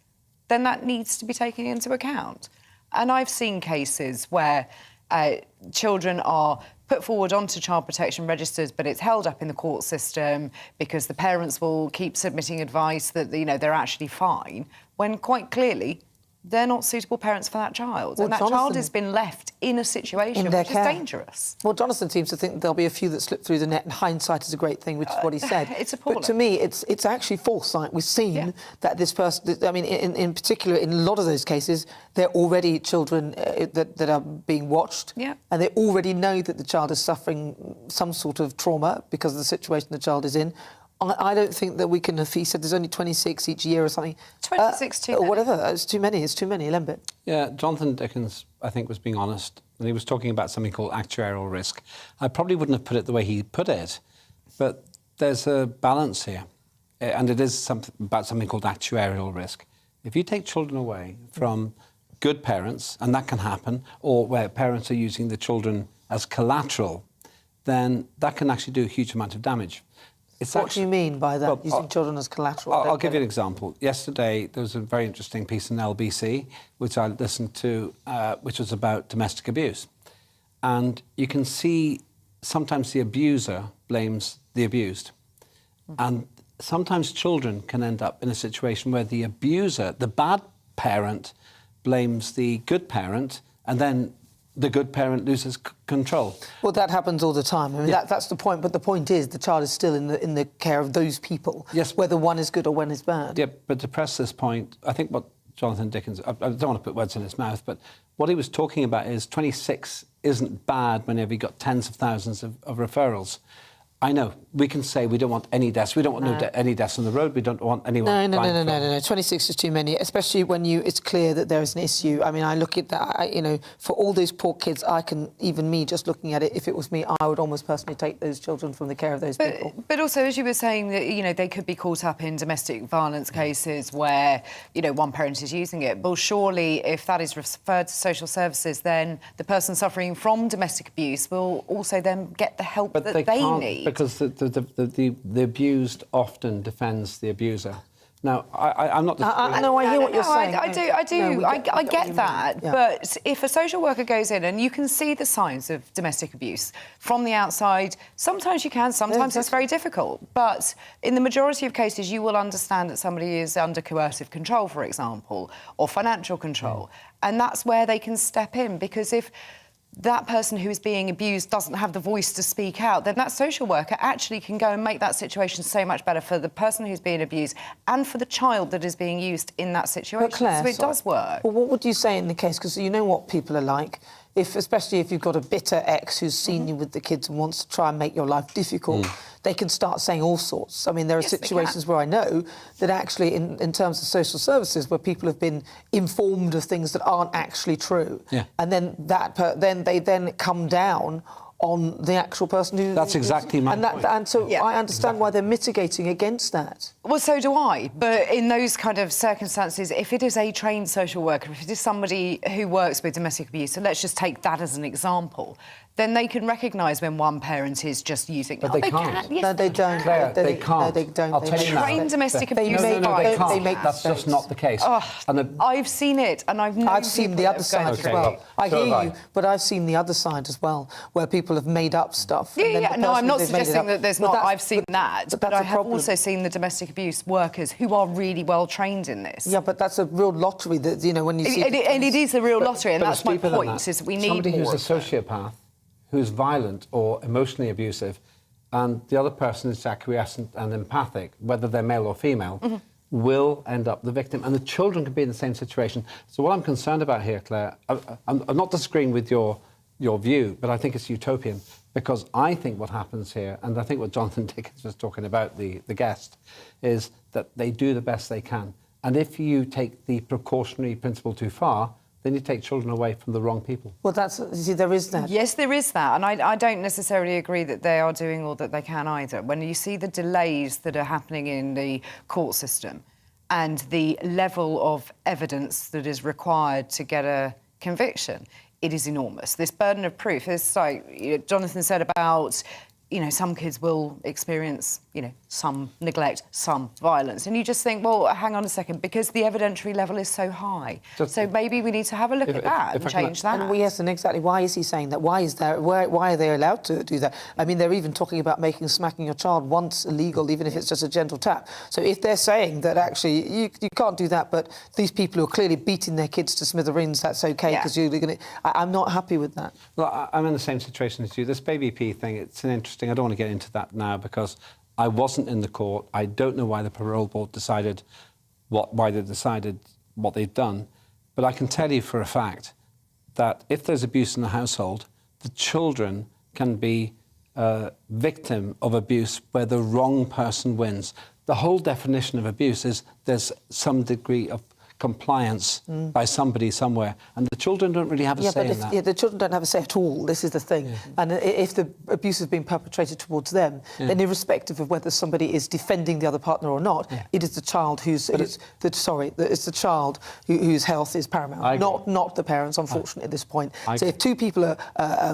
then that needs to be taken into account. And I've seen cases where children are put forward onto child protection registers, but it's held up in the court system because the parents will keep submitting advice that, you know, they're actually fine, when quite clearly they're not suitable parents for that child. Well, and that child has been left in a situation which is dangerous. Well, Jonathan seems to think there'll be a few that slip through the net, and hindsight is a great thing, which is what he said. It's appalling. But to me, it's actually foresight. We've seen that this person, I mean, in particular, in a lot of those cases, they're already children that are being watched, and they already know that the child is suffering some sort of trauma because of the situation the child is in. I don't think that we can, if he said there's only 26 each year or something. 26 too many. Or whatever, it's too many, Lembit. Yeah, Jonathan Dickens, I think, was being honest, and he was talking about something called actuarial risk. I probably wouldn't have put it the way he put it, but there's a balance here, and it is about something called actuarial risk. If you take children away from good parents, and that can happen, or where parents are using the children as collateral, then that can actually do a huge amount of damage. What do you mean by that, using children as collateral? I'll give you an example. Yesterday, there was a very interesting piece in LBC, which I listened to, which was about domestic abuse. And you can see sometimes the abuser blames the abused. And sometimes children can end up in a situation where the abuser, the bad parent, blames the good parent, and then the good parent loses control. Well, that happens all the time. I mean, that's the point. But the point is, the child is still in the care of those people. Yes. Whether one is good or one is bad. Yeah, but to press this point, I think what Jonathan Dickens, I don't want to put words in his mouth, but what he was talking about is 26 isn't bad whenever you've got tens of thousands of referrals. I know, we can say we don't want any deaths. We don't want any deaths on the road. We don't want anyone... No. 26 is too many, especially when it's clear that there is an issue. I mean, I look at that, you know, for all those poor kids, even me, just looking at it, if it was me, I would almost personally take those children from the care of those people. But also, as you were saying, that, you know, they could be caught up in domestic violence cases where, you know, one parent is using it. Well, surely, if that is referred to social services, then the person suffering from domestic abuse will also then get the help that they need. Because the abused often defends the abuser. Now, I'm not... I hear what you're saying. I get that. But if a social worker goes in and you can see the signs of domestic abuse from the outside, sometimes you can, sometimes it's very difficult. But in the majority of cases, you will understand that somebody is under coercive control, for example, or financial control. And that's where they can step in, because if that person who is being abused doesn't have the voice to speak out, then that social worker actually can go and make that situation so much better for the person who's being abused and for the child that is being used in that situation. But Claire, so it does work. Well, what would you say in the case? Because you know what people are like. Especially if you've got a bitter ex who's seen you with the kids and wants to try and make your life difficult, they can start saying all sorts. I mean, there are situations where I know that actually, in terms of social services, where people have been informed of things that aren't actually true, and then they come down on the actual person who... That's exactly my point. And so I understand why they're mitigating against that. Well, so do I. But in those kind of circumstances, if it is a trained social worker, if it is somebody who works with domestic abuse, so let's just take that as an example, then they can recognise when one parent is just using... But they can't. Yes, No, they don't. Claire, they can't. No, they don't. I'll tell you now. Trained domestic abuse. No, they can't. They make That's just not the case. I've seen it, and I've seen the other side as well. I hear you, but I've seen the other side as well, where people have made up stuff. Yeah. No, I'm not suggesting that there's not. I've seen that, but I have also seen the domestic abuse workers who are really well trained in this. Yeah, but that's a real lottery. That when you see. And it is a real lottery, and but that's my deeper than point. that. Is we need somebody more who's a sociopath, who's violent or emotionally abusive, and the other person is acquiescent and empathic, whether they're male or female, will end up the victim. And the children could be in the same situation. So what I'm concerned about here, Claire, I'm not disagreeing with your view, but I think it's utopian, because I think what happens here, and I think what Jonathan Dickens was talking about, the guest, is that they do the best they can. And if you take the precautionary principle too far, then you take children away from the wrong people. Well, there is that. Yes, there is that. And I don't necessarily agree that they are doing all that they can either. When you see the delays that are happening in the court system and the level of evidence that is required to get a conviction, it is enormous. This burden of proof is like Jonathan said about, some kids will experience, some neglect, some violence. And you just think, well, hang on a second, because the evidentiary level is so high. So maybe we need to have a look at that and change that. And yes, and exactly, why is he saying that? Why are they allowed to do that? I mean, they're even talking about smacking your child once illegal, even if it's just a gentle tap. So if they're saying that actually you can't do that, but these people who are clearly beating their kids to smithereens, that's OK, because you're going to... I'm not happy with that. Well, I'm in the same situation as you. This baby P thing, it's an interesting... I don't want to get into that now because I wasn't in the court. I don't know why the parole board decided why they decided what they've done. But I can tell you for a fact that if there's abuse in the household, the children can be victim of abuse where the wrong person wins. The whole definition of abuse is there's some degree of compliance by somebody somewhere, and the children don't really have a say in that. Yeah, the children don't have a say at all. This is the thing. Yeah. And if the abuse is being perpetrated towards them, then irrespective of whether somebody is defending the other partner or not, it is the child whose health is paramount, not the parents, unfortunately, at this point. So if two people are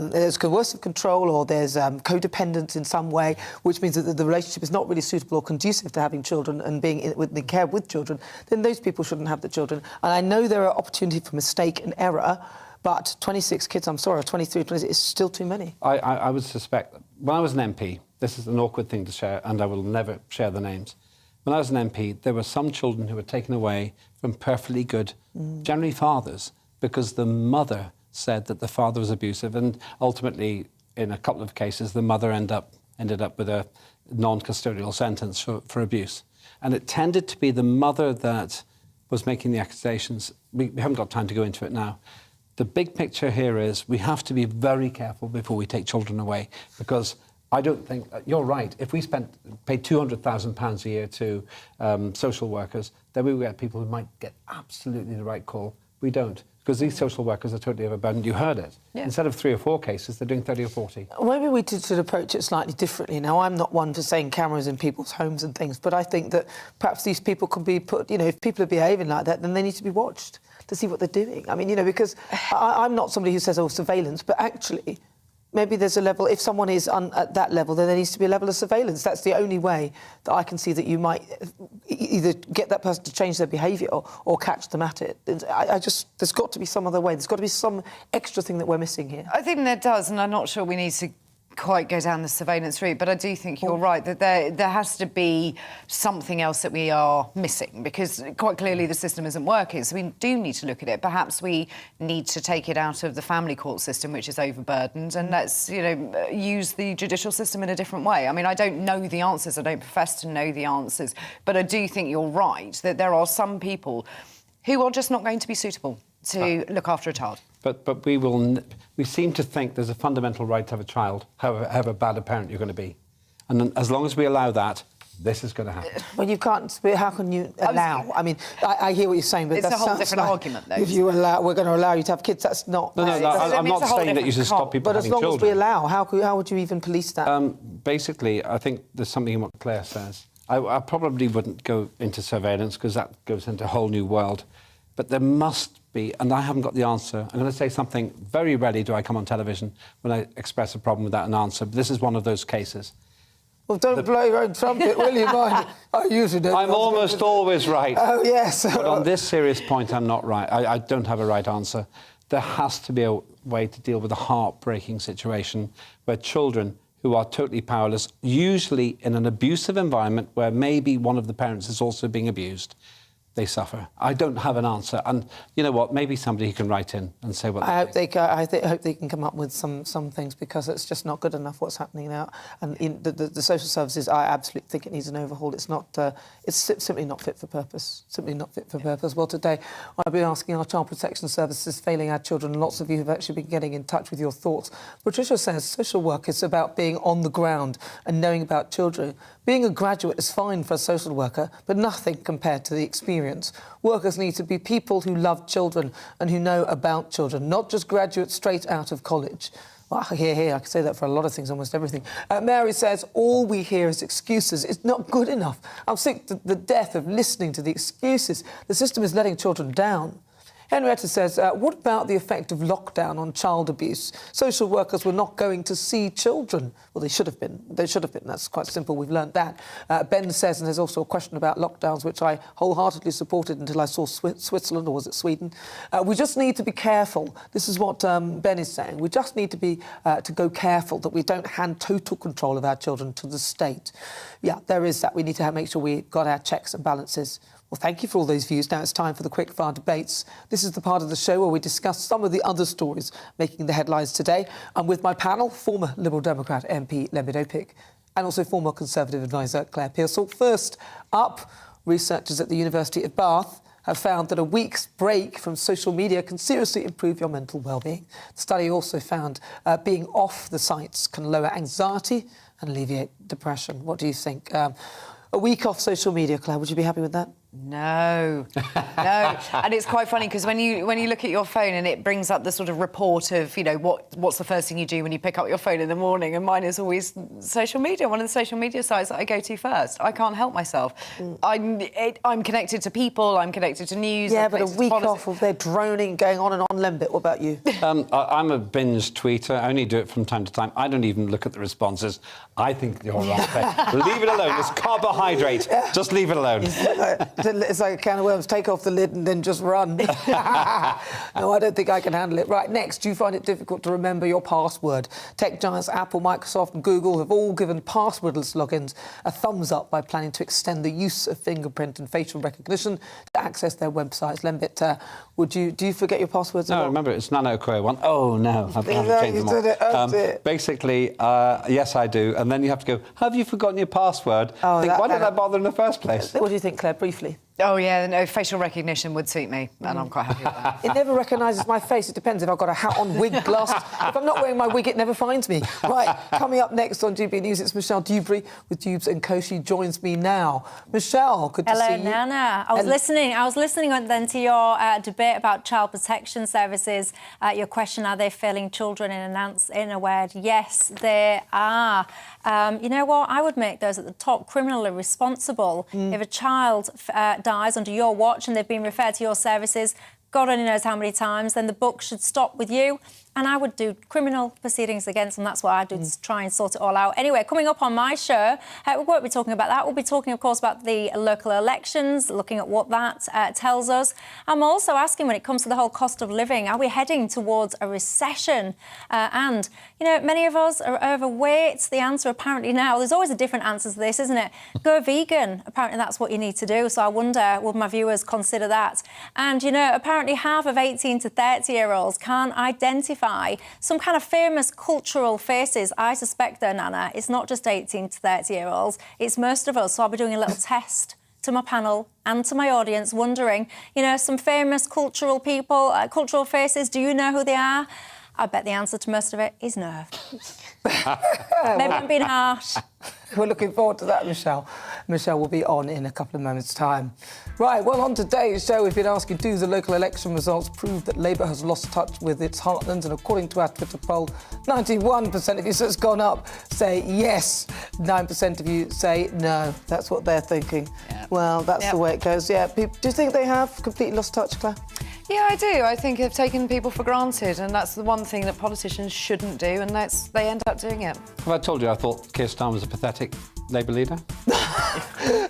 there's coercive control or there's codependence in some way, which means that the relationship is not really suitable or conducive to having children and being in care with children, then those people shouldn't have the children. And I know there are opportunities for mistake and error, but 26 kids, I'm sorry, 23, 26 is still too many. I would suspect, when I was an MP, this is an awkward thing to share, and I will never share the names. When I was an MP, there were some children who were taken away from perfectly good, generally fathers, because the mother said that the father was abusive, and ultimately, in a couple of cases, the mother ended up with a non-custodial sentence for abuse. And it tended to be the mother that was making the accusations. We haven't got time to go into it now. The big picture here is we have to be very careful before we take children away, because I don't think... You're right. If we paid £200,000 a year to social workers, then we would get people who might get absolutely the right call. We don't, because these social workers are totally overburdened. You heard it. Yeah. Instead of 3 or 4 cases, they're doing 30 or 40. Maybe we should approach it slightly differently. Now, I'm not one for saying cameras in people's homes and things, but I think that perhaps these people can be put... if people are behaving like that, then they need to be watched to see what they're doing. I mean, because I'm not somebody who says, surveillance, but actually... Maybe there's a level, if someone is at that level, then there needs to be a level of surveillance. That's the only way that I can see that you might either get that person to change their behaviour or catch them at it. There's got to be some other way. There's got to be some extra thing that we're missing here. I think there does, and I'm not sure we need to quite go down the surveillance route, but I do think you're right, that there has to be something else that we are missing, because quite clearly the system isn't working, so we do need to look at it. Perhaps we need to take it out of the family court system, which is overburdened, and let's, use the judicial system in a different way. I mean, I don't know the answers, I don't profess to know the answers, but I do think you're right, that there are some people who are just not going to be suitable to look after a child. But we seem to think there's a fundamental right to have a child, however bad a parent you're going to be. And then, as long as we allow that, this is going to happen. Well, you can't... How can you allow? I mean, I hear what you're saying, but it's a whole different argument, though. If you allow... We're going to allow you to have kids, that's not... No, I'm not saying that you should stop people having children. But as long as we allow, how would you even police that? Basically, I think there's something in what Claire says. I probably wouldn't go into surveillance, because that goes into a whole new world. But there must be, and I haven't got the answer. I'm going to say something, very rarely do I come on television when I express a problem without an answer, but this is one of those cases. Well, don't blow your own trumpet, will you, mind? I usually don't. I'm almost always right. Oh, yes. But on this serious point, I'm not right. I don't have a right answer. There has to be a way to deal with a heartbreaking situation where children who are totally powerless, usually in an abusive environment where maybe one of the parents is also being abused, they suffer. I don't have an answer. And you know what? Maybe somebody can write in and say what I hope they can come up with some things, because it's just not good enough what's happening now. And in the social services, I absolutely think it needs an overhaul. It's not. It's simply not fit for purpose. Simply not fit for purpose. Well, today I'll be asking our child protection services failing our children. Lots of you have actually been getting in touch with your thoughts. Patricia says social work is about being on the ground and knowing about children. Being a graduate is fine for a social worker, but nothing compared to the experience. Workers need to be people who love children and who know about children, not just graduates straight out of college. Well, here, I can say that for a lot of things, almost everything. Mary says, all we hear is excuses. It's not good enough. I'm sick to the death of listening to the excuses. The system is letting children down. Henrietta says, what about the effect of lockdown on child abuse? Social workers were not going to see children. Well, they should have been. They should have been. That's quite simple. We've learnt that. Ben says, and there's also a question about lockdowns, which I wholeheartedly supported until I saw Switzerland, or was it Sweden? We just need to be careful. This is what Ben is saying. We just need to be to go careful that we don't hand total control of our children to the state. Yeah, there is that. We need to make sure we've got our checks and balances. Well, thank you for all those views. Now it's time for the quickfire debates. This is the part of the show where we discuss some of the other stories making the headlines today. I'm with my panel, former Liberal Democrat MP Lembit Opik, and also former Conservative advisor Claire Pearsall. First up, researchers at the University of Bath have found that a week's break from social media can seriously improve your mental well-being. The study also found being off the sites can lower anxiety and alleviate depression. What do you think? A week off social media, Claire, would you be happy with that? No. And it's quite funny because when you look at your phone and it brings up the sort of report of, you know, what's the first thing you do when you pick up your phone in the morning, and mine is always social media, one of the social media sites that I go to first. I can't help myself. I'm connected to people, I'm connected to news. Yeah, but a week off of their droning going on and on, Lembit, what about you? I'm a binge tweeter. I only do it from time to time. I don't even look at the responses. I think you're right. Leave it alone. It's carbohydrate. Just leave it alone. It's like a can of worms. Take off the lid and then just run. No, I don't think I can handle it. Right, next, do you find it difficult to remember your password? Tech giants Apple, Microsoft and Google have all given passwordless logins a thumbs up by planning to extend the use of fingerprint and facial recognition to access their websites. Lembit, do you forget your passwords? No, remember, it's Nana Akua one. Oh, no, I've changed them all. Basically, yes, I do. And then you have to go, have you forgotten your password? Why did I bother in the first place? What do you think, Claire, briefly? Oh, yeah, no, facial recognition would suit me, and I'm quite happy with that. It never recognises my face. It depends if I've got a hat on, wig, glasses. If I'm not wearing my wig, it never finds me. Right, coming up next on GB News, it's Michelle Dewberry with Dubes & Co. She joins me now. Michelle, good to see you. Hello, Nana. I was listening then to your debate about child protection services. Your question, are they failing children in a word? Yes, they are. You know what? I would make those at the top criminally responsible. If a child dies under your watch and they've been referred to your services, God only knows how many times, then the buck should stop with you. And I would do criminal proceedings against them. That's what I do, to try and sort it all out. Anyway, coming up on my show, we won't be talking about that. We'll be talking, of course, about the local elections, looking at what that tells us. I'm also asking, when it comes to the whole cost of living, are we heading towards a recession? And, you know, many of us are overweight. The answer apparently now, there's always a different answer to this, isn't it? Go vegan. Apparently that's what you need to do. So I wonder, would my viewers consider that? And, you know, apparently half of 18 to 30-year-olds can't identify some kind of famous cultural faces. I suspect, though, Nana, it's not just 18 to 30-year-olds, it's most of us. So I'll be doing a little test to my panel and to my audience, wondering, you know, some famous cultural people, cultural faces, do you know who they are? I bet the answer to most of it is no. Maybe I'm being harsh. We're looking forward to that, Michelle. Michelle will be on in a couple of moments' time. Right, well, on today's show, we've been asking, do the local election results prove that Labour has lost touch with its heartlands? And according to our Twitter poll, 91% of you, so it's gone up, say yes. 9% of you say no. That's what they're thinking. Well, that's the way it goes. Yeah. Do you think they have completely lost touch, Claire? Yeah, I do. I think they've taken people for granted, and that's the one thing that politicians shouldn't do, and they end up doing it. Have I told you I thought Keir Starmer was a pathetic Labour leader?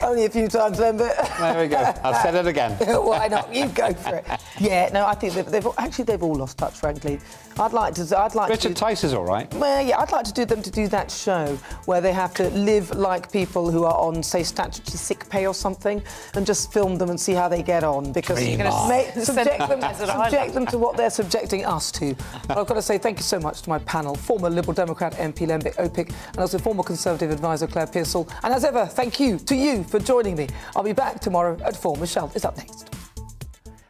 Only a few times then, but... There we go. I've said it again. Why not? You go for it. Yeah, no, I think they've all lost touch, frankly. Richard Tice is all right. Well, yeah, I'd like to do that show where they have to live like people who are on, say, statutory sick pay or something, and just film them and see how they get on, because you're going to subject them to what they're subjecting us to. But I've got to say thank you so much to my panel, former Liberal Democrat MP Lembit Opik, and also former Conservative advisor Claire Pearsall. And as ever, thank you to you for joining me. I'll be back tomorrow at 4. Michelle is up next.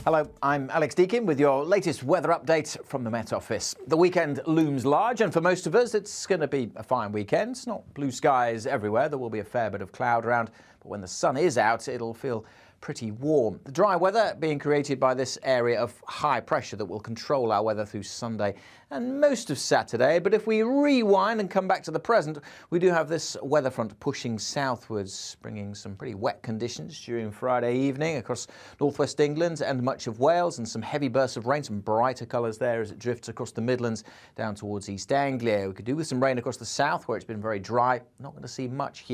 Hello, I'm Alex Deakin with your latest weather update from the Met Office. The weekend looms large, and for most of us, it's going to be a fine weekend. It's not blue skies everywhere. There will be a fair bit of cloud around, but when the sun is out, it'll feel pretty warm. The dry weather being created by this area of high pressure that will control our weather through Sunday and most of Saturday. But if we rewind and come back to the present, we do have this weather front pushing southwards, bringing some pretty wet conditions during Friday evening across northwest England and much of Wales, and some heavy bursts of rain, some brighter colours there as it drifts across the Midlands down towards East Anglia. We could do with some rain across the south where it's been very dry. Not going to see much here.